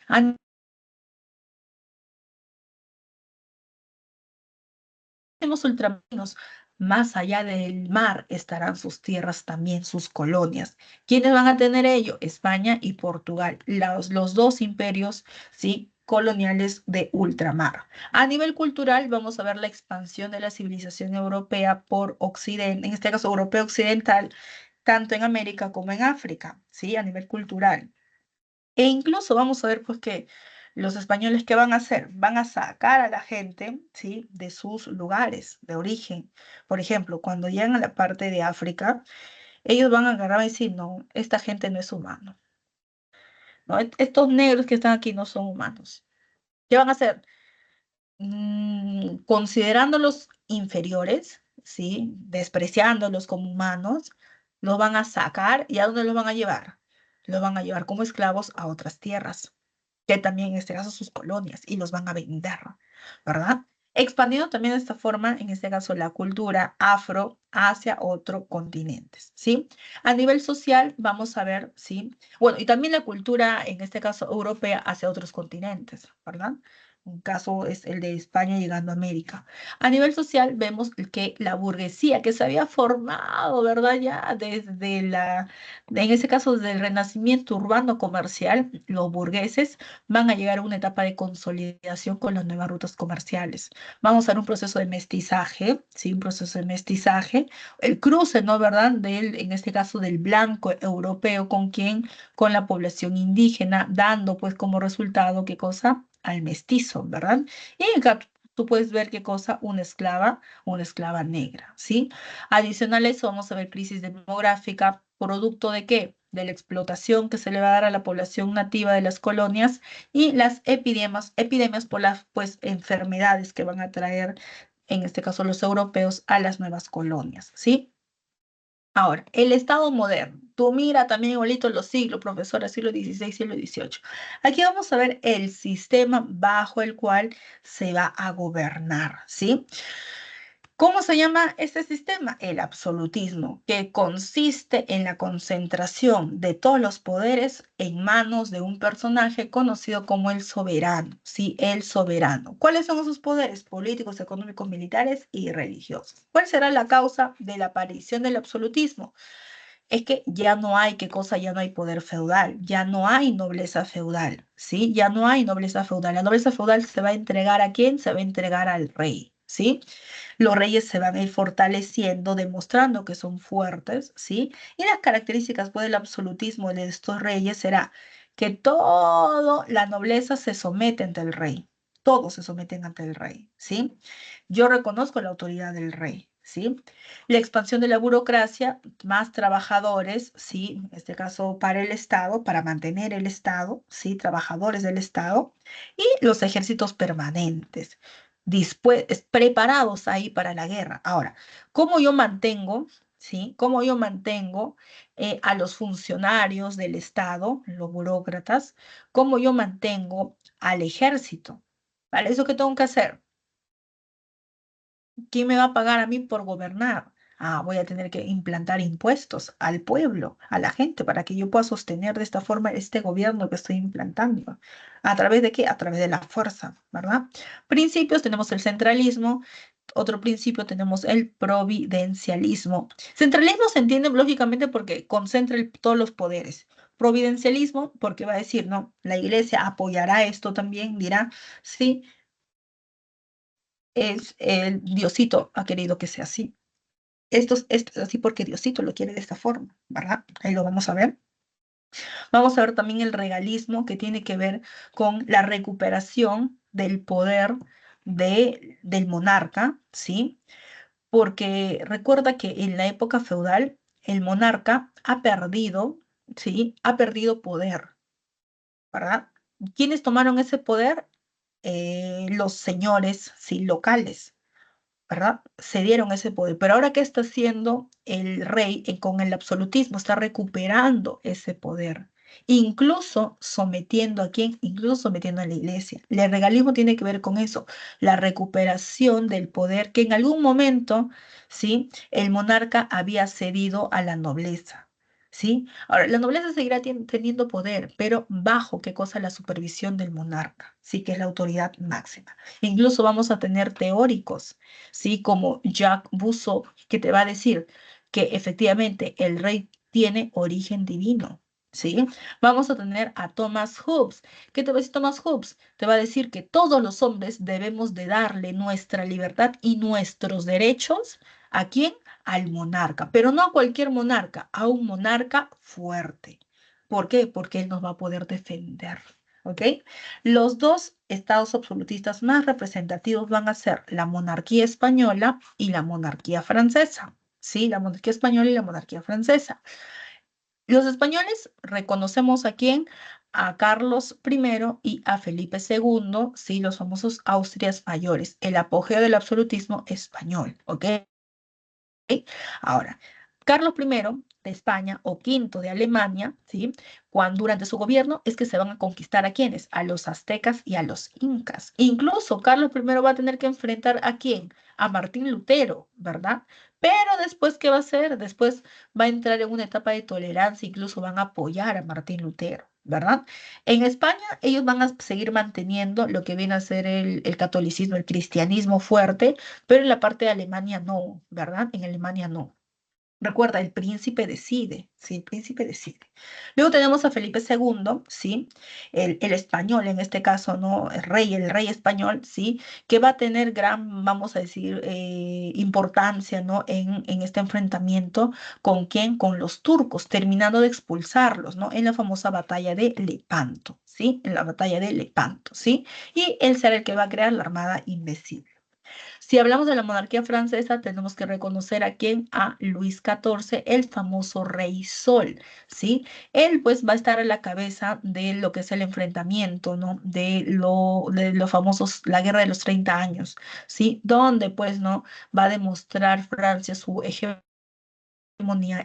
Tenemos ultramarinos. Más allá del mar estarán sus tierras también, sus colonias. ¿Quiénes van a tener ello? España y Portugal, los dos imperios, ¿sí? Coloniales de ultramar. A nivel cultural, vamos a ver la expansión de la civilización europea por Occidente, en este caso europeo occidental, tanto en América como en África, ¿sí? A nivel cultural. E incluso vamos a ver pues que los españoles, ¿qué van a hacer? Van a sacar a la gente, ¿sí? De sus lugares de origen. Por ejemplo, cuando llegan a la parte de África, ellos van a agarrar y decir, no, esta gente no es humano, ¿no? Estos negros que están aquí no son humanos. ¿Qué van a hacer? Considerándolos inferiores, ¿sí? Despreciándolos como humanos, los van a sacar y ¿a dónde los van a llevar? Los van a llevar como esclavos a otras tierras, que también en este caso sus colonias, y los van a vender, ¿verdad? Expandiendo también de esta forma, en este caso, la cultura afro hacia otros continentes, ¿sí? A nivel social, vamos a ver, ¿sí? Bueno, y también la cultura, en este caso, europea hacia otros continentes, ¿verdad? Un caso es el de España llegando a América. A nivel social, vemos que la burguesía que se había formado, ¿verdad? Ya desde en ese caso, desde el renacimiento urbano comercial, los burgueses van a llegar a una etapa de consolidación con las nuevas rutas comerciales. Vamos a ver un proceso de mestizaje, ¿sí? Un proceso de mestizaje, el cruce, ¿no? ¿Verdad? En este caso, del blanco europeo con quién, con la población indígena, dando pues como resultado, ¿qué cosa? Al mestizo, ¿verdad? Y acá tú puedes ver qué cosa, una esclava negra, ¿sí? Adicional a eso, vamos a ver crisis demográfica, ¿producto de qué? De la explotación que se le va a dar a la población nativa de las colonias y las epidemias por las pues, enfermedades que van a traer, en este caso los europeos, a las nuevas colonias, ¿sí? Ahora, el Estado moderno. Tú mira también igualito los siglos, profesora, siglo XVI, siglo XVIII. Aquí vamos a ver el sistema bajo el cual se va a gobernar, ¿sí? ¿Cómo se llama este sistema? El absolutismo, que consiste en la concentración de todos los poderes en manos de un personaje conocido como el soberano, ¿sí? El soberano. ¿Cuáles son esos poderes? Políticos, económicos, militares y religiosos. ¿Cuál será la causa de la aparición del absolutismo? Es que ya no hay, ¿qué cosa? Ya no hay poder feudal, ya no hay nobleza feudal, ¿sí? Ya no hay nobleza feudal. La nobleza feudal se va a entregar ¿a quién? Se va a entregar al rey, ¿sí? Los reyes se van a ir fortaleciendo, demostrando que son fuertes, ¿sí? Y las características pues, del absolutismo de estos reyes será que toda la nobleza se somete ante el rey, todos se someten ante el rey, ¿sí? Yo reconozco la autoridad del rey, ¿sí? La expansión de la burocracia, más trabajadores, ¿sí? En este caso para el Estado, para mantener el Estado, ¿sí? Trabajadores del Estado y los ejércitos permanentes preparados ahí para la guerra. Ahora, ¿cómo yo mantengo, sí? ¿Cómo yo mantengo a los funcionarios del Estado, los burócratas? ¿Cómo yo mantengo al ejército? ¿Vale? ¿Eso qué tengo que hacer? ¿Quién me va a pagar a mí por gobernar? Ah, voy a tener que implantar impuestos al pueblo, a la gente, para que yo pueda sostener de esta forma este gobierno que estoy implantando. ¿A través de qué? A través de la fuerza, ¿verdad? Principios, tenemos el centralismo. Otro principio tenemos el providencialismo. Centralismo se entiende lógicamente porque concentra todos los poderes. Providencialismo, porque va a decir, no, la iglesia apoyará esto también, dirá, sí, es el Diosito ha querido que sea así. Esto es así porque Diosito lo quiere de esta forma, ¿verdad? Ahí lo vamos a ver. Vamos a ver también el regalismo que tiene que ver con la recuperación del poder del monarca, ¿sí? Porque recuerda que en la época feudal el monarca ha perdido, ¿sí? Ha perdido poder, ¿verdad? ¿Quiénes tomaron ese poder? Los señores, ¿sí? Locales. ¿Verdad? Se dieron ese poder. Pero ahora, ¿qué está haciendo el rey con el absolutismo? Está recuperando ese poder. Incluso sometiendo a quién, incluso sometiendo a la iglesia. El regalismo tiene que ver con eso, la recuperación del poder que en algún momento, ¿sí? El monarca había cedido a la nobleza. ¿sí? Ahora, la nobleza seguirá teniendo poder, pero bajo qué cosa la supervisión del monarca, sí, que es la autoridad máxima. Incluso vamos a tener teóricos, sí, como Jacques Rousseau, que te va a decir que efectivamente el rey tiene origen divino. ¿Sí? Vamos a tener a Thomas Hobbes. ¿Qué te va a decir Thomas Hobbes? Te va a decir que todos los hombres debemos de darle nuestra libertad y nuestros derechos. ¿A quién? Al monarca, pero no a cualquier monarca, a un monarca fuerte. ¿Por qué? Porque él nos va a poder defender. ¿Ok? Los dos estados absolutistas más representativos van a ser la monarquía española y la monarquía francesa. Sí, la monarquía española y la monarquía francesa. Los españoles reconocemos a quién, a Carlos I y a Felipe II, sí, los famosos Austrias mayores, el apogeo del absolutismo español, ¿ok? Ahora, Carlos I de España o Quinto de Alemania, ¿sí? Cuando durante su gobierno es que se van a conquistar a quiénes, a los aztecas y a los incas. Incluso Carlos I va a tener que enfrentar a quién, a Martín Lutero, ¿verdad? Pero después, ¿qué va a hacer? Después va a entrar en una etapa de tolerancia, incluso van a apoyar a Martín Lutero, ¿verdad? En España ellos van a seguir manteniendo lo que viene a ser el catolicismo, el cristianismo fuerte, pero en la parte de Alemania no, ¿verdad? En Alemania no. Recuerda, el príncipe decide, sí, el príncipe decide. Luego tenemos a Felipe II, sí, el español en este caso, ¿no? El rey español, sí, que va a tener gran, vamos a decir, importancia, ¿no? En este enfrentamiento con quién, con los turcos, terminando de expulsarlos, ¿no? En la famosa batalla de Lepanto, ¿sí? En la batalla de Lepanto, ¿sí? Y él será el que va a crear la Armada Invencible. Si hablamos de la monarquía francesa, tenemos que reconocer a quién, a Luis XIV, el famoso Rey Sol, ¿sí? Él pues va a estar a la cabeza de lo que es el enfrentamiento, ¿no? De los famosos, la Guerra de los 30 años, ¿sí? Donde pues, ¿no? Va a demostrar Francia su hegemonía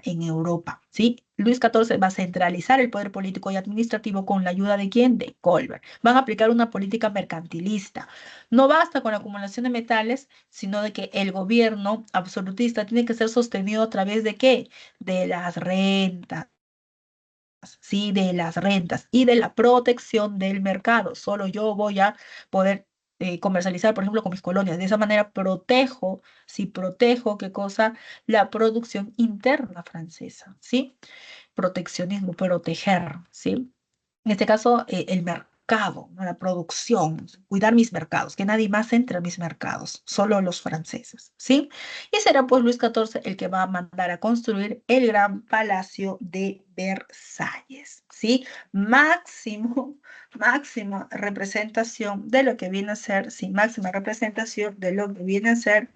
en Europa, ¿sí? Luis XIV va a centralizar el poder político y administrativo con la ayuda de quién? De Colbert. Van a aplicar una política mercantilista. No basta con la acumulación de metales, sino de que el gobierno absolutista tiene que ser sostenido a través de qué? De las rentas. Sí, de las rentas y de la protección del mercado. Solo yo voy a poder comercializar, por ejemplo, con mis colonias. De esa manera protejo, sí, protejo, ¿qué cosa? La producción interna francesa, ¿sí? Proteccionismo, proteger, ¿sí? En este caso, el mercado, ¿no? La producción, cuidar mis mercados, que nadie más entre a mis mercados, solo los franceses, ¿sí? Y será pues Luis XIV el que va a mandar a construir el gran palacio de Versalles, ¿sí? Máximo, máxima representación de lo que viene a ser, sí, máxima representación de lo que viene a ser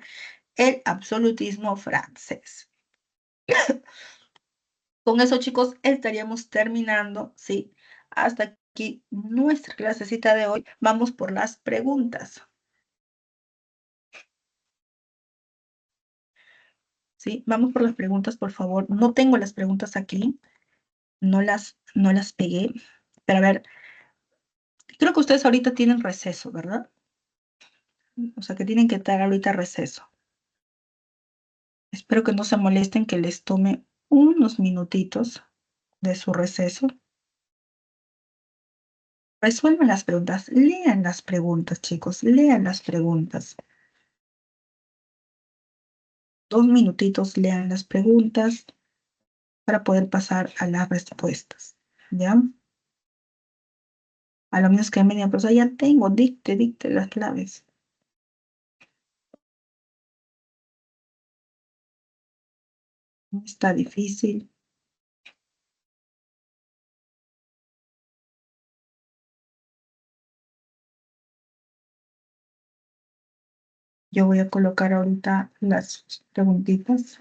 el absolutismo francés. Con eso, chicos, estaríamos terminando, ¿sí? Hasta aquí nuestra clasecita de hoy. Vamos por las preguntas, ¿sí? Vamos por las preguntas, por favor. No tengo las preguntas aquí, no las pegué. Pero a ver, creo que ustedes ahorita tienen receso, ¿verdad? O sea, que tienen que estar ahorita receso. Espero que no se molesten que les tome unos minutitos de su receso. Resuelvan las preguntas, lean las preguntas, chicos, lean las preguntas. 2 minutitos, lean las preguntas para poder pasar a las respuestas. ¿Ya? A lo menos que me digan, pues ya tengo, dicte las claves. Está difícil. Yo voy a colocar ahorita las preguntitas.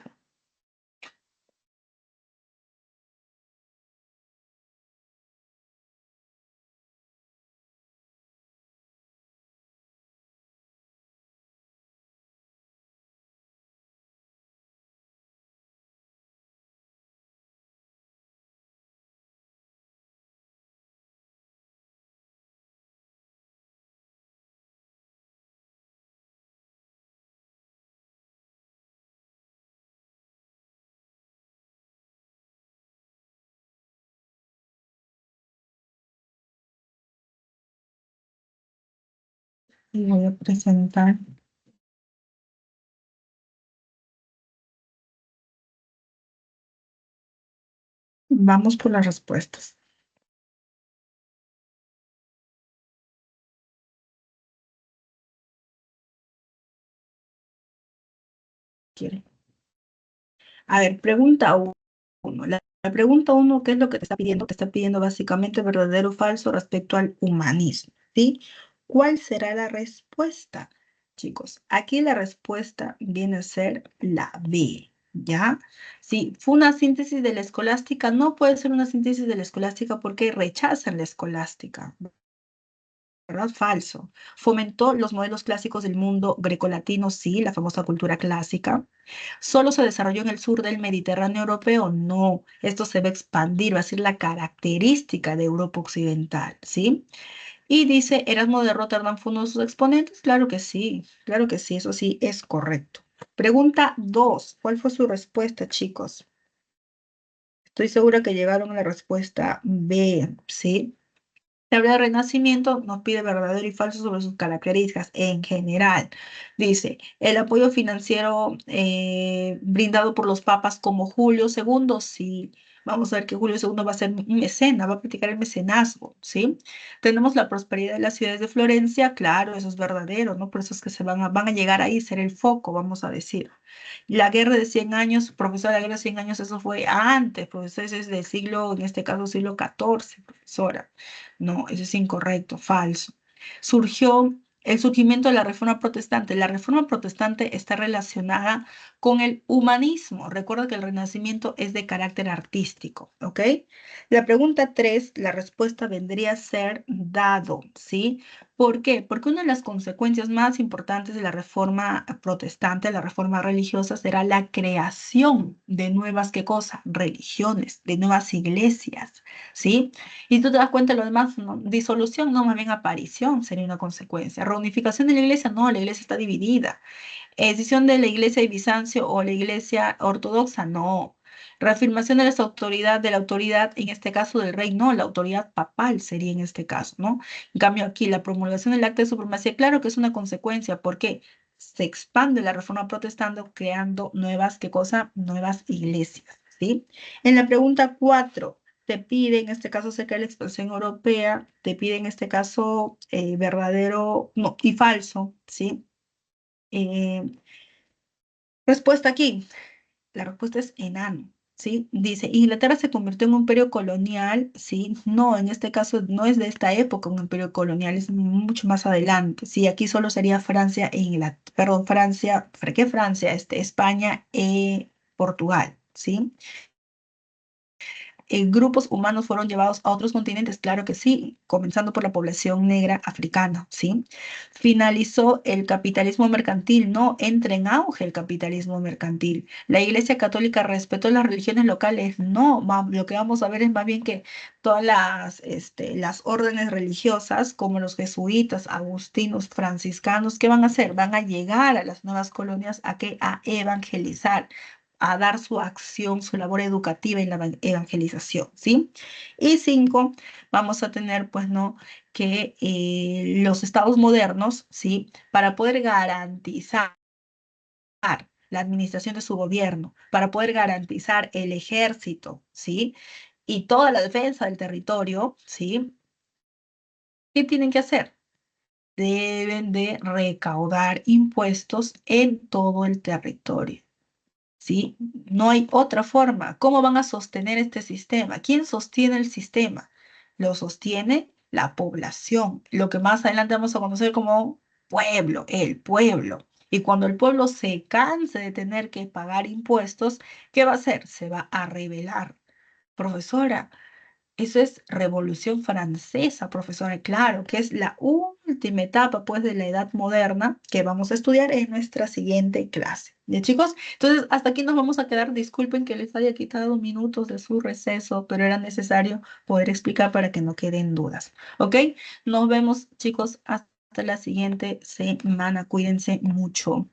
Y voy a presentar. Vamos por las respuestas. ¿Quiere? A ver, pregunta uno. La pregunta uno, ¿qué es lo que te está pidiendo? Te está pidiendo básicamente verdadero o falso respecto al humanismo, ¿sí? ¿Cuál será la respuesta? Chicos, aquí la respuesta viene a ser la B, ¿ya? Si fue una síntesis de la escolástica, no puede ser una síntesis de la escolástica porque rechazan la escolástica, ¿verdad? Falso. Fomentó los modelos clásicos del mundo grecolatino, sí, la famosa cultura clásica. ¿Solo se desarrolló en el sur del Mediterráneo europeo? No, esto se va a expandir, va a ser la característica de Europa occidental, ¿sí? Y dice, ¿Erasmo de Rotterdam fue uno de sus exponentes? Claro que sí, eso sí es correcto. Pregunta 2, ¿cuál fue su respuesta, chicos? Estoy segura que llegaron a la respuesta B, ¿sí? La habla del Renacimiento nos pide verdadero y falso sobre sus características en general. Dice, el apoyo financiero brindado por los papas como Julio II, sí. Vamos a ver que Julio II va a ser un mecena, va a practicar el mecenazgo, ¿sí? Tenemos la prosperidad de las ciudades de Florencia, claro, eso es verdadero, ¿no? Por eso es que van a llegar ahí, ser el foco, vamos a decir. La guerra de 100 años, profesora, la guerra de 100 años, eso fue antes, profesor, eso es del siglo, en este caso, siglo XIV, profesora. No, eso es incorrecto, falso. Surgió el surgimiento de la Reforma Protestante. La Reforma Protestante está relacionada con el humanismo. Recuerda que el Renacimiento es de carácter artístico, ¿ok? La pregunta 3, la respuesta vendría a ser dado, ¿sí? ¿Por qué? Porque una de las consecuencias más importantes de la reforma protestante, la reforma religiosa, será la creación de nuevas, ¿qué cosa? Religiones, de nuevas iglesias, ¿sí? Y tú te das cuenta de lo demás, ¿no? Disolución, no, más bien aparición sería una consecuencia. Reunificación de la iglesia, no, la iglesia está dividida. Escisión de la iglesia de Bizancio o la iglesia ortodoxa, no. Reafirmación de de la autoridad, en este caso del rey, no, la autoridad papal sería en este caso, ¿no? En cambio aquí, la promulgación del acta de supremacía, claro que es una consecuencia, porque se expande la reforma protestante creando nuevas, ¿qué cosa? Nuevas iglesias, ¿sí? En la pregunta 4 te pide, en este caso, acerca de la expansión europea, te pide en este caso verdadero, no, y falso, ¿sí? Eh, Respuesta aquí, la respuesta es enano, ¿sí? Dice, Inglaterra se convirtió en un imperio colonial, ¿sí? No, en este caso no es de esta época un imperio colonial, es mucho más adelante, ¿sí? Aquí solo sería Francia e Inglaterra, perdón, Francia, ¿qué Francia? España e Portugal, ¿sí? Grupos humanos fueron llevados a otros continentes, claro que sí, comenzando por la población negra africana, ¿sí? Finalizó el capitalismo mercantil, no entra en auge el capitalismo mercantil. La Iglesia Católica respetó las religiones locales, no, lo que vamos a ver es más bien que todas las órdenes religiosas, como los jesuitas, agustinos, franciscanos, ¿qué van a hacer? Van a llegar a las nuevas colonias a que a evangelizar, a dar su acción, su labor educativa en la evangelización, ¿sí? Y 5, vamos a tener, pues, ¿no? Que los estados modernos, ¿sí? Para poder garantizar la administración de su gobierno, para poder garantizar el ejército, ¿sí? Y toda la defensa del territorio, ¿sí? ¿Qué tienen que hacer? Deben de recaudar impuestos en todo el territorio. ¿Sí? No hay otra forma. ¿Cómo van a sostener este sistema? ¿Quién sostiene el sistema? Lo sostiene la población, lo que más adelante vamos a conocer como pueblo, el pueblo. Y cuando el pueblo se canse de tener que pagar impuestos, ¿qué va a hacer? Se va a rebelar. Profesora, eso es Revolución Francesa, profesora, claro, que es la última etapa, pues, de la edad moderna que vamos a estudiar en nuestra siguiente clase. ¿Ya, chicos? Entonces, hasta aquí nos vamos a quedar. Disculpen que les haya quitado minutos de su receso, pero era necesario poder explicar para que no queden dudas. ¿Ok? Nos vemos, chicos, hasta la siguiente semana. Cuídense mucho.